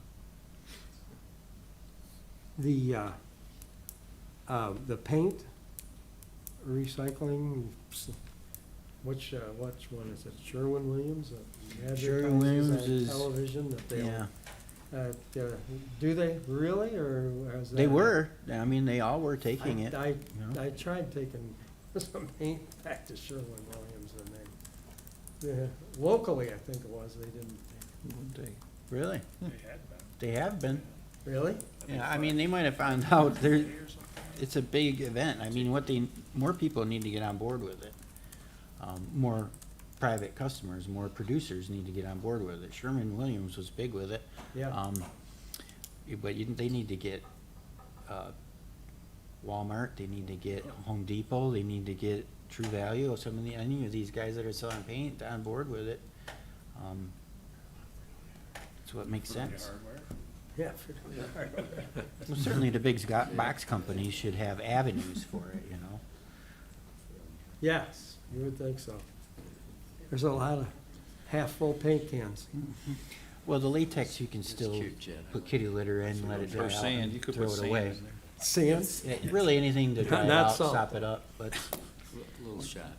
The paint recycling, which one is it? Sherwin-Williams? Sherwin-Williams is- Television that they, Yeah. do they really, or is that? They were, I mean, they all were taking it. I you know. tried taking some paint back to Sherwin-Williams and locally, I think it was, they didn't. Really? They have been. Really? Yeah, I mean, they might have found out it's a big event. I mean, more people need to get on board with it. More private customers, more producers need to get on board with it. Sherman-Williams was big with it. Yeah. But they need to get, Walmart, they need to get Home Depot, they need to get True Value, or any of these guys that are selling paint on board with it. That's what makes sense. Yeah. Well, certainly the big box companies should have avenues for it, you know? Yes, you would think so. There's a lot of half-full paint cans. Well, the latex you can still cute, Jed. put kitty litter in, let it dry Or out, sand, you and could throw put it sand away. in there. Sand? Yeah, really, anything to dry it Not out, salt. stop it up, but Little shot.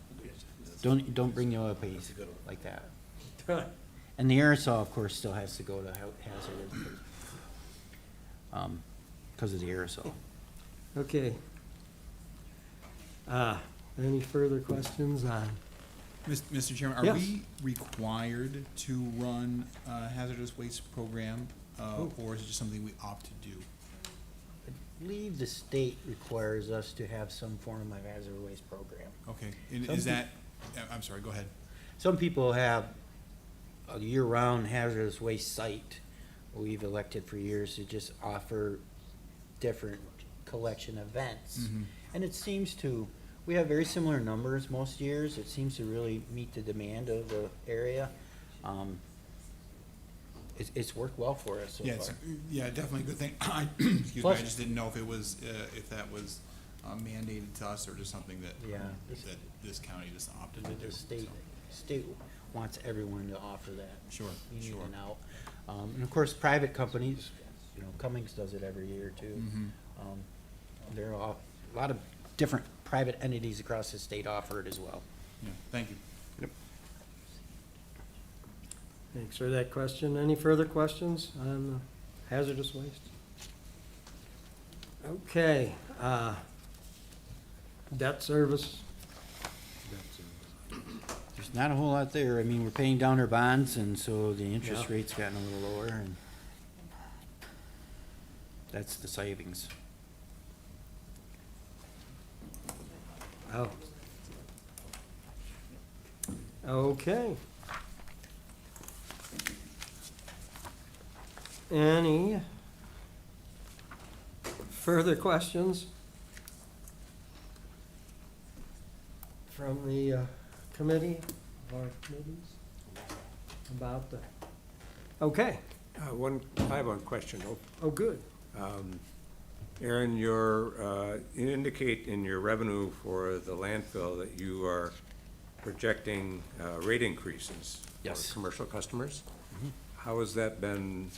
don't bring the oil paste like that. And the aerosol, of course, still has to go to hazardous, because of the aerosol. Okay. Any further questions on? Mr. Chairman, are Yes. we required to run a hazardous waste program, or is it just something we opt to do? I believe the state requires us to have some form of hazardous waste program. Okay, and Some is that, I'm sorry, go ahead. Some people have a year-round hazardous waste site. We've elected for years to just offer different collection events. Mhm. And it seems to, we have very similar numbers most years. It seems to really meet the demand of the area. It's worked well for us so Yeah, far. yeah, definitely a good thing. Excuse me, I Plus- just didn't know if it was, if that was mandated to us or just something that, Yeah. that this county just opted to do. The state, so. state wants everyone to offer that. Sure, In sure. and out. And of course, private companies, you know, Cummings does it every year too. Mhm. There are a lot of different private entities across the state offer it as well. Yeah, thank you. Thanks for that question. Any further questions on hazardous waste? Okay, debt service. There's not a whole lot there. I mean, we're paying down our bonds, and so the interest Yeah. rate's gotten a little lower, and that's the savings. Oh. Okay. Any further questions from the committee or committees about the, okay, I have one question. oh, good. Aaron, you indicate in your revenue for the landfill that you are projecting rate increases Yes. for commercial customers. How has that been,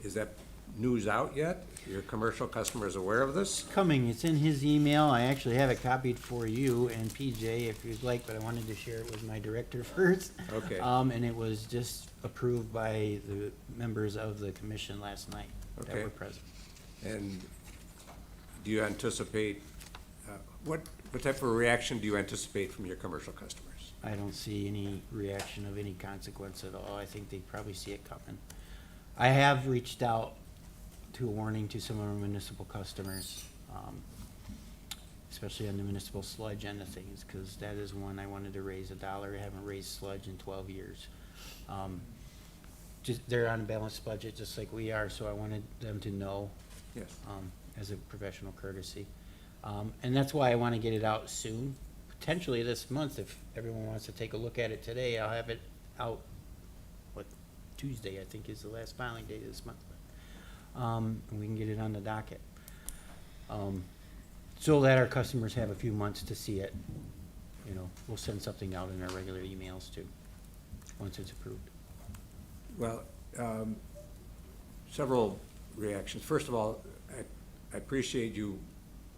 is that news out yet? Your commercial customers aware of this? Coming, it's in his email. I actually have it copied for you and PJ if you'd like, but I wanted to share it with my director first. Okay. And it was just approved by the members of the commission last night that Okay. were present. And do you anticipate, what type of reaction do you anticipate from your commercial customers? I don't see any reaction of any consequence at all. I think they probably see it coming. I have reached out to a warning to some of our municipal customers, especially on the municipal sludge end of things, because that is one I wanted to raise $1. I haven't raised sludge in 12 years. Just, they're on a balanced budget just like we are, so I wanted them to know. Yes. As a professional courtesy. And that's why I want to get it out soon, potentially this month. If everyone wants to take a look at it today, I'll have it out, Tuesday, I think is the last filing date of this month. And we can get it on the docket. So that our customers have a few months to see it. You know, we'll send something out in our regular emails too, once it's approved. Well, several reactions. First of all, I appreciate you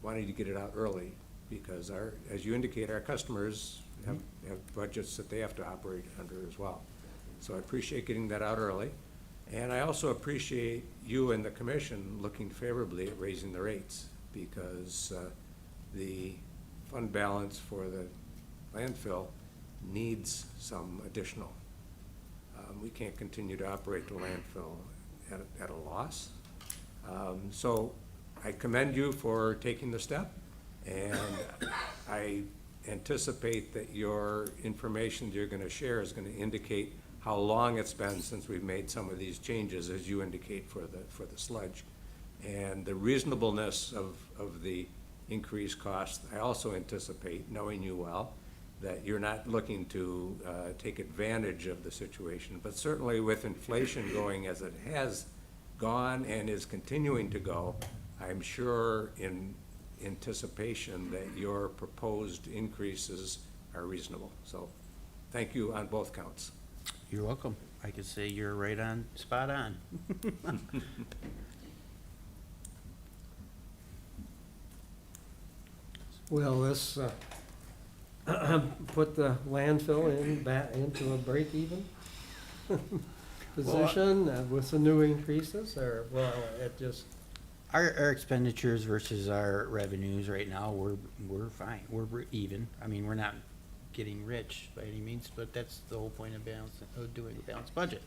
wanting to get it out early because as you indicate, our customers have budgets that they have to operate under as well. So I appreciate getting that out early. And I also appreciate you and the commission looking favorably at raising the rates because the fund balance for the landfill needs some additional. We can't continue to operate the landfill at a loss. So I commend you for taking the step, and I anticipate that your information you're gonna share is gonna indicate how long it's been since we've made some of these changes, as you indicate for the sludge. And the reasonableness of the increased cost, I also anticipate, knowing you well, that you're not looking to take advantage of the situation. But certainly with inflation going as it has gone and is continuing to go, I'm sure in anticipation that your proposed increases are reasonable. So thank you on both counts. You're welcome. I could say you're right on, spot on. Will this put the landfill back into a break-even position with the new increases, or, well, it just, Our expenditures versus our revenues right now, we're fine. We're even. I mean, we're not getting rich by any means, but that's the whole point of doing a balanced budget.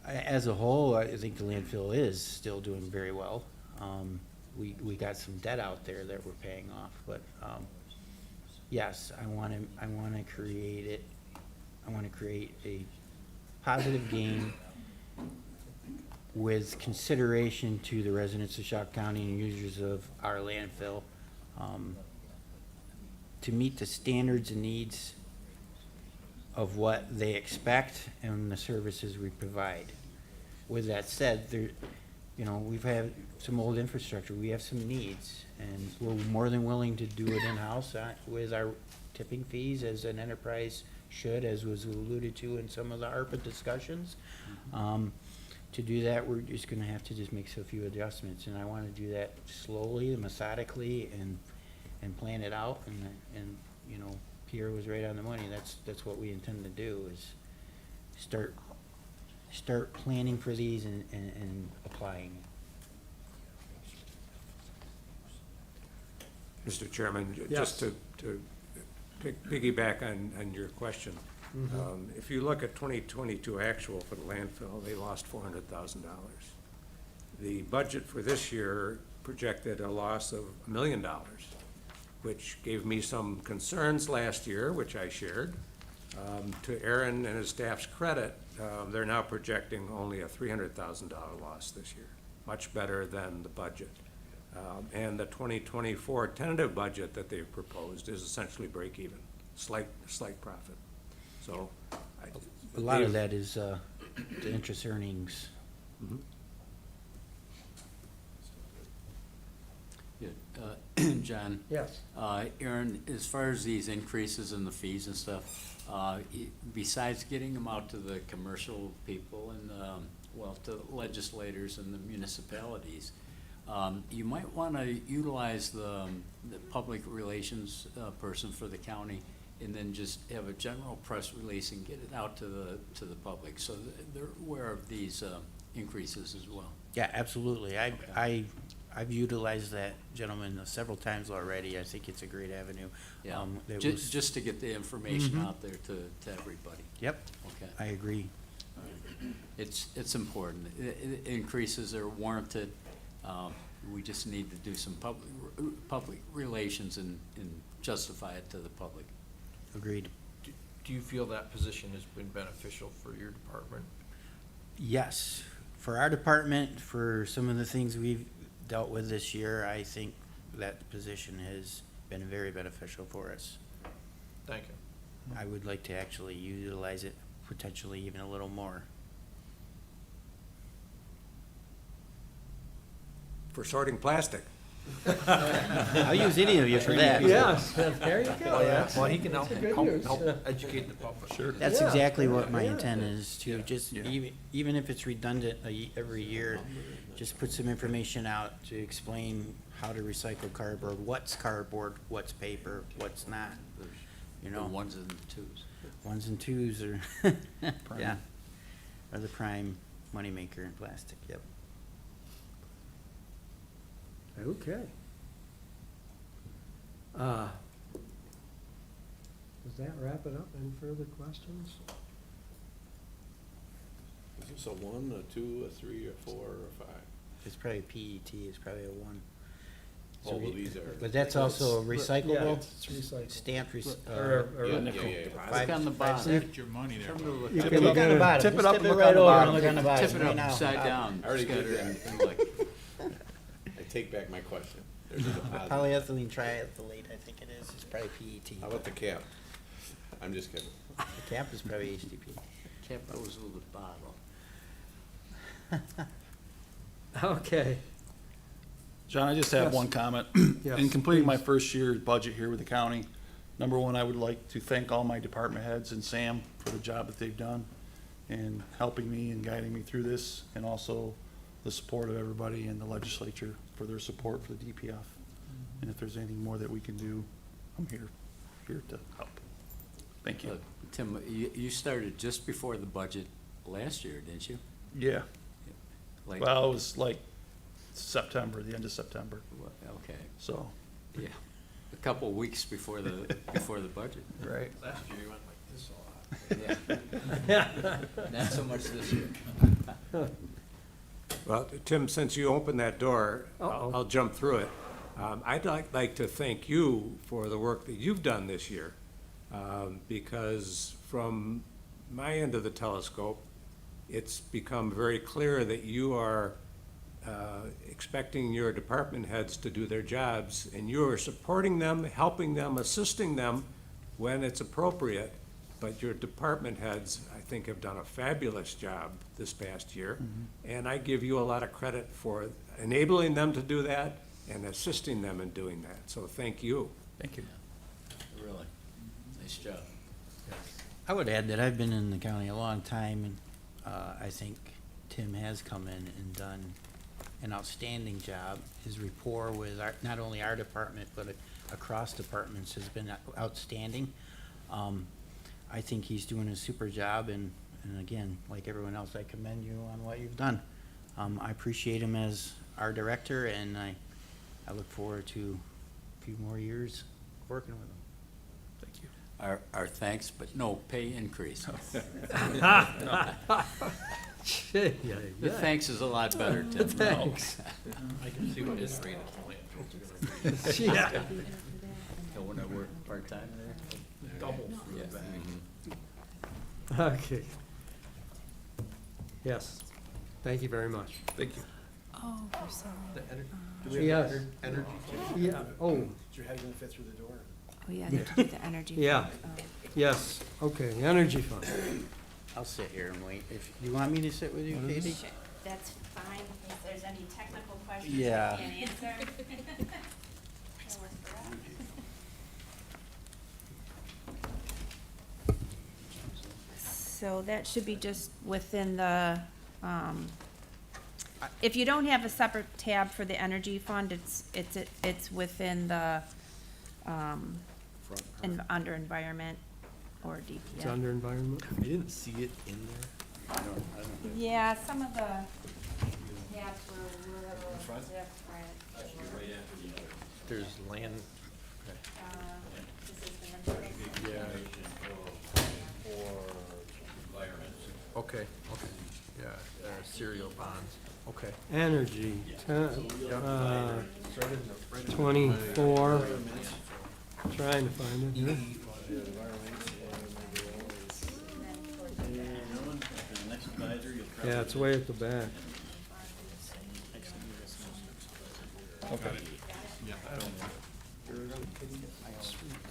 As a whole, I think the landfill is still doing very well. We got some debt out there that we're paying off, but, yes, I wanna create a positive game with consideration to the residents of Chautauqua County and users of our landfill, to meet the standards and needs of what they expect and the services we provide. With that said, we've had some old infrastructure, we have some needs, and we're more than willing to do it in-house with our tipping fees as an enterprise should, as was alluded to in some of the ARPA discussions. To do that, we're just gonna have to just make a few adjustments, and I wanna do that slowly and methodically and plan it out, and Pierre was right on the money. That's what we intend to do, is start planning for these and applying. Mr. Chairman, Yes. just to piggyback on your question. If you look at 2022 actual for the landfill, they lost $400,000. The budget for this year projected a loss of $1 million, which gave me some concerns last year, which I shared. To Aaron and his staff's credit, they're now projecting only a $300,000 loss this year, much better than the budget. And the 2024 tentative budget that they've proposed is essentially break even, slight profit. So. A lot of that is the interest earnings. Yeah, John? yes. Aaron, as far as these increases in the fees and stuff, besides getting them out to the commercial people and, to legislators and the municipalities, you might want to utilize the public relations person for the county, and then just have a general press release and get it out to the public, so they're aware of these increases as well. Yeah, absolutely. I've utilized that gentleman several times already. I think it's a great avenue. Yeah, that just, just to get the information out there to everybody. Yep, Okay. I agree. It's important. Increases are warranted. We just need to do some public relations and justify it to the public. Agreed. Do you feel that position has been beneficial for your department? Yes, for our department, for some of the things we've dealt with this year, I think that position has been very beneficial for us. Thank you. I would like to actually utilize it potentially even a little more. For sorting plastic. I'll use any of you for that. Yes, there you go. Well, he can help That's good news. educate the public. Sure. That's Yeah. exactly what my Yeah. intent is, to just, even if it's redundant every year, just put some information out to explain how to recycle cardboard, what's paper, what's not, The ones and twos. Ones and twos are, yeah, are the prime moneymaker in plastic, yep. Okay. Does that wrap it up? Any further questions? Is this a 1, a 2, a 3, a 4, or a 5? It's probably PET, it's probably a 1. All of these are. But that's also Yeah, recyclable, it's recyclable. stamped, Or- Yeah, nickel. yeah, yeah. Look on the bottom. Get your money there. You Tip can Look on the bottom. Tip it Just up tip and it look right on the over and bottom. look on the bottom. Tip it right up now. upside down. I already Scudder, did that. and like, I take back my question. There's a deposit. Polyethylene triethylate, I think it is. It's probably PET. How about the cap? I'm just kidding. The cap is probably HDP. cap goes with the bottle. Okay. John, I just have Yes. one comment. Yes, In completing my please. first year budget here with the county, number one, I would like to thank all my department heads and Sam for the job that they've done in helping me and guiding me through this, and also the support of everybody in the legislature for their support for the DPF. And if there's anything more that we can do, I'm here to help. Thank you. Tim, you started just before the budget last year, didn't you? Yeah. Like, Well, it was like September, the end of September, okay, so. yeah, a couple weeks before the budget. Right. Last year you went like this a lot. Yeah. Not so much this year. Well, Tim, since you opened that door, Uh-oh. I'll jump through it. I'd like to thank you for the work that you've done this year, because from my end of the telescope, it's become very clear that you are expecting your department heads to do their jobs, and you are supporting them, helping them, assisting them when it's appropriate. But your department heads, I think, have done a fabulous job this past year. And I give you a lot of credit for enabling them to do that and assisting them in doing that. So thank you. Thank you. Really, nice job. I would add that I've been in the county a long time, and I think Tim has come in and done an outstanding job. His rapport with not only our department, but across departments has been outstanding. I think he's doing a super job, and again, like everyone else, I commend you on what you've done. I appreciate him as our director, and I look forward to a few more years working with him. Thank you. Our thanks, but no pay increase. Yeah, The thanks is a lot better, Tim. Thanks. I can see what his rate is. Yeah. So when I work part-time there? Double for Yeah. the bag. Okay. Yes, thank you very much. Thank you. Oh, for selling. The ener- Do we have Yes. the energy? Yeah, oh, Is your head gonna fit through the door? Oh, yeah, they have to do the energy. yeah, fund. yes, okay, energy fund. I'll sit here and wait. If you want me to sit with you, Katie? That's fine, if there's any technical questions Yeah. I can't answer. That'll work for us. So that should be just within the, if you don't have a separate tab for the energy fund, it's within the, under environment or DPF. It's under environment. I didn't see it in there. Yeah, some of the tabs were a little different. There's land. This is the information. Okay, okay, yeah, serial bonds, okay. Energy, Started in the right- 24, trying to find it here. Yeah, it's way at the back. Okay.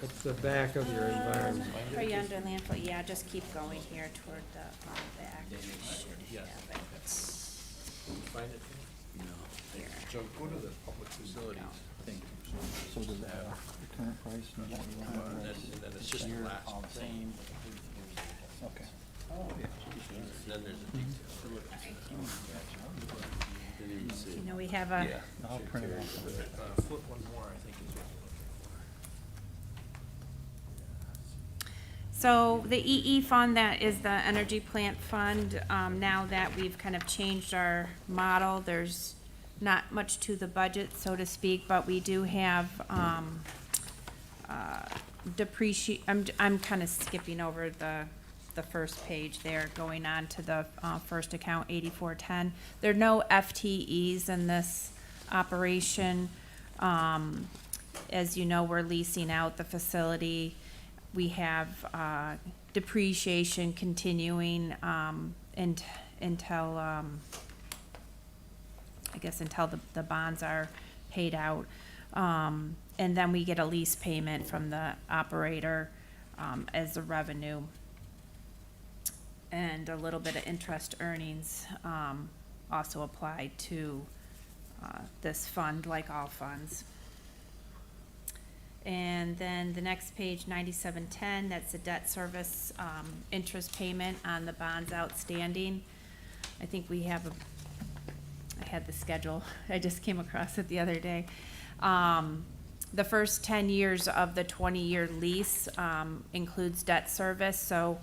It's the back of your environment. Are you under landfill? Yeah, just keep going here toward the back. You should have it. Find it? Here. Joe, go to the public facilities. So does that have the current price and what we want? And then it's just the last thing. Okay. And then there's a detail. You know, we have a, Yeah, I'll print it off. Flip one more, I think is what so the EE fund, that is the energy plant fund. Now that we've kind of changed our model, there's not much to the budget, so to speak, but we do have, I'm kind of skipping over the first page there, going on to the, first account, 8410. There are no FTEs in this operation. As you know, we're leasing out the facility. We have depreciation continuing until, I guess, until the bonds are paid out. And then we get a lease payment from the operator as the revenue. And a little bit of interest earnings also applied to this fund, like all funds. And then the next page, 9710, that's the debt service interest payment on the bonds outstanding. I think we have I had the schedule, I just came across it the other day. The first 10 years of the 20-year lease includes debt service, so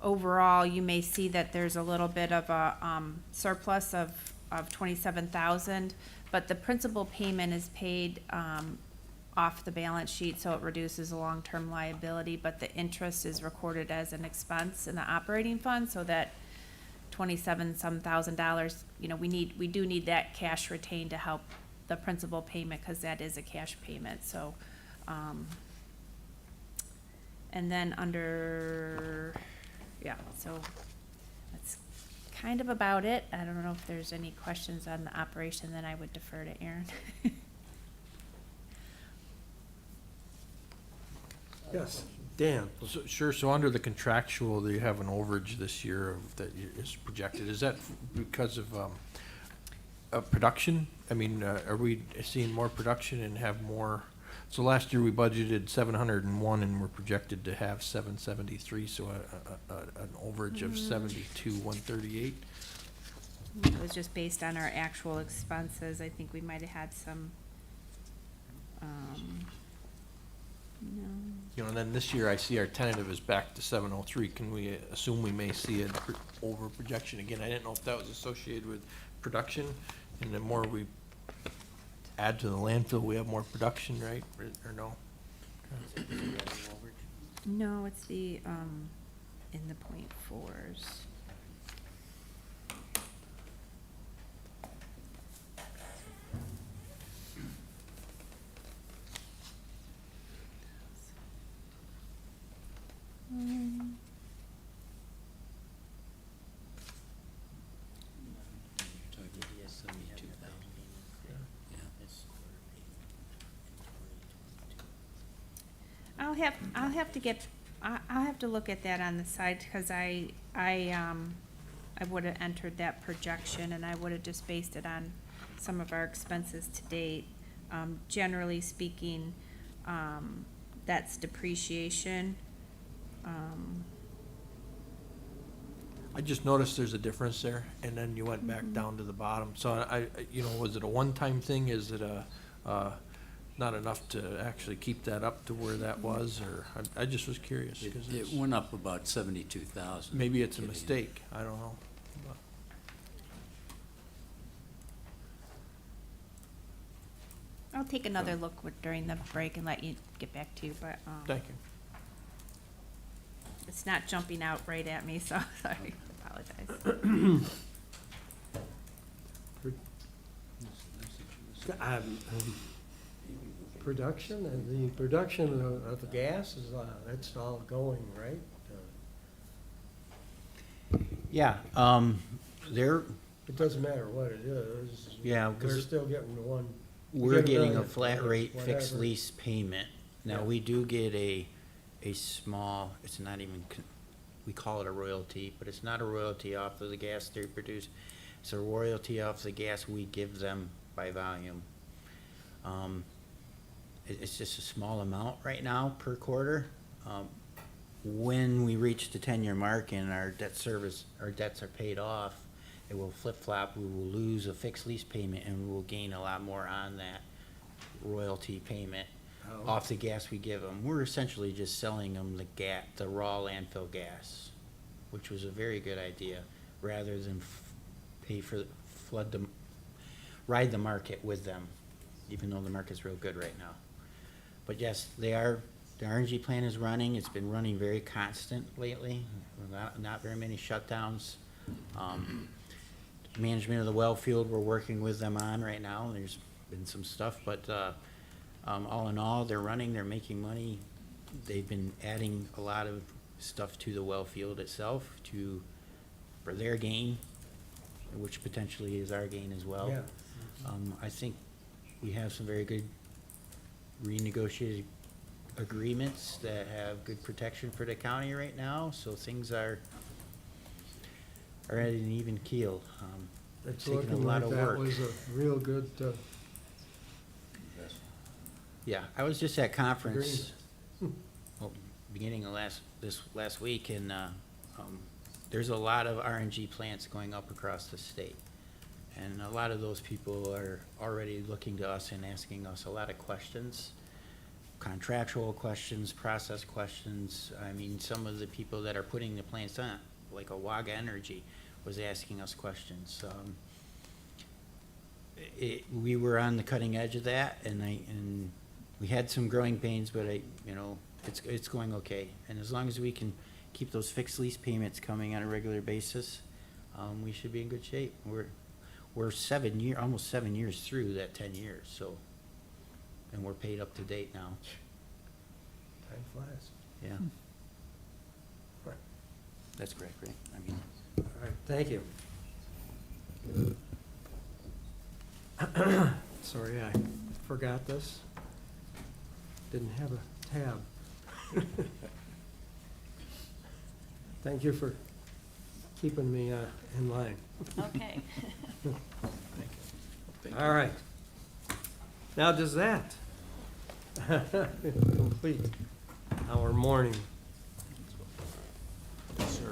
overall, you may see that there's a little bit of a surplus of $27,000, but the principal payment is paid off the balance sheet, so it reduces the long-term liability, but the interest is recorded as an expense in the operating fund, so that $27-some thousand, you know, we do need that cash retained to help the principal payment, because that is a cash payment, so, and then under, yeah, so that's kind of about it. I don't know if there's any questions on the operation, then I would defer to Aaron. Yes, Dan. So, sure, so under the contractual, you have an overage this year is projected. Is that because of production? I mean, are we seeing more production and have more? So last year we budgeted 701 and we're projected to have 773, so an overage of 72,138. It was just based on our actual expenses. I think we might have had some, no. You know, and then this year I see our tentative is back to 703. Can we assume we may see an over projection again? I didn't know if that was associated with production, and the more we add to the landfill, we have more production, right, or no? No, it's the, in the .4s. I'll have to look at that on the side, because I would have entered that projection, and I would have just based it on some of our expenses to date. Generally speaking, that's depreciation. I just noticed there's a difference there, and then you went back down to the bottom. So you know, was it a one-time thing? Is it not enough to actually keep that up to where that was, or I just was curious, because It went up about 72,000. maybe it's a mistake. I don't know. But I'll take another look during the break and let you get back to you, but, thank you. it's not jumping out right at me, so sorry, apologize. Production, and the production of the gas is, that's all going, right? Yeah, there, It doesn't matter what it is. Yeah, We're 'cause still getting the one. we we're get getting a million, flat rate fixed whatever. lease payment. Now, Yeah. we do get a small, it's not even, we call it a royalty, but it's not a royalty off of the gas they produce. It's a royalty off the gas we give them by volume. It's just a small amount right now per quarter. When we reach the 10-year mark and our debts are paid off, it will flip-flop. We will lose a fixed lease payment, and we will gain a lot more on that royalty payment off the gas we give them. We're essentially just selling them the raw landfill gas, which was a very good idea, rather than pay for ride the market with them, even though the market's real good right now. But yes, the RNG plant is running. It's been running very constant lately, not very many shutdowns. Management of the well field, we're working with them on right now. There's been some stuff, but All in all, they're running, they're making money. They've been adding a lot of stuff to the well field itself for their gain, which potentially is our gain as well. Yeah. I think we have some very good renegotiated agreements that have good protection for the county right now, so things are at an even keel. It's taken a looking lot like of that work. was a real good, Yeah, I was just at conference, well, beginning of this last week, and, there's a lot of RNG plants going up across the state. And a lot of those people are already looking to us and asking us a lot of questions, contractual questions, process questions. I mean, some of the people that are putting the plants on, like Awaga Energy, was asking us questions. We were on the cutting edge of that, and we had some growing pains, but it's going okay. And as long as we can keep those fixed lease payments coming on a regular basis, we should be in good shape. We're almost 7 years through that 10 years, so, and we're paid up to date now. time flies. Yeah. That's correct, right? I mean, All right, thank you. Sorry, I forgot this. Didn't have a tab. Thank you for keeping me in line. Okay. All right. Now, does that complete our morning?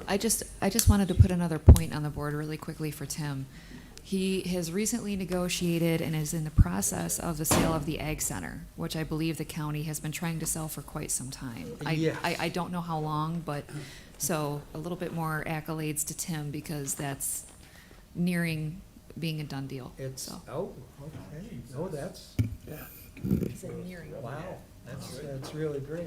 I just wanted to put another point on the board really quickly for Tim. He has recently negotiated and is in the process of the sale of the Ag Center, which I believe the county has been trying to sell for quite some time. Yes. I don't know how long, but, so a little bit more accolades to Tim because that's nearing being a done deal. It's, so. oh, okay. Oh, that's, It's a nearing. wow, that's really great.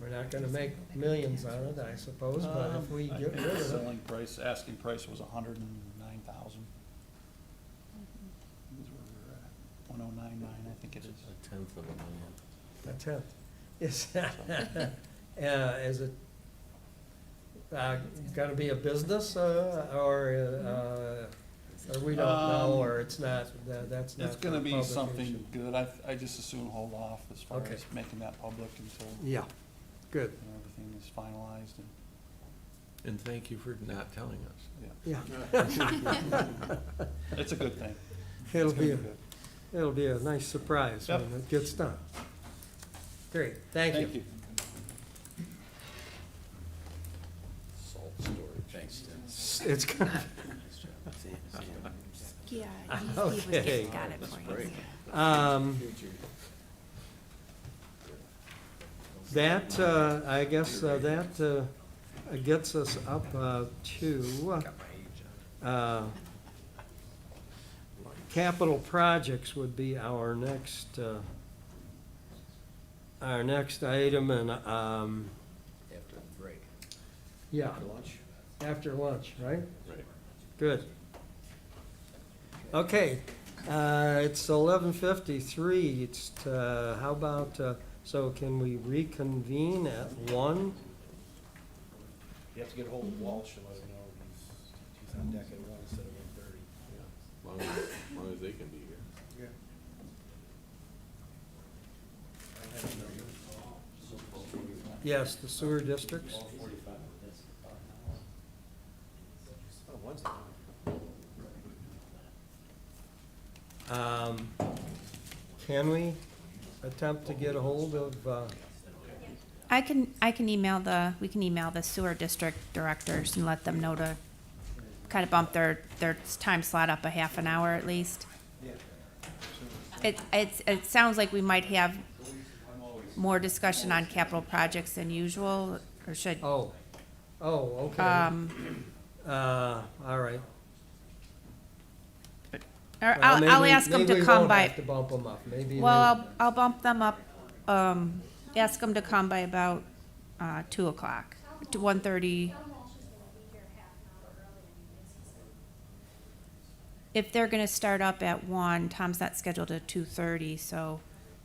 We're not gonna make millions on it, I suppose, but if we get rid of it. Selling price, asking price was $109,000. $109,900, I think it is. A tenth of a million. Is it gonna be a business, or we don't know, or it's not, that's not. It's gonna for be something publication? good. I just as soon hold off as far Okay. as making that public until Yeah, good, everything is finalized and. And thank you for not telling us. yeah. It's a good thing. It'll It's gonna be, good. it'll be a nice surprise when Yep. it gets done. Great, thank you. Thank you. Salt storage. Thanks, Tim. It's gonna, Yeah, Okay. got it for you. That, I guess, that gets us up to capital projects would be our next item, and, After the break. yeah, After lunch? after lunch, right? Right. Good. Okay, it's 11:53, it's, how about, so can we reconvene at 1? You have to get a hold of Walsh and let him know he's on deck at 1 instead of 1:30. As long as they can be here. Yes, the sewer districts. Oh, 1's Can we attempt to get a hold of, I can we can email the sewer district directors and let them know to kind of bump their time slot up a half an hour at least. It sounds like we might have more discussion on capital projects than usual, or should, oh, okay. All right. or Well, I'll maybe- ask them maybe to we come won't by. have to bump them up, maybe. Well, I'll bump them up, ask them to come by about, 2 o'clock, to 1:30. if they're gonna start up at 1, Tom's not scheduled at 2:30, so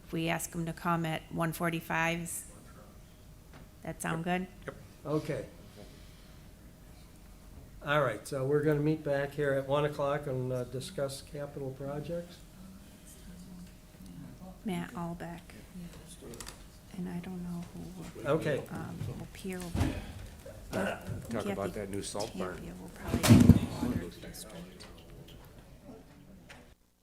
if we ask them to come at 1:45, that sound good? Okay. All right, so we're gonna meet back here at 1 o'clock and discuss capital projects. Matt Allbeck. And I don't know who. Okay. Well, Pierre will. Talk about that new salt barn. Tampia will probably be the water district.